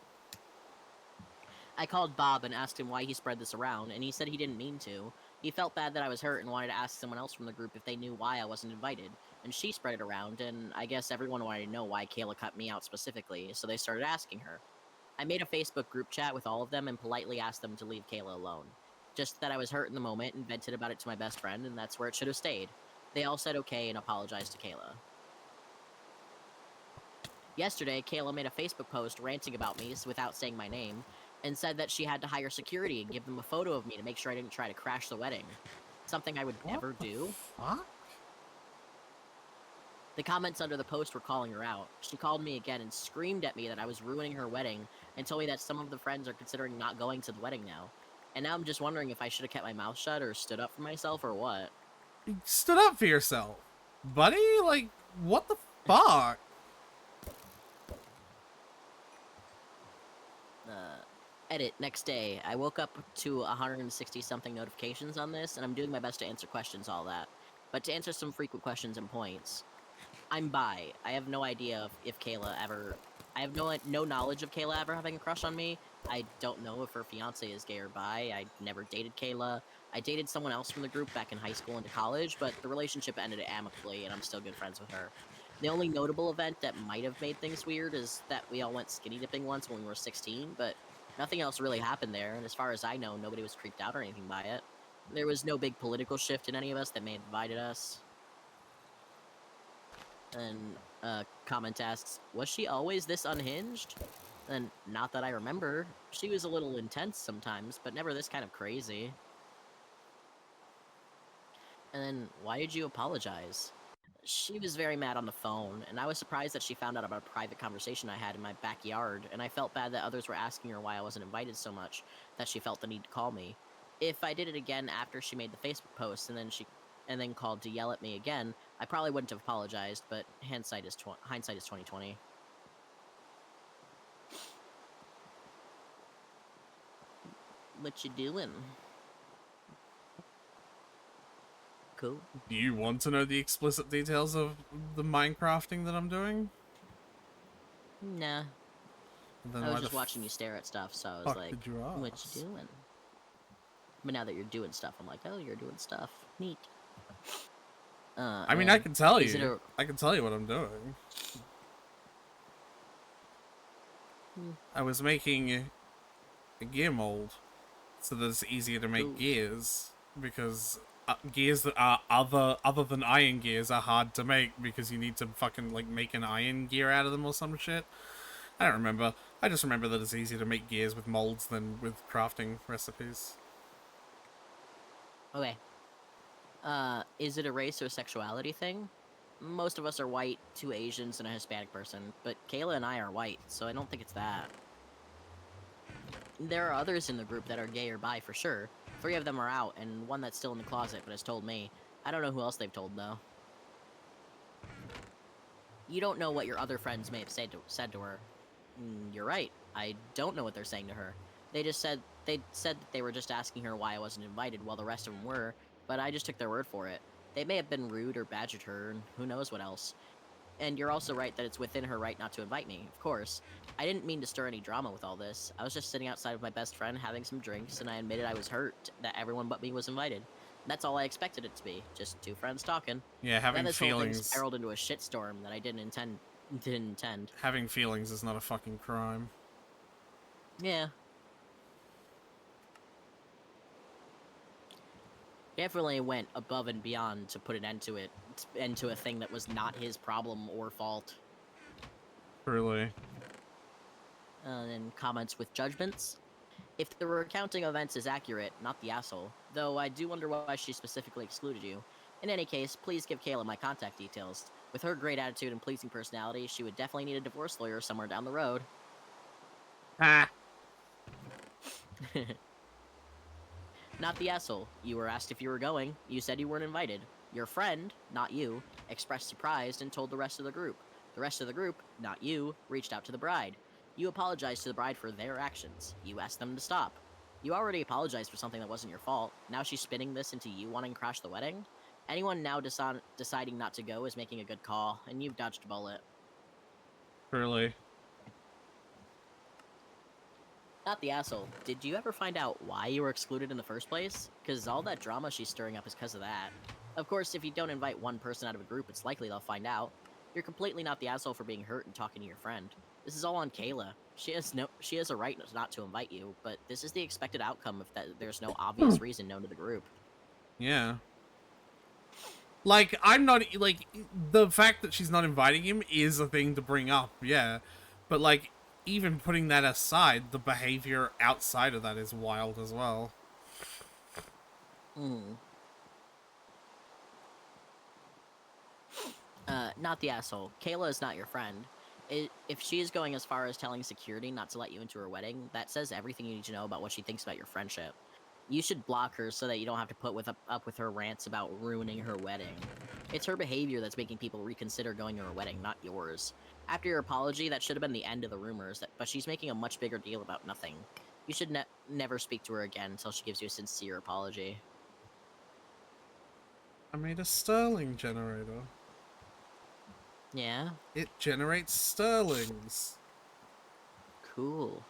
I called Bob and asked him why he spread this around, and he said he didn't mean to. He felt bad that I was hurt and wanted to ask someone else from the group if they knew why I wasn't invited. And she spread it around, and I guess everyone wanted to know why Kayla cut me out specifically, so they started asking her. I made a Facebook group chat with all of them and politely asked them to leave Kayla alone. Just that I was hurt in the moment and vented about it to my best friend, and that's where it should have stayed. They all said okay and apologized to Kayla. Yesterday, Kayla made a Facebook post ranting about me without saying my name, and said that she had to hire security and give them a photo of me to make sure I didn't try to crash the wedding. Something I would never do. Fuck? The comments under the post were calling her out. She called me again and screamed at me that I was ruining her wedding, and told me that some of the friends are considering not going to the wedding now. And now I'm just wondering if I should have kept my mouth shut or stood up for myself or what. You stood up for yourself. Buddy? Like, what the fuck? Edit, next day. I woke up to 160-something notifications on this, and I'm doing my best to answer questions, all that. But to answer some frequent questions and points. I'm bi. I have no idea if Kayla ever... I have no knowledge of Kayla ever having a crush on me. I don't know if her fiancé is gay or bi. I never dated Kayla. I dated someone else from the group back in high school into college, but the relationship ended amicably, and I'm still good friends with her. The only notable event that might have made things weird is that we all went skinny dipping once when we were 16, but nothing else really happened there, and as far as I know, nobody was creeped out or anything by it. There was no big political shift in any of us that may have divided us. And, comment asks, was she always this unhinged? And not that I remember. She was a little intense sometimes, but never this kind of crazy. And then, why did you apologize? She was very mad on the phone, and I was surprised that she found out about a private conversation I had in my backyard, and I felt bad that others were asking her why I wasn't invited so much, that she felt the need to call me. If I did it again after she made the Facebook post, and then called to yell at me again, I probably wouldn't have apologized, but hindsight is 2020. What you doing? Cool. Do you want to know the explicit details of the Minecrafting that I'm doing? Nah. Then I why was just the watching you stare at stuff, so I was fuck like, did you what ask? you doing? But now that you're doing stuff, I'm like, oh, you're doing stuff. Neat. I mean, I can tell is it you. I can tell you what I'm doing. I was making a gear mold so that it's easier to make gears, because gears that are other than iron gears are hard to make because you need to fucking like make an iron gear out of them or some shit. I don't remember. I just remember that it's easier to make gears with molds than with crafting recipes. Okay. Is it a race or sexuality thing? Most of us are white, 2 Asians, and a Hispanic person, but Kayla and I are white, so I don't think it's that. There are others in the group that are gay or bi for sure. 3 of them are out, and one that's still in the closet but has told me. I don't know who else they've told, though. You don't know what your other friends may have said to her. You're right. I don't know what they're saying to her. They said that they were just asking her why I wasn't invited while the rest of them were, but I just took their word for it. They may have been rude or badgered her, and who knows what else. And you're also right that it's within her right not to invite me, of course. I didn't mean to stir any drama with all this. I was just sitting outside with my best friend having some drinks, and I admitted I was hurt that everyone but me was invited. That's all I expected it to be, just 2 friends talking. Yeah, having then this whole thing feelings. spiraled into a shitstorm that I didn't intend. Having feelings is not a fucking crime. Yeah. Definitely went above and beyond to put an end to it, into a thing that was not his problem or fault. Truly. And comments with judgments. If the recounting of events is accurate, not the asshole. Though I do wonder why she specifically excluded you. In any case, please give Kayla my contact details. With her great attitude and pleasing personality, she would definitely need a divorce lawyer somewhere down the road. Ha! Not the asshole. You were asked if you were going. You said you weren't invited. Your friend, not you, expressed surprise and told the rest of the group. The rest of the group, not you, reached out to the bride. You apologized to the bride for their actions. You asked them to stop. You already apologized for something that wasn't your fault. Now she's spinning this into you wanting to crash the wedding? Anyone now deciding not to go is making a good call, and you've dodged a bullet. Really? Not the asshole. Did you ever find out why you were excluded in the first place? Because all that drama she's stirring up is because of that. Of course, if you don't invite one person out of a group, it's likely they'll find out. You're completely not the asshole for being hurt and talking to your friend. This is all on Kayla. She has a right not to invite you, but this is the expected outcome if there's no obvious reason known to the group. Yeah. Like, I'm not, like, the fact that she's not inviting him is a thing to bring up, yeah. But, like, even putting that aside, the behavior outside of that is wild as well. Not the asshole. Kayla is not your friend. If she is going as far as telling security not to let you into her wedding, that says everything you need to know about what she thinks about your friendship. You should block her so that you don't have to put up with her rants about ruining her wedding. It's her behavior that's making people reconsider going to her wedding, not yours. After your apology, that should have been the end of the rumors, but she's making a much bigger deal about nothing. You should never speak to her again until she gives you a sincere apology. I made a Sterling generator. Yeah? It generates Sterlings. Cool.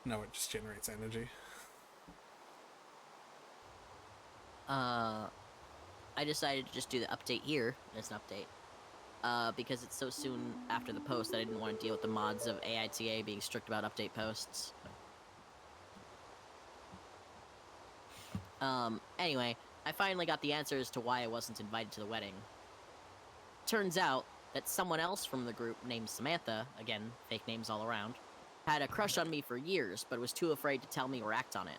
No, it just generates energy. I decided to just do the update here as an update. Because it's so soon after the post that I didn't want to deal with the mods of AITA being strict about update posts. Anyway, I finally got the answers to why I wasn't invited to the wedding. Turns out that someone else from the group named Samantha, again, fake names all around, had a crush on me for years, but was too afraid to tell me or act on it.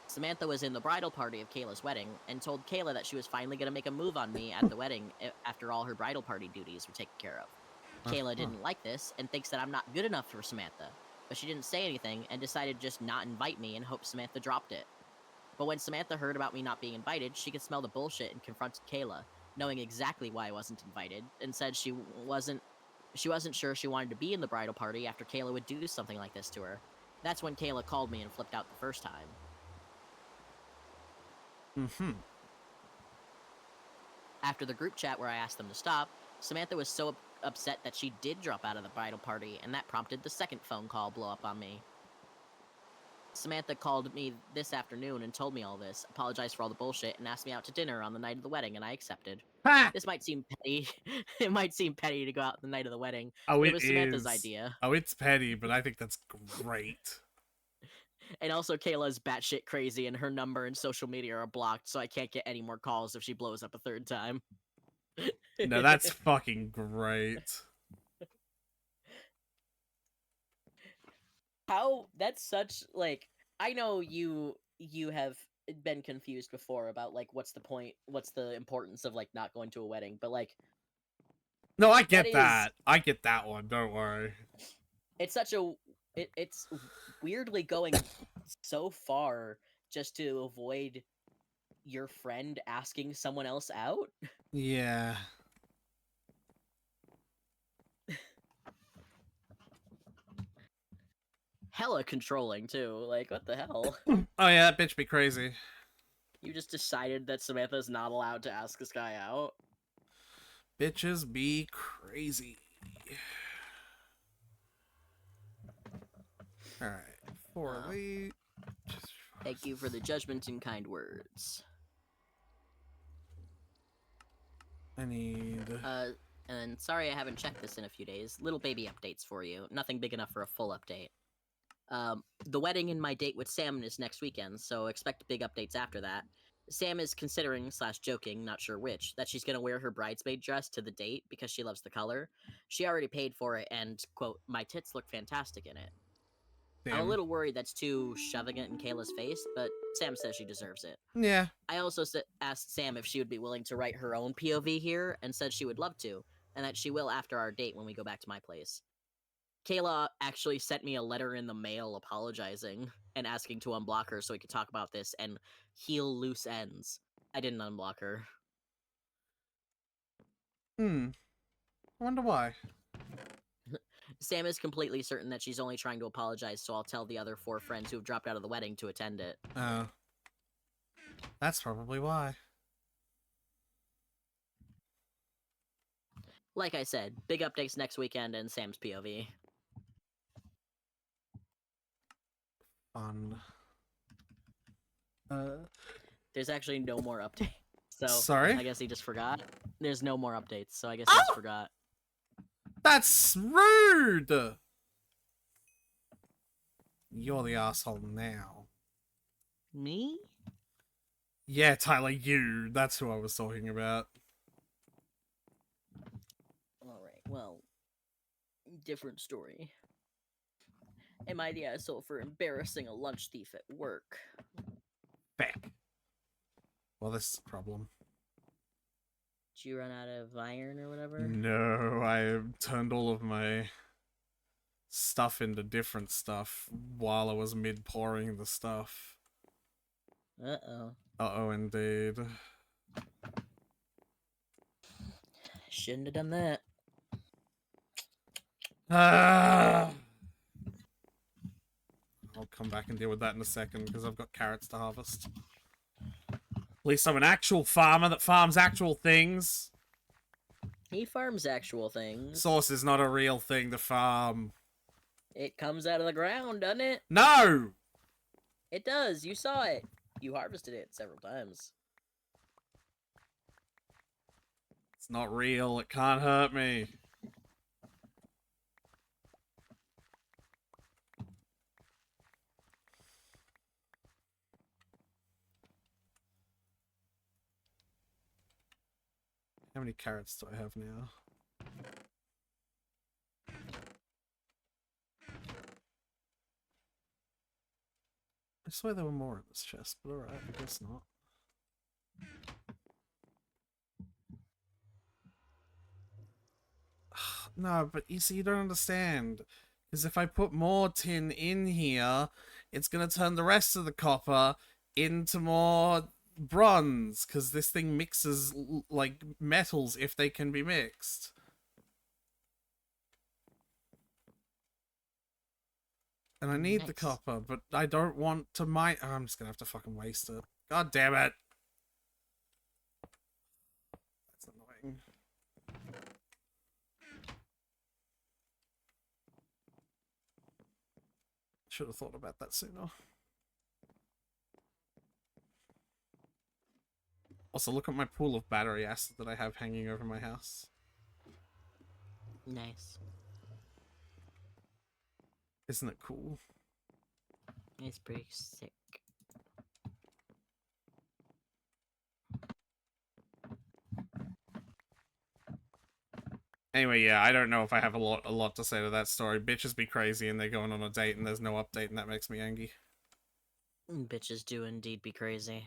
Samantha was in the bridal party of Kayla's wedding, and told Kayla that she was finally going to make a move on me at the wedding after all her bridal party duties were taken care of. Kayla didn't like this, and thinks that I'm not good enough for Samantha, but she didn't say anything, and decided to just not invite me and hope Samantha dropped it. But when Samantha heard about me not being invited, she could smell the bullshit and confronted Kayla, knowing exactly why I wasn't invited, and said she wasn't sure she wanted to be in the bridal party after Kayla would do something like this to her. That's when Kayla called me and flipped out the first time. After the group chat where I asked them to stop, Samantha was so upset that she did drop out of the bridal party, and that prompted the second phone call blow up on me. Samantha called me this afternoon and told me all this, apologized for all the bullshit, and asked me out to dinner on the night of the wedding, and I accepted. This might seem petty. It might seem petty to go out the night of the wedding, Oh, but it was Samantha's idea. Oh, it's petty, but I think that's great. And also, Kayla's batshit crazy, and her number and social media are blocked, so I can't get any more calls if she blows up a third time. No, that's fucking great. That's such, like, I know you have been confused before about, like, what's the importance of, like, not going to a wedding, but, like... No, I get that. I get that one, don't worry. It's such a... It's weirdly going so far just to avoid your friend asking someone else out. Yeah. Hella controlling, too. Like, what the hell? Oh yeah, that bitch be crazy. You just decided that Samantha's not allowed to ask this guy out? Bitches be crazy. Alright, 4 elite. Thank you for the judgment and kind words. I need... And sorry I haven't checked this in a few days. Little baby updates for you. Nothing big enough for a full update. The wedding and my date with Sam is next weekend, so expect big updates after that. Sam is considering, / joking, not sure which, that she's gonna wear her bridesmaid dress to the date because she loves the color. She already paid for it and, quote, my tits look fantastic in it. I'm a little worried that's too shoving it in Kayla's face, but Sam says she deserves it. Yeah. I also asked Sam if she would be willing to write her own POV here, and said she would love to, and that she will after our date when we go back to my place. Kayla actually sent me a letter in the mail apologizing and asking to unblock her so we could talk about this and heal loose ends. I didn't unblock her. I wonder why. Sam is completely certain that she's only trying to apologize, so I'll tell the other 4 friends who have dropped out of the wedding to attend it. Oh. That's probably why. Like I said, big updates next weekend and Sam's POV. Fun. There's actually no more updates. So Sorry? I guess he just forgot. There's no more updates, so I guess he just forgot. That's rude! You're the asshole now. Me? Yeah, Tyler, you. That's who I was talking about. Alright, well, different story. Am I the asshole for embarrassing a lunch thief at work? Back. Well, this is a problem. Did you run out of iron or whatever? No, I turned all of my stuff into different stuff while I was mid-pouring the stuff. Uh-oh. Uh-oh, indeed. Shouldn't have done that. Ah! I'll come back and deal with that in a second because I've got carrots to harvest. At least I'm an actual farmer that farms actual things. He farms actual things. Sauce is not a real thing to farm. It comes out of the ground, doesn't it? No! It does. You saw it. You harvested it several times. It's not real. It can't hurt me. How many carrots do I have now? I swear there were more in this chest, but alright, I guess not. No, but you see, you don't understand. Because if I put more tin in here, it's going to turn the rest of the copper into more bronze. Because this thing mixes, like, metals if they can be mixed. And I need the copper, but I don't want to mine... Oh, I'm just going to have to fucking waste it. God damn it. That's annoying. Should have thought about that sooner. Also, look at my pool of battery acid that I have hanging over my house. Nice. Isn't it cool? It's pretty sick. Anyway, yeah, I don't know if I have a lot to say to that story. Bitches be crazy and they're going on a date and there's no update and that makes me angry. Bitches do indeed be crazy.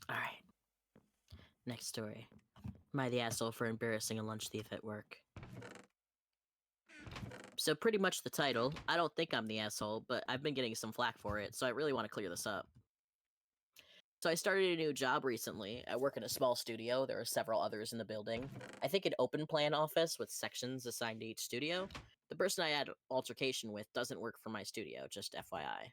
Alright. Next story. Am I the asshole for embarrassing a lunch thief at work? So pretty much the title. I don't think I'm the asshole, but I've been getting some flack for it, so I really want to clear this up. So I started a new job recently. I work in a small studio. There are several others in the building. I think an open plan office with sections assigned to each studio. The person I had altercation with doesn't work for my studio, just FYI.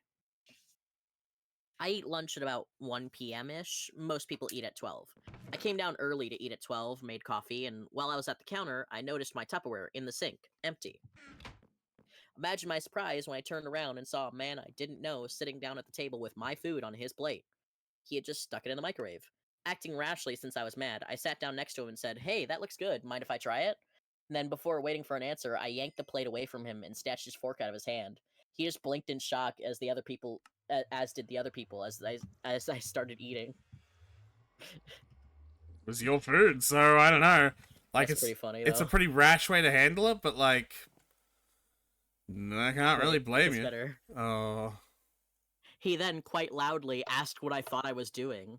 I eat lunch at about 1 p.m.-ish. Most people eat at 12. I came down early to eat at 12, made coffee, and while I was at the counter, I noticed my Tupperware in the sink, empty. Imagine my surprise when I turned around and saw a man I didn't know sitting down at the table with my food on his plate. He had just stuck it in the microwave. Acting rashly since I was mad, I sat down next to him and said, "Hey, that looks good. Mind if I try it?" And then before waiting for an answer, I yanked the plate away from him and snatched his fork out of his hand. He just blinked in shock as did the other people as I started eating. It was your food, so I don't know. Like, That's pretty funny, it's a though. pretty rash way to handle it, but like, I can't really blame It's you. better. Oh. He then quite loudly asked what I thought I was doing.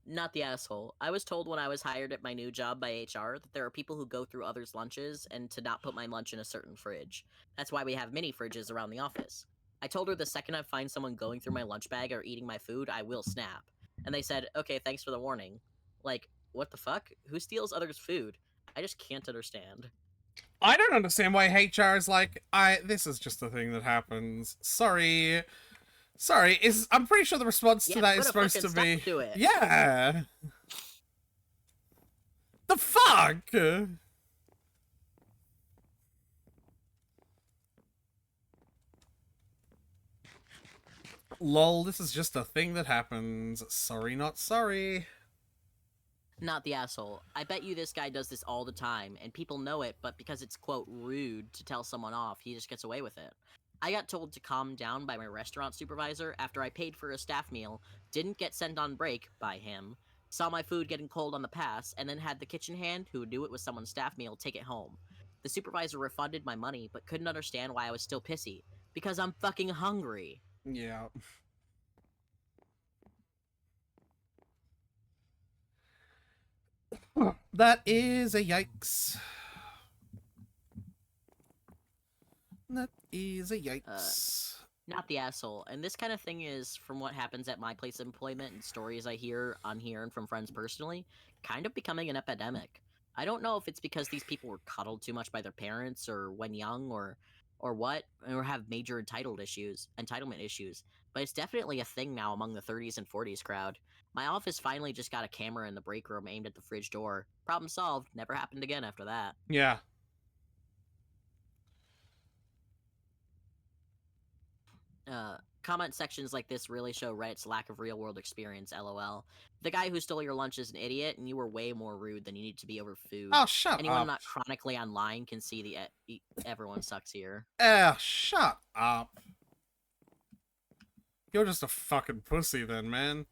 Not the asshole. I was told when I was hired at my new job by HR that there are people who go through others' lunches and to not put my lunch in a certain fridge. That's why we have mini fridges around the office. I told her the second I find someone going through my lunch bag or eating my food, I will snap. And they said, okay, thanks for the warning. Like, what the fuck? Who steals others' food? I just can't understand. I don't understand why HR is like, this is just a thing that happens. Sorry. Sorry, I'm pretty sure the response to that is supposed to be... To it. Yeah! The fuck?! Lol, this is just a thing that happens. Sorry, not sorry. Not the asshole. I bet you this guy does this all the time, and people know it, but because it's, quote, rude to tell someone off, he just gets away with it. I got told to calm down by my restaurant supervisor after I paid for a staff meal, didn't get sent on break by him, saw my food getting cold on the pass, and then had the kitchen hand, who knew it was someone's staff meal, take it home. The supervisor refunded my money, but couldn't understand why I was still pissy. Because I'm fucking hungry. Yeah. That is a yikes. That is a yikes. Not the asshole. And this kind of thing is, from what happens at my place of employment and stories I hear on here and from friends personally, kind of becoming an epidemic. I don't know if it's because these people were coddled too much by their parents or when young or what, or have major entitlement issues, but it's definitely a thing now among the 30s and 40s crowd. My office finally just got a camera in the break room aimed at the fridge door. Problem solved. Never happened again after that. Yeah. Comment sections like this really show Reddit's lack of real-world experience, lol. The guy who stole your lunch is an idiot, and you were way more rude than you need to be over food. Oh, shut Anyone up. not chronically online can see everyone sucks here. Shut up. You're just a fucking pussy then, man.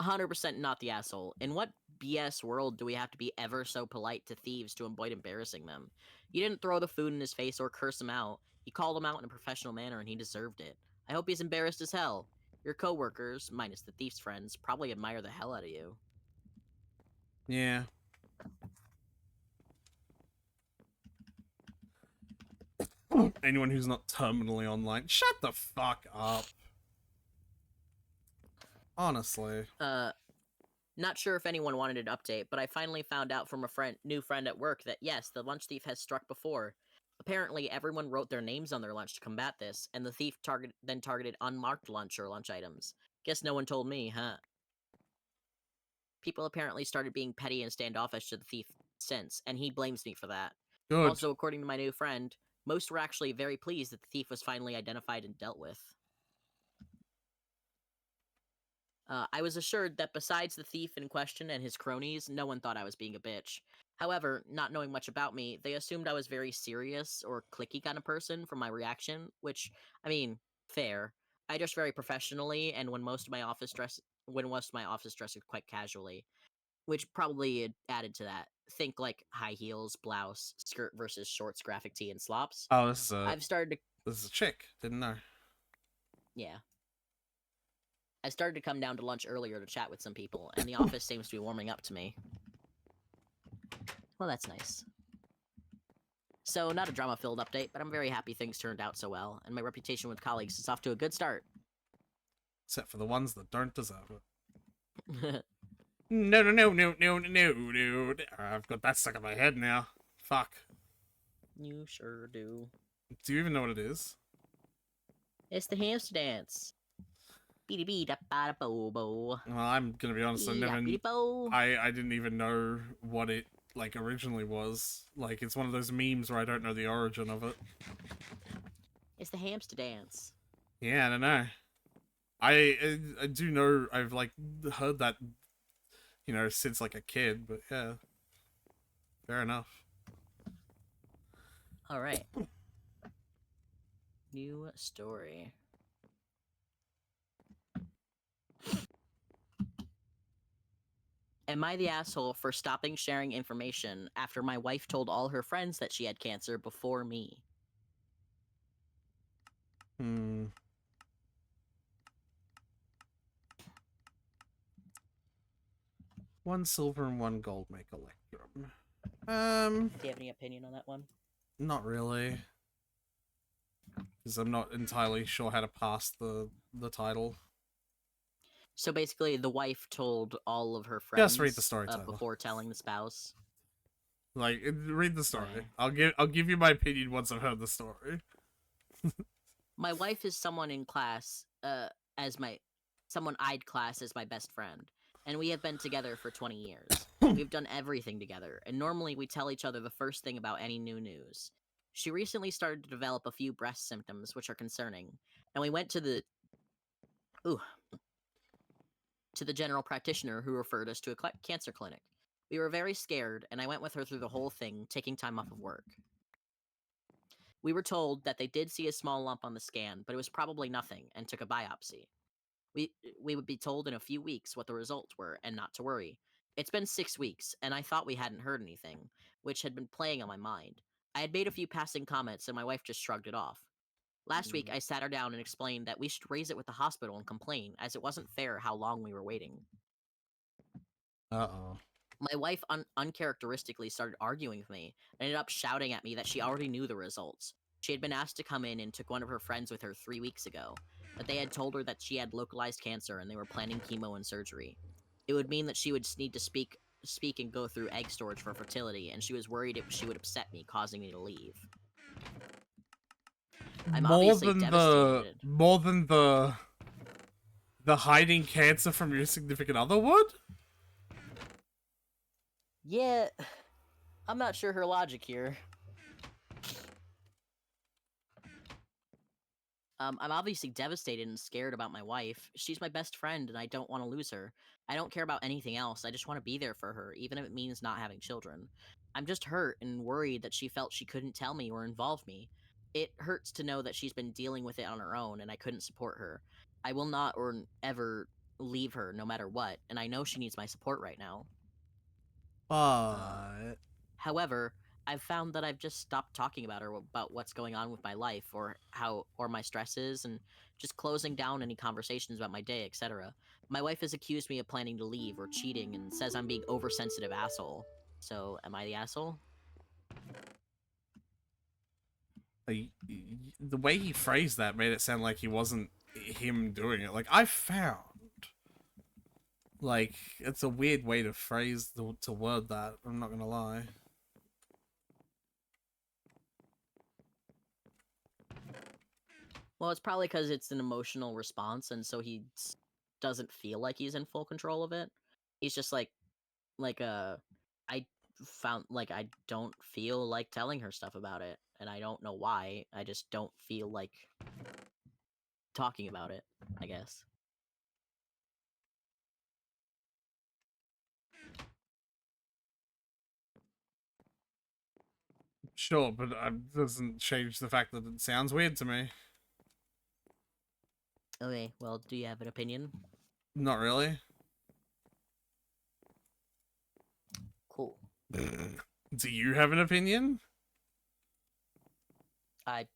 100% not the asshole. In what BS world do we have to be ever so polite to thieves to avoid embarrassing them? You didn't throw the food in his face or curse him out. You called him out in a professional manner and he deserved it. I hope he's embarrassed as hell. Your coworkers, minus the thief's friends, probably admire the hell out of you. Yeah. Anyone who's not terminally online, shut the fuck up. Honestly. Not sure if anyone wanted an update, but I finally found out from a new friend at work that yes, the lunch thief has struck before. Apparently, everyone wrote their names on their lunch to combat this, and the thief then targeted unmarked lunch or lunch items. Guess no one told me, huh? People apparently started being petty and standoffish to the thief since, and he blames me for that. Good. Also, according to my new friend, most were actually very pleased that the thief was finally identified and dealt with. I was assured that besides the thief in question and his cronies, no one thought I was being a bitch. However, not knowing much about me, they assumed I was very serious or cliquey kind of person from my reaction, which, I mean, fair. I dress very professionally, and when most of my office dresses quite casually, which probably added to that. Think like high heels, blouse, skirt versus shorts, graphic tee, and slops. Oh, this is a... I've started to... This is a chick. Didn't know. Yeah. I started to come down to lunch earlier to chat with some people, and the office seems to be warming up to me. Well, that's nice. So, not a drama-filled update, but I'm very happy things turned out so well, and my reputation with colleagues is off to a good start. Except for the ones that don't deserve it. No. I've got that stuck in my head now. Fuck. You sure do. Do you even know what it is? It's the hamster dance. Well, I'm gonna be honest, I didn't even know what it, like, originally was. Like, it's one of those memes where I don't know the origin of it. It's the hamster dance. Yeah, I don't know. I do know, I've, like, heard that, you know, since, like, a kid, but yeah. Fair enough. Alright. New story. Am I the asshole for stopping sharing information after my wife told all her friends that she had cancer before me? 1 silver and 1 gold make Electrum. Do you have any opinion on that one? Not really. Because I'm not entirely sure how to pass the title. So basically, the wife told all of her friends Just read the story, Tyler. before telling the spouse. Like, read the story. Okay. I'll give you my opinion once I've heard the story. My wife is someone in class, someone I'd class as my best friend, and we have been together for 20 years. We've done everything together, and normally we tell each other the first thing about any new news. She recently started to develop a few breast symptoms, which are concerning, and we went to the general practitioner who referred us to a cancer clinic. We were very scared, and I went with her through the whole thing, taking time off of work. We were told that they did see a small lump on the scan, but it was probably nothing, and took a biopsy. We would be told in a few weeks what the results were, and not to worry. It's been 6 weeks, and I thought we hadn't heard anything, which had been playing on my mind. I had made a few passing comments, and my wife just shrugged it off. Last week, I sat her down and explained that we should raise it with the hospital and complain, as it wasn't fair how long we were waiting. Uh-oh. My wife uncharacteristically started arguing with me, and ended up shouting at me that she already knew the results. She had been asked to come in and took one of her friends with her 3 weeks ago, but they had told her that she had localized cancer and they were planning chemo and surgery. It would mean that she would need to speak and go through egg storage for fertility, and she was worried she would upset me, causing me to leave. I'm obviously devastated. More than the hiding cancer from your significant other would? Yeah, I'm not sure her logic here. I'm obviously devastated and scared about my wife. She's my best friend, and I don't want to lose her. I don't care about anything else. I just want to be there for her, even if it means not having children. I'm just hurt and worried that she felt she couldn't tell me or involve me. It hurts to know that she's been dealing with it on her own, and I couldn't support her. I will not or ever leave her, no matter what, and I know she needs my support right now. But... However, I've found that I've just stopped talking about her about what's going on with my life or my stresses, and just closing down any conversations about my day, etc. My wife has accused me of planning to leave or cheating and says I'm being oversensitive asshole. So, am I the asshole? The way he phrased that made it sound like he wasn't him doing it. Like, I found... Like, it's a weird way to to word that, I'm not gonna lie. Well, it's probably because it's an emotional response, and so he doesn't feel like he's in full control of it. He's just I don't feel like telling her stuff about it, and I don't know why. I just don't feel like talking about it, I guess. Sure, but it doesn't change the fact that it sounds weird to me. Okay, well, do you have an opinion? Not really. Cool. Do you have an opinion? I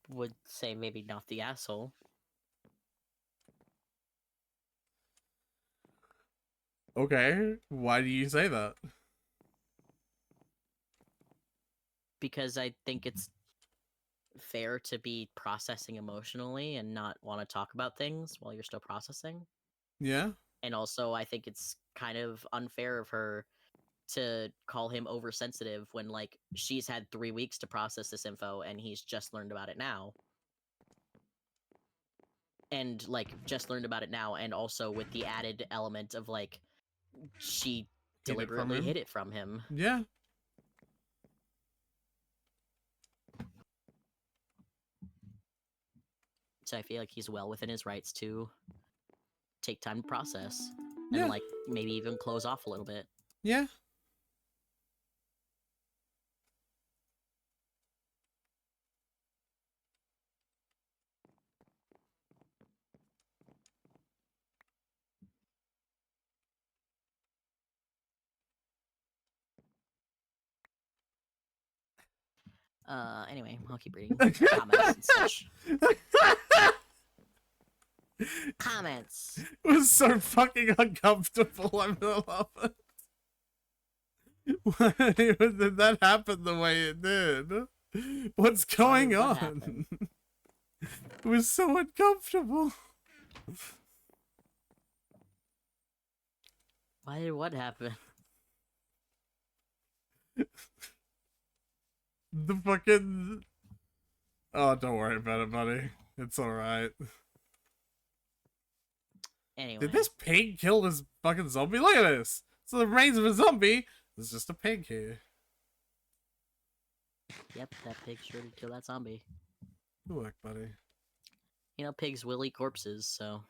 would say maybe not the asshole. Okay, why do you say that? Because I think it's fair to be processing emotionally and not want to talk about things while you're still processing. Yeah? And also, I think it's kind of unfair of her to call him oversensitive when, like, she's had 3 weeks to process this info and he's just learned about it now. And, like, just learned about it now, and also with the added element of, like, she deliberately hid it from him. Yeah. So I feel like he's well within his rights to take time to process. Yeah. And, like, maybe even close off a little bit. Yeah. Anyway, I'll keep reading comments and such. Comments. It was so fucking uncomfortable. I'm gonna love it. Why did that happen the way it did? What's going What on? happened? It was so uncomfortable. Why did what happen? The fucking... Oh, don't worry about it, buddy. It's alright. Anyway. Did this pig kill this fucking zombie? Look at this! So the remains of a zombie. There's just a pig here. Yep, that pig sure did kill that zombie. Good work, buddy. You know, pigs will eat corpses, so...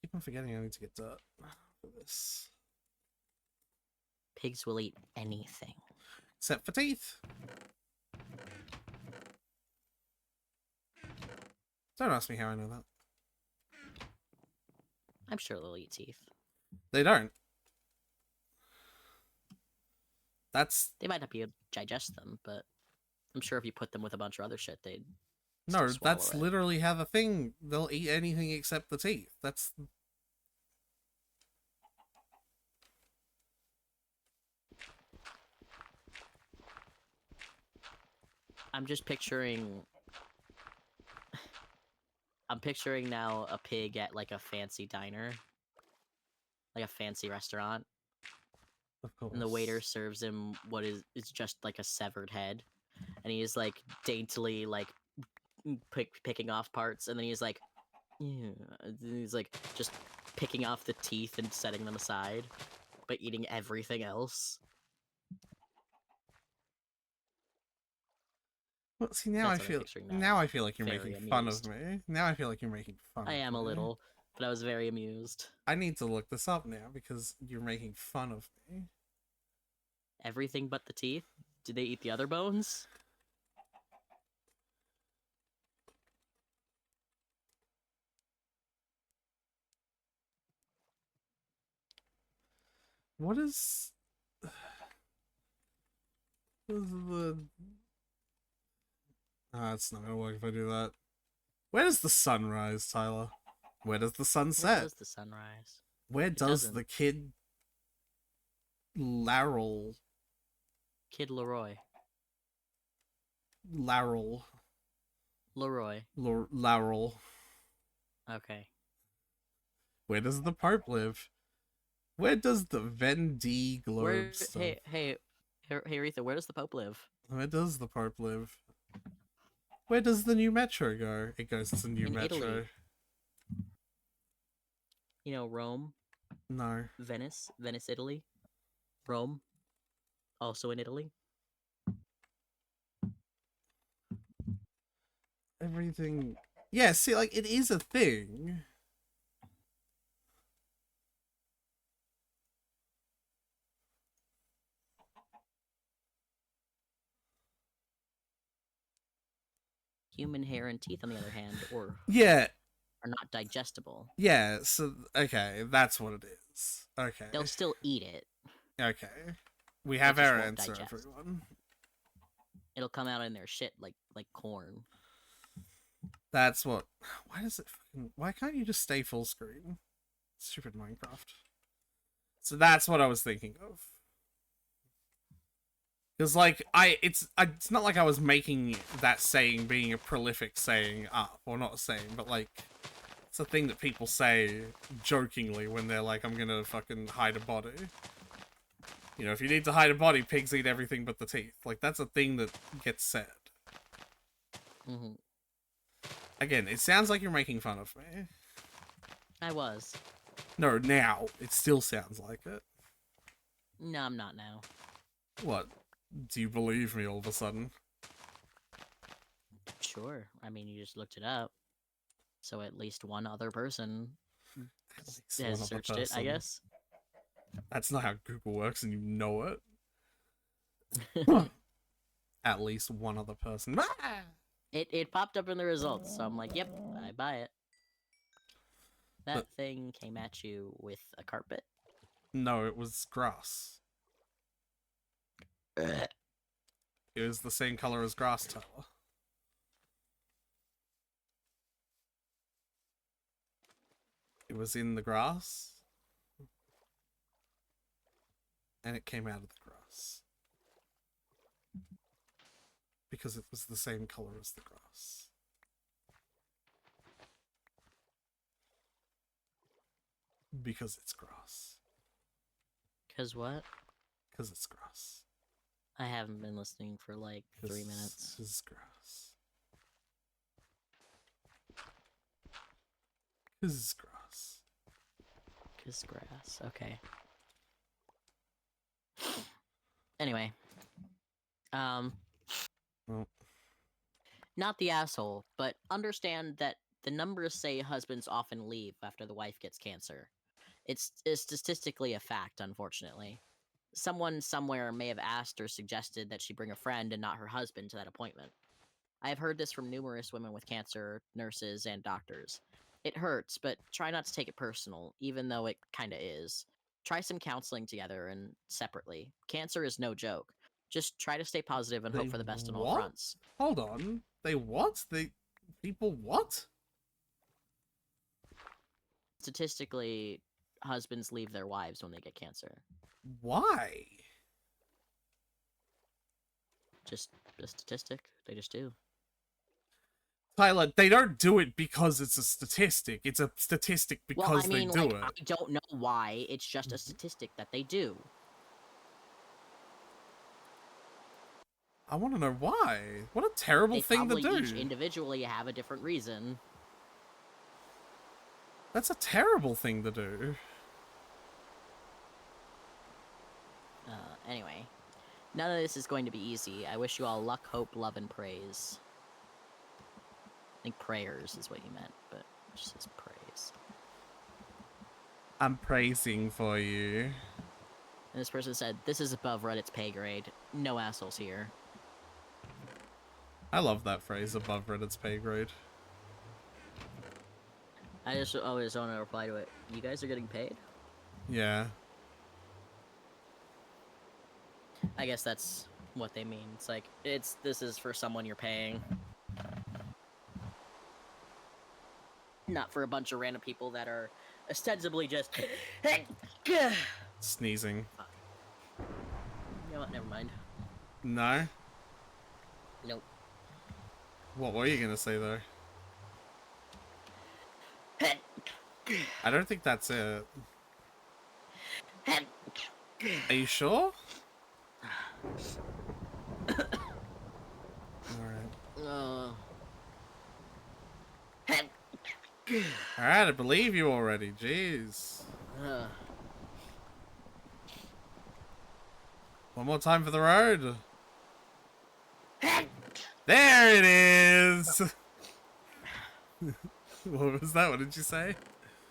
Keep on forgetting I need to get dirt for this. Pigs will eat anything. Except for teeth. Don't ask me how I know that. I'm sure they'll eat teeth. They don't. That's... They might not be able to digest them, but I'm sure if you put them with a bunch of other shit, they'd No, still that's swallow it. literally how the thing... They'll eat anything except the teeth. That's... I'm just picturing... I'm picturing now a pig at, like, a fancy diner. Like a fancy restaurant. Of course. And the waiter serves him what is just, like, a severed head. And he's, like, daintily, like, picking off parts. And then he's like... Yeah. And he's, like, just picking off the teeth and setting them aside. But eating everything else. Well, see, now That's I what I'm feel... picturing now. Now I feel like you're Very making fun of amused. me. Now I feel like you're making fun I of am a me. little, but I was very amused. I need to look this up now because you're making fun of me. Everything but the teeth? Did they eat the other bones? What is... What is the... Ah, it's not gonna work if I do that. Where does the sun rise, Tyler? Where does the sun Where set? does the sun rise? Where It does doesn't. the kid... Laryl... Kid Leroy. Laryl... Leroy. Laryl... Okay. Where does the Pope live? Where does the Vendée Globe Where? stuff? Hey, Aretha, where does the Pope live? Where does the Pope live? Where does the new metro go? It goes to new In metro. Italy. You know, Rome, No. Venice, Italy. Rome, also in Italy. Everything... Yeah, see, like, it is a thing. Human hair and teeth, on the other hand, Yeah. are not digestible. Yeah, so, okay, that's what it is. Okay. They'll still eat it. Okay. We have It just our won't answer, digest. everyone. It'll come out in their shit like corn. That's what... Why does it fucking... Why can't you just stay full screen? Stupid Minecraft. So that's what I was thinking of. Because, like, it's not like I was making that saying being a prolific saying up, or not a saying, but, like, it's a thing that people say jokingly when they're like, I'm gonna fucking hide a body. You know, if you need to hide a body, pigs eat everything but the teeth. Like, that's a thing that gets said. Mm-hmm. Again, it sounds like you're making fun of me. I was. No, now. It still sounds like it. No, I'm not now. What? Do you believe me all of a sudden? Sure. I mean, you just looked it up. So at least one other person least has one other searched it, I person. guess. That's not how Google works and you know it. At least one other person. It popped up in the results, so I'm like, yep, I buy it. That But- thing came at you with a carpet. No, it was grass. It was the same color as grass, Tyler. It was in the grass. And it came out of the grass. Because it was the same color as the grass. Because it's grass. Cause what? Because it's grass. I haven't been listening for like 3 minutes. It's grass. Because it's grass. Cause grass. Okay. Anyway. Well. Not the asshole, but understand that the numbers say husbands often leave after the wife gets cancer. It's statistically a fact, unfortunately. Someone somewhere may have asked or suggested that she bring a friend and not her husband to that appointment. I have heard this from numerous women with cancer, nurses, and doctors. It hurts, but try not to take it personal, even though it kinda is. Try some counseling together and separately. Cancer is no joke. Just try to stay positive and hope for the best on all fronts. Hold on. They what? People what? Statistically, husbands leave their wives when they get cancer. Why? Just a statistic. They just do. Tyler, they don't do it because it's a statistic. It's a statistic because they do it. I don't know why. It's just a statistic that they do. I want to know why. What a terrible thing to do. They probably each individually have a different reason. That's a terrible thing to do. Anyway. None of this is going to be easy. I wish you all luck, hope, love, and praise. I think prayers is what he meant, but it just says praise. I'm praising for you. And this person said, this is above Reddit's pay grade. No assholes here. I love that phrase, above Reddit's pay grade. I just always want to reply to it. You guys are getting paid? Yeah. I guess that's what they mean. It's like, this is for someone you're paying. Not for a bunch of random people that are ostensibly just... Sneezing. You know what, never mind. No? Nope. What were you gonna say, though? I don't think that's it. Are you sure? Alright. Alright, I believe you already. Jeez. One more time for the road. There it is! What was that? What did you say?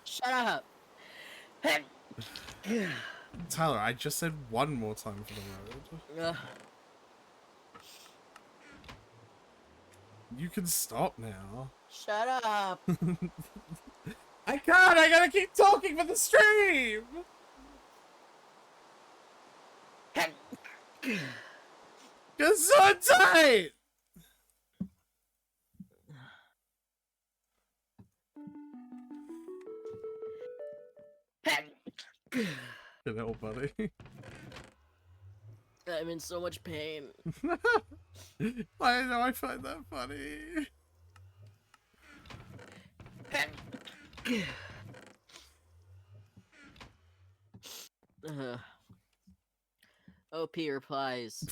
Shut up! Tyler, I just said one more time for the road. You can stop now. Shut up! I can't! I gotta keep talking for the stream! Gesundheit! Good old buddy. I'm in so much pain. I know, I find that funny. OP replies.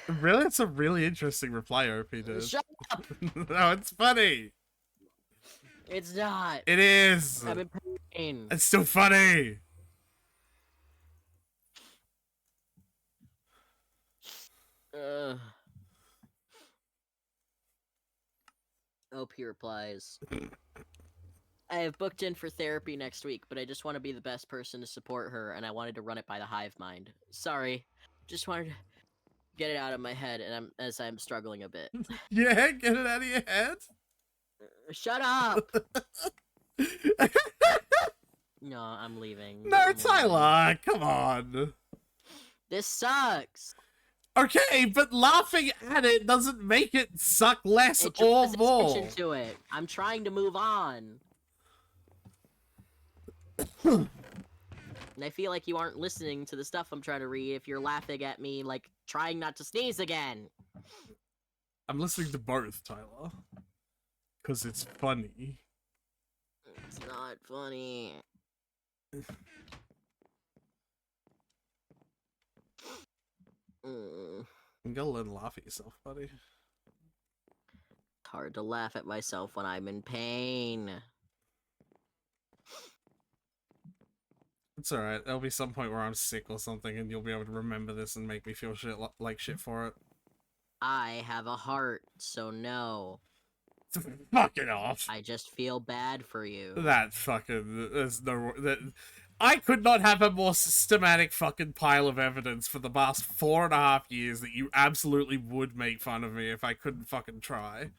Really? It's a really interesting reply OP did. Shut up! No, it's funny. It's not. It is. I'm in pain. It's still funny. OP replies. I have booked in for therapy next week, but I just want to be the best person to support her, and I wanted to run it by the hive mind. Sorry, just wanted to get it out of my head, and I'm struggling a bit. Yeah, get it out of your head. Shut up. No, I'm leaving. No, Tyler, come on. This sucks. Okay, but laughing at it doesn't make it suck less It or draws more. attention to it. I'm trying to move on. And I feel like you aren't listening to the stuff I'm trying to read if you're laughing at me, like, trying not to sneeze again. I'm listening to both, Tyler. Because it's funny. It's not funny. You gotta learn to laugh at yourself, buddy. It's hard to laugh at myself when I'm in pain. It's alright. There'll be some point where I'm sick or something and you'll be able to remember this and make me feel shit like shit for it. I have a heart, so no. Fuck it off. I just feel bad for you. That fucking... There's no... I could not have a more systematic fucking pile of evidence for the past 4.5 years that you absolutely would make fun of me if I couldn't fucking try.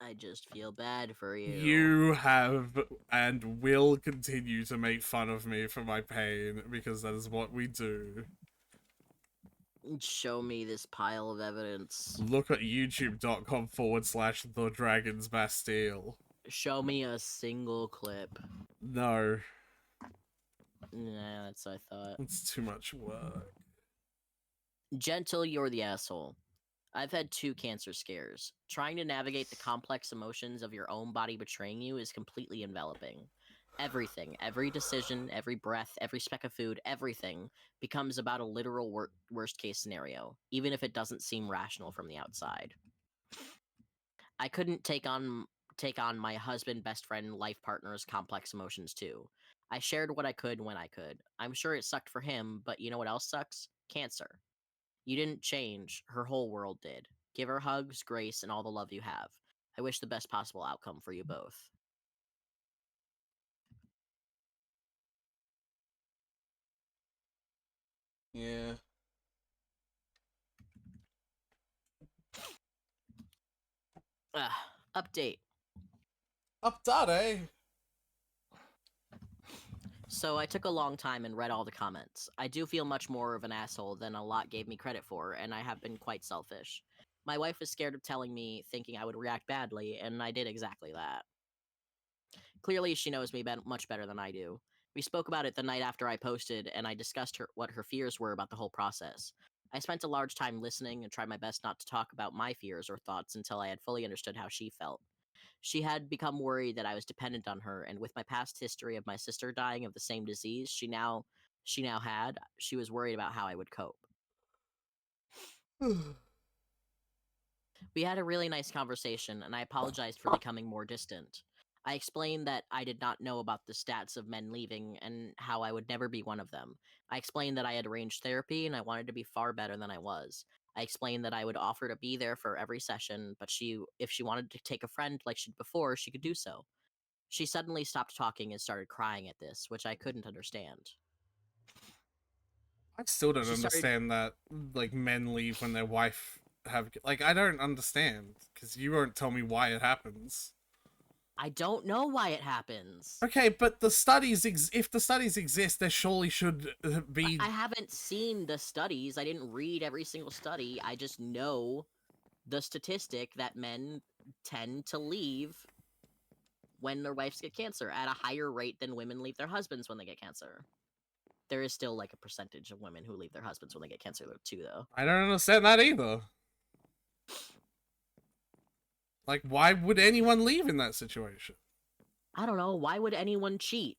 I just feel bad for you. You have and will continue to make fun of me for my pain because that is what we do. Show me this pile of evidence. Look at youtube.com/The Dragon's Bastille. Show me a single clip. No. Nah, that's what I thought. It's too much work. Gentle, you're the asshole. I've had 2 cancer scares. Trying to navigate the complex emotions of your own body betraying you is completely enveloping. Everything, every decision, every breath, every speck of food, everything becomes about a literal worst case scenario, even if it doesn't seem rational from the outside. I couldn't take on my husband, best friend, life partner's complex emotions too. I shared what I could when I could. I'm sure it sucked for him, but you know what else sucks? Cancer. You didn't change, her whole world did. Give her hugs, grace, and all the love you have. I wish the best possible outcome for you both. Yeah. Update. Update, eh? So I took a long time and read all the comments. I do feel much more of an asshole than a lot gave me credit for, and I have been quite selfish. My wife was scared of telling me, thinking I would react badly, and I did exactly that. Clearly, she knows me much better than I do. We spoke about it the night after I posted, and I discussed what her fears were about the whole process. I spent a large time listening and tried my best not to talk about my fears or thoughts until I had fully understood how she felt. She had become worried that I was dependent on her, and with my past history of my sister dying of the same disease she now had, she was worried about how I would cope. We had a really nice conversation, and I apologized for becoming more distant. I explained that I did not know about the stats of men leaving and how I would never be one of them. I explained that I had arranged therapy and I wanted to be far better than I was. I explained that I would offer to be there for every session, but if she wanted to take a friend like she did before, she could do so. She suddenly stopped talking and started crying at this, which I couldn't understand. I still don't understand that, like, men leave when their wife have... Like, I don't understand, because you won't tell me why it happens. I don't know why it happens. Okay, but the studies, if the studies exist, there surely should be... I haven't seen the studies. I didn't read every single study. I just know the statistic that men tend to leave when their wives get cancer at a higher rate than women leave their husbands when they get cancer. There is still, like, a percentage of women who leave their husbands when they get cancer, too, though. I don't understand that either. Like, why would anyone leave in that situation? I don't know. Why would anyone cheat?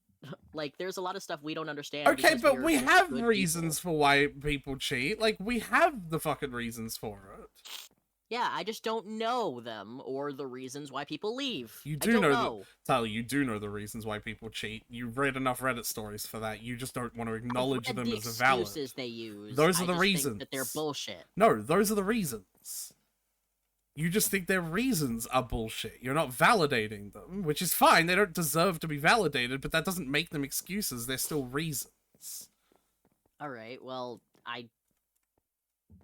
Like, there's a lot of stuff we don't understand. Okay, but we have reasons for why people cheat. Like, we have the fucking reasons for it. Yeah, I just don't know them or the reasons why people leave. You do know. Tyler, you do know the reasons why people cheat. You've read enough Reddit stories for that. You just don't want to acknowledge them as valid. The excuses they use. Those are the I just reasons. think that they're bullshit. No, those are the reasons. You just think their reasons are bullshit. You're not validating them, which is fine. They don't deserve to be validated, but that doesn't make them excuses. They're still reasons. Alright, well,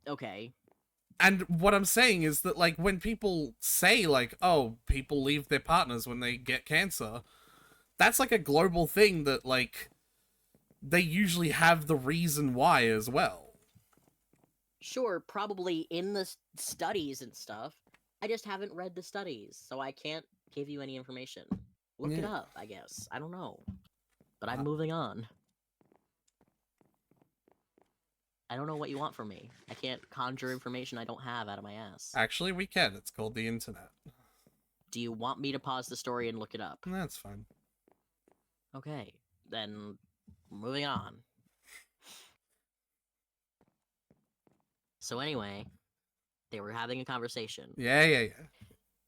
okay. And what I'm saying is that, like, when people say, like, oh, people leave their partners when they get cancer, that's, like, a global thing that, like, they usually have the reason why as well. Sure, probably in the studies and stuff. I just haven't read the studies, so I can't give you any information. Look it Yeah. up, I guess. I don't know. But I'm moving on. I don't know what you want from me. I can't conjure information I don't have out of my ass. Actually, we can. It's called the internet. Do you want me to pause the story and look it up? That's fine. Okay, then moving on. So anyway, they were having a conversation. Yeah.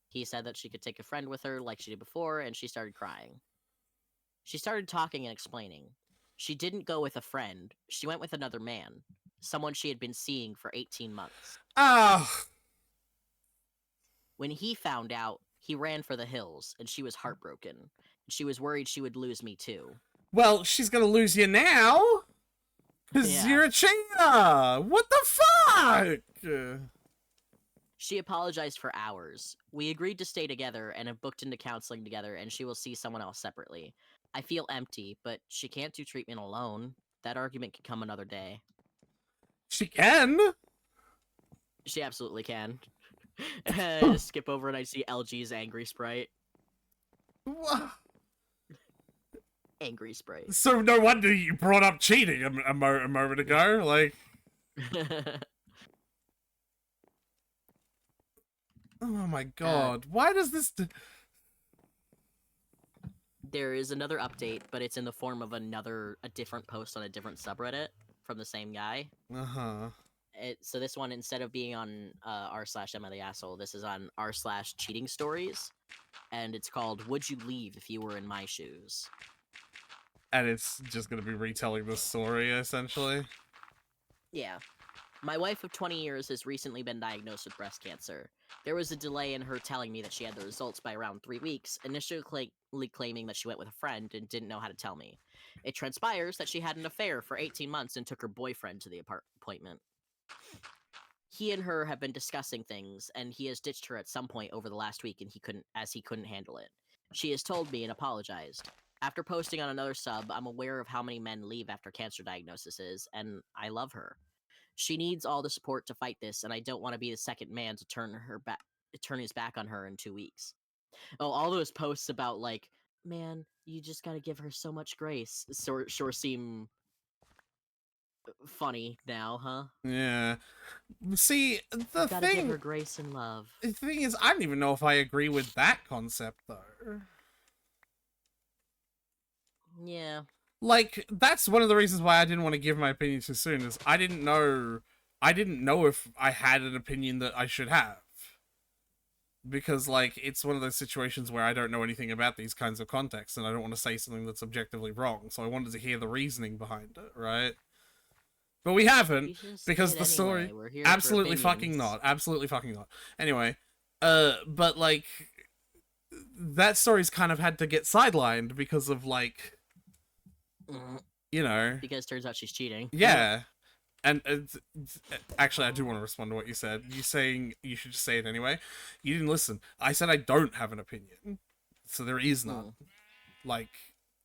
He said that she could take a friend with her like she did before, and she started crying. She started talking and explaining. She didn't go with a friend. She went with another man. Someone she had been seeing for 18 months. Oh. When he found out, he ran for the hills, and she was heartbroken. She was worried she would lose me too. Well, she's gonna lose you now! Because you're a cheater! What the fuck? She apologized for hours. We agreed to stay together and have booked into counseling together, and she will see someone else separately. I feel empty, but she can't do treatment alone. That argument could come another day. She can? She absolutely can. Skip over and I see LG's Angry Sprite. Angry Sprite. So no wonder you brought up cheating a moment ago, like... Oh my god, why does this... There is another update, but it's in the form of a different post on a different subreddit from the same guy. Uh-huh. So this one, instead of being on r/Am I the Asshole, this is on r/Cheating Stories, and it's called Would You Leave If You Were in My Shoes? And it's just gonna be retelling the story, essentially? Yeah. My wife of 20 years has recently been diagnosed with breast cancer. There was a delay in her telling me that she had the results by around 3 weeks, initially claiming that she went with a friend and didn't know how to tell me. It transpires that she had an affair for 18 months and took her boyfriend to the appointment. He and her have been discussing things, and he has ditched her at some point over the last week, and he couldn't handle it. She has told me and apologized. After posting on another sub, I'm aware of how many men leave after cancer diagnoses, and I love her. She needs all the support to fight this, and I don't want to be the second man to turn his back on her in 2 weeks. Oh, all those posts about like, man, you just gotta give her so much grace, sure seem funny now, huh? Yeah. See, the Gotta thing... give her grace and love. The thing is, I don't even know if I agree with that concept, though. Yeah. Like, that's one of the reasons why I didn't want to give my opinion too soon, is I didn't know if I had an opinion that I should have. Because, like, it's one of those situations where I don't know anything about these kinds of contexts, and I don't want to say something that's objectively wrong, so I wanted to hear the reasoning behind it, right? But we haven't, because the story... Absolutely fucking not. Absolutely fucking not. Anyway, but, like, that story's kind of had to get sidelined because of, like... You know... Because it turns out she's cheating. Yeah. And actually, I do want to respond to what you said. You saying you should just say it anyway. You didn't listen. I said I don't have an opinion. So there is none. Like,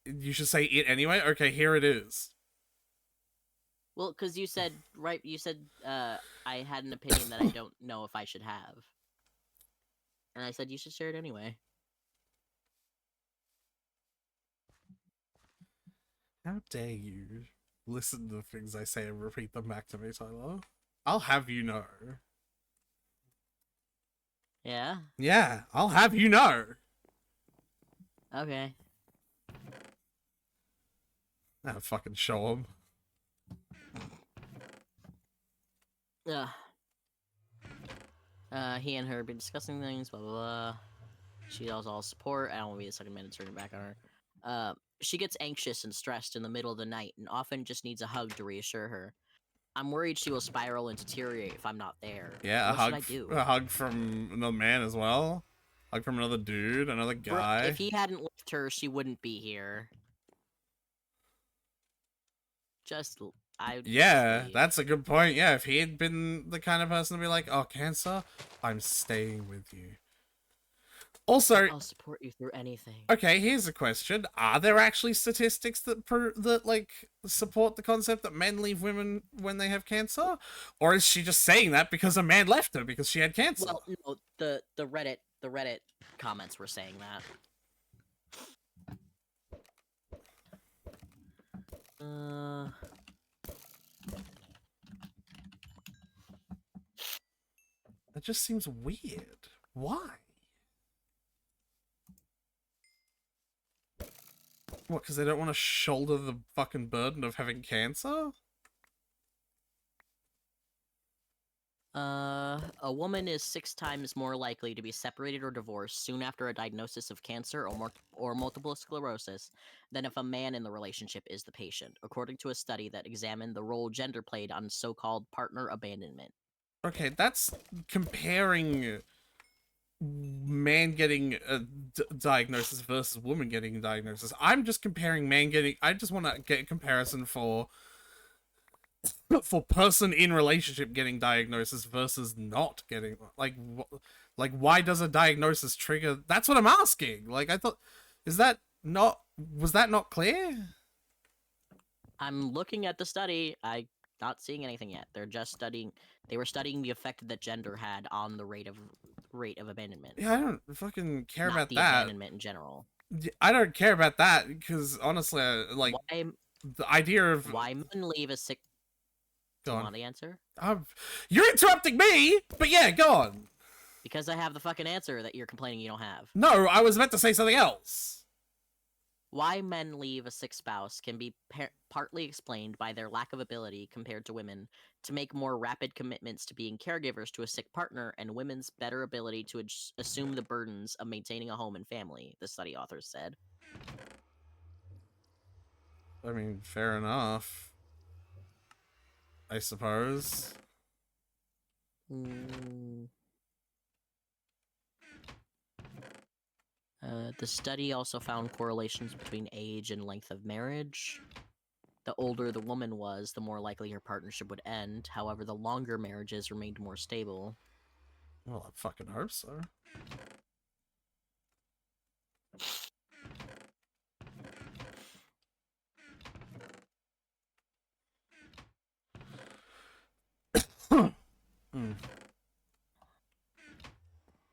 you should say it anyway? Okay, here it is. Well, because you said, I had an opinion that I don't know if I should have. And I said you should share it anyway. How dare you listen to the things I say and repeat them back to me, Tyler? I'll have you know. Yeah? Yeah, I'll have you know. Okay. I'll fucking show him. He and her have been discussing things, blah, blah, blah. She does all support. I don't want to be the second man to turn her back on her. She gets anxious and stressed in the middle of the night and often just needs a hug to reassure her. I'm worried she will spiral and deteriorate if I'm not there. Yeah, what should I do? a hug from another man as well. Hug from another dude, another guy. If he hadn't left her, she wouldn't be here. Yeah, that's a good point. Yeah, if he had been the kind of person to be like, oh, cancer, I'm staying with you. Also, I'll support you through anything. okay, here's a question: are there actually statistics that like support the concept that men leave women when they have cancer, or is she just saying that because a man left her because she had cancer? Well, no, the Reddit comments were saying that. That just seems weird. Why? What, because they don't want to shoulder the fucking burden of having cancer? A woman is 6 times more likely to be separated or divorced soon after a diagnosis of cancer or multiple sclerosis than if a man in the relationship is the patient, according to a study that examined the role gender played on so-called partner abandonment. Okay, that's comparing man getting a diagnosis versus woman getting a diagnosis. I'm just comparing man getting... I just want to get a comparison for person in relationship getting diagnosis versus not getting... Like, why does a diagnosis trigger... That's what I'm asking. Like, I thought... Is that not... Was that not clear? I'm looking at the study. I'm not seeing anything yet. They're just studying... They were studying the effect that gender had on the rate of abandonment. Yeah, I don't fucking care about the that. Abandonment in general. I don't care about that because honestly, like the idea of why men leave a sick. Do you want the answer? You're interrupting me, but yeah, go on. Because I have the fucking answer that you're complaining you don't have. No, I was about to say something else. Why men leave a sick spouse can be partly explained by their lack of ability compared to women to make more rapid commitments to being caregivers to a sick partner and women's better ability to assume the burdens of maintaining a home and family, the study authors said. I mean, fair enough. I suppose. The study also found correlations between age and length of marriage. The older the woman was, the more likely her partnership would end. However, the longer marriages remained more stable. Well, I fucking hope so.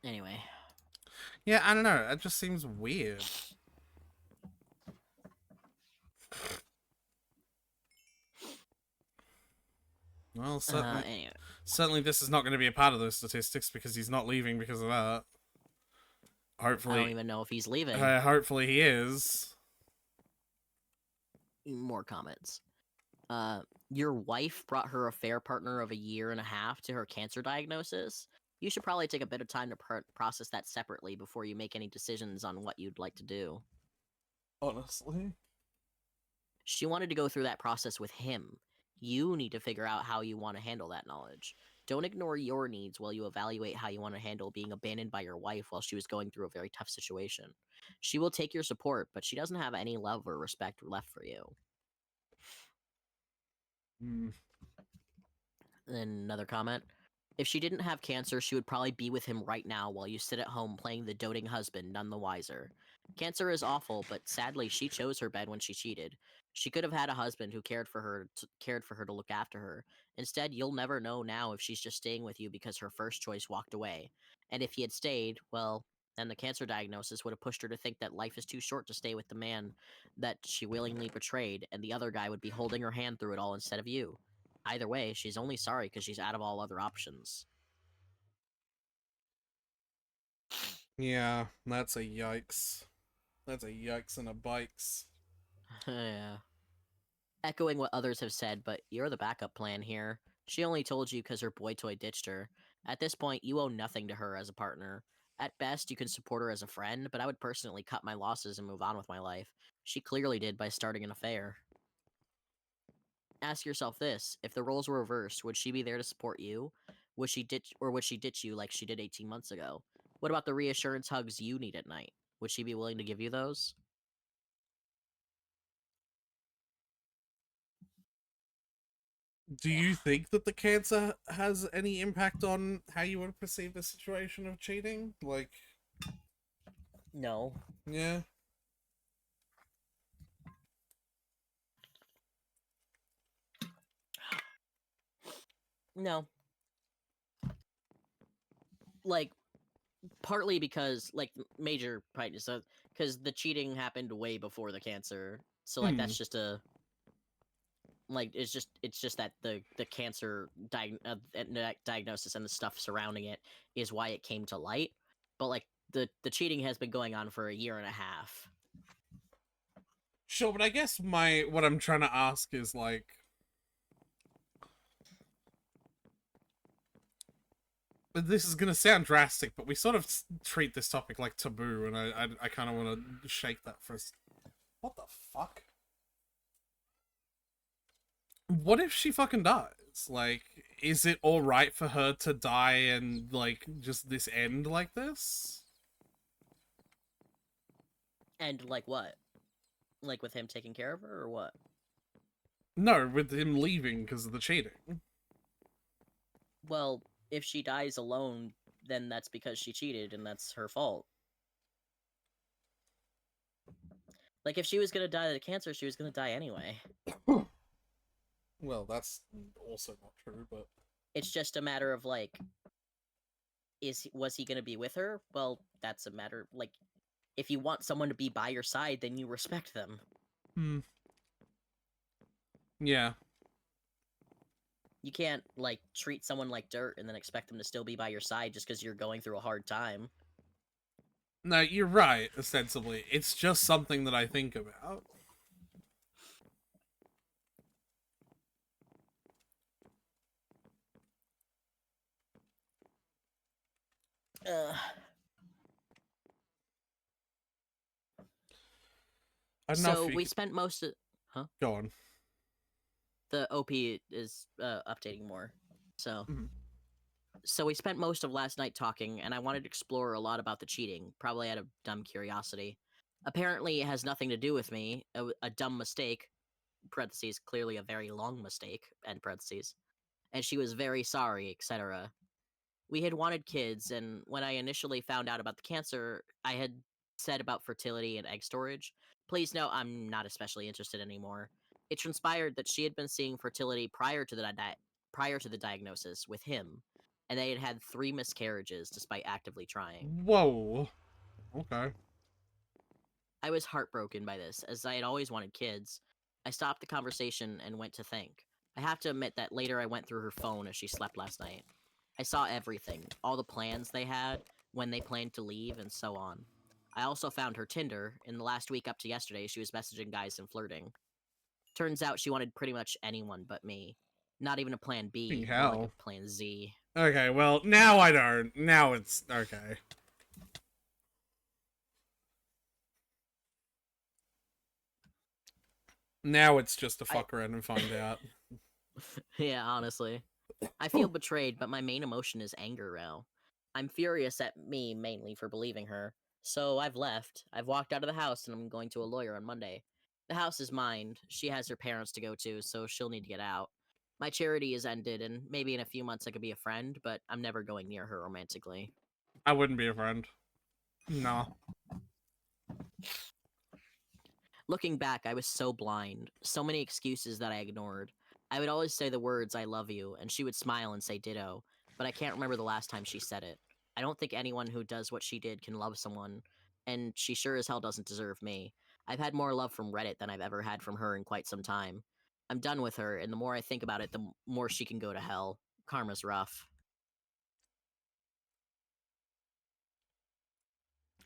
Anyway. Yeah, I don't know. It just seems weird. Well, certainly, certainly this is not going to be a part of those statistics because he's not leaving because of that. Hopefully, I don't even know if he's leaving. Hopefully he is. More comments. Your wife brought her affair partner of 1.5 years to her cancer diagnosis. You should probably take a bit of time to process that separately before you make any decisions on what you'd like to do. Honestly. She wanted to go through that process with him. You need to figure out how you want to handle that knowledge. Don't ignore your needs while you evaluate how you want to handle being abandoned by your wife while she was going through a very tough situation. She will take your support, but she doesn't have any love or respect left for you. Then another comment. If she didn't have cancer, she would probably be with him right now while you sit at home playing the doting husband, none the wiser. Cancer is awful, but sadly she chose her bed when she cheated. She could have had a husband who cared for her to look after her. Instead, you'll never know now if she's just staying with you because her first choice walked away. And if he had stayed, well, then the cancer diagnosis would have pushed her to think that life is too short to stay with the man that she willingly betrayed, and the other guy would be holding her hand through it all instead of you. Either way, she's only sorry because she's out of all other options. Yeah, that's a yikes. That's a yikes and a bikes. Yeah. Echoing what others have said, but you're the backup plan here. She only told you because her boy toy ditched her. At this point, you owe nothing to her as a partner. At best, you can support her as a friend, but I would personally cut my losses and move on with my life. She clearly did by starting an affair. Ask yourself this: if the roles were reversed, would she be there to support you? Would she ditch you like she did 18 months ago? What about the reassurance hugs you need at night? Would she be willing to give you those? Do you think that the cancer has any impact on how you would perceive the situation of cheating? Like, No. Yeah. No. Like, partly because, like, major brightness, because the cheating happened way before the cancer. So, like, that's just a... Like, it's just that the cancer diagnosis and the stuff surrounding it is why it came to light. But, like, the cheating has been going on for a year and a half. Sure, but I guess what I'm trying to ask is, like... This is gonna sound drastic, but we sort of treat this topic like taboo, and I kind of want to shake that for us. What the fuck? What if she fucking dies? Like, is it alright for her to die and, like, just this end like this? And, like, what? Like, with him taking care of her, or what? No, with him leaving because of the cheating. Well, if she dies alone, then that's because she cheated, and that's her fault. Like, if she was gonna die of cancer, she was gonna die anyway. Well, that's also not true, but... It's just a matter of, like... Was he gonna be with her? Well, that's a matter... Like, if you want someone to be by your side, then you respect them. Yeah. You can't, like, treat someone like dirt and then expect them to still be by your side just because you're going through a hard time. No, you're right, ostensibly. It's just something that I think about. So we spent most of... Huh? Go on. The OP is updating more. So... So we spent most of last night talking, and I wanted to explore a lot about the cheating, probably out of dumb curiosity. Apparently it has nothing to do with me, a dumb mistake, parentheses, clearly a very long mistake, end parentheses. And she was very sorry, etc. We had wanted kids, and when I initially found out about the cancer, I had said about fertility and egg storage. Please note, I'm not especially interested anymore. It transpired that she had been seeing fertility prior to the diagnosis with him, and they had had 3 miscarriages despite actively trying. Whoa. Okay. I was heartbroken by this, as I had always wanted kids. I stopped the conversation and went to think. I have to admit that later I went through her phone as she slept last night. I saw everything, all the plans they had, when they planned to leave, and so on. I also found her Tinder. In the last week up to yesterday, she was messaging guys and flirting. Turns out she wanted pretty much anyone but me. Not even a plan B, more like a plan Z. Okay, well, now I don't. Now it's... Okay. Now it's just to fuck around and find out. Yeah, honestly. I feel betrayed, but my main emotion is anger now. I'm furious at me, mainly, for believing her. So I've left. I've walked out of the house, and I'm going to a lawyer on Monday. The house is mine. She has her parents to go to, so she'll need to get out. My charity is ended, and maybe in a few months I could be a friend, but I'm never going near her romantically. I wouldn't be a friend. No. Looking back, I was so blind. So many excuses that I ignored. I would always say the words, I love you, and she would smile and say ditto, but I can't remember the last time she said it. I don't think anyone who does what she did can love someone, and she sure as hell doesn't deserve me. I've had more love from Reddit than I've ever had from her in quite some time. I'm done with her, and the more I think about it, the more she can go to hell. Karma's rough.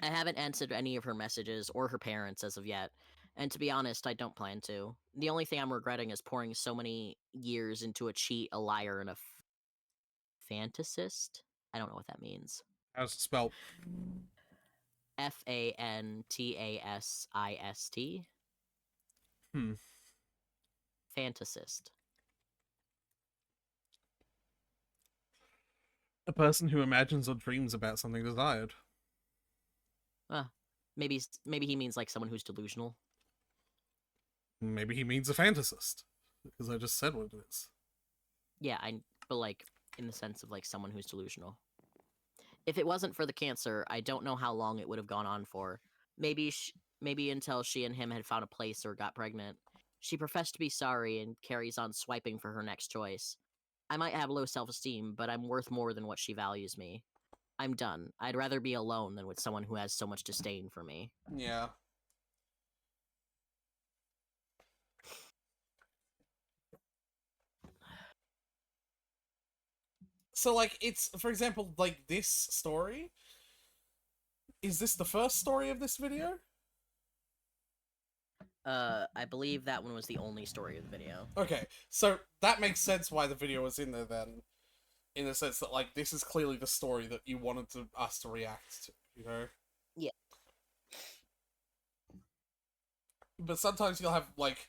I haven't answered any of her messages or her parents as of yet, and to be honest, I don't plan to. The only thing I'm regretting is pouring so many years into a cheat, a liar, and a fantasist? I don't know what that means. How's it spelled? Fantasist. Fantasist. A person who imagines or dreams about something desired. Maybe he means like someone who's delusional. Maybe he means a fantasist, because I just said what it is. Yeah, but like in the sense of like someone who's delusional. If it wasn't for the cancer, I don't know how long it would have gone on for. Maybe maybe until she and him had found a place or got pregnant. She professed to be sorry and carries on swiping for her next choice. I might have low self-esteem, but I'm worth more than what she values me. I'm done. I'd rather be alone than with someone who has so much disdain for me. Yeah. So, like, it's, for example, like, this story. Is this the first story of this video? I believe that one was the only story of the video. Okay, so that makes sense why the video was in there then. In the sense that, like, this is clearly the story that you wanted us to react to, you know? Yeah. But sometimes you'll have, like,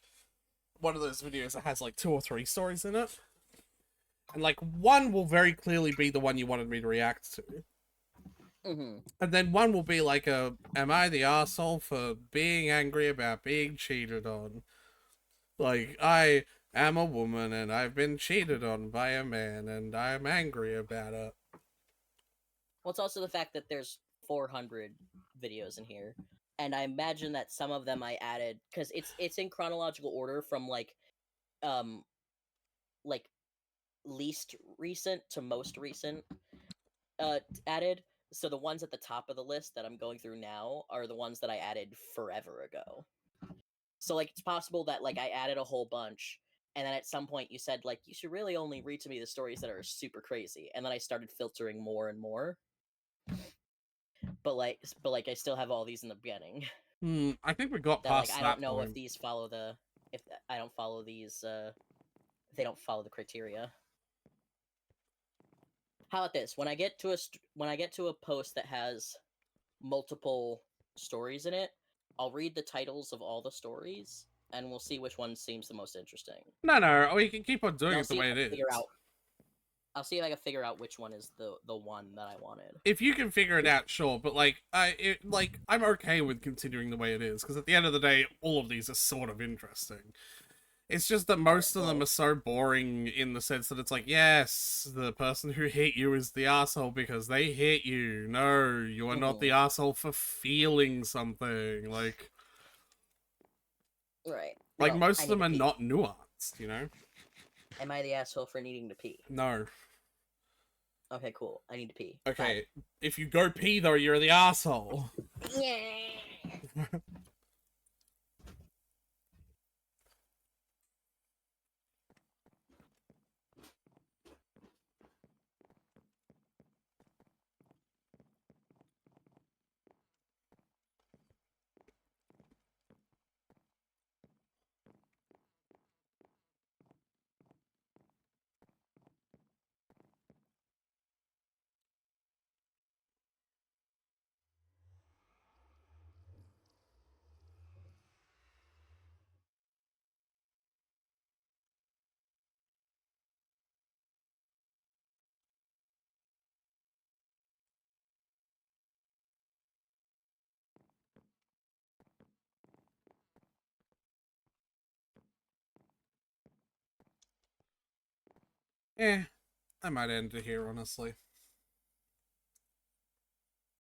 one of those videos that has, like, 2 or 3 stories in it. And, like, one will very clearly be the one you wanted me to react to. And then one will be like am I the arsehole for being angry about being cheated on? Like, I am a woman and I've been cheated on by a man and I'm angry about it. Well, it's also the fact that there's 400 videos in here, and I imagine that some of them I added because it's in chronological order from like least recent to most recent added. So the ones at the top of the list that I'm going through now are the ones that I added forever ago. So like it's possible that like I added a whole bunch, and then at some point you said like you should really only read to me the stories that are super crazy, and then I started filtering more and more. But I still have all these in the beginning. I think we got that, past like, I that don't know point. if these follow the if I don't follow these if they don't follow the criteria. How about this? When I get to a post that has multiple stories in it, I'll read the titles of all the stories, and we'll see which one seems the most interesting. No, we can keep on doing I'll it the see way if it I can figure is. out. I'll see if I can figure out which one is the one that I wanted. If you can figure it out, sure, but like I'm okay with continuing the way it is, because at the end of the day, all of these are sort of interesting. It's just that most of them are so boring in the sense that it's like, yes, the person who hit you is the asshole because they hit you. No, you are not the asshole for feeling something. Like, Right. like Well, most I of need them to are pee. not nuanced, you know? Am I the asshole for needing to pee? No. Okay, cool. I need to pee. Okay, if you go pee though, you're the asshole. Yeah. I might end it here, honestly.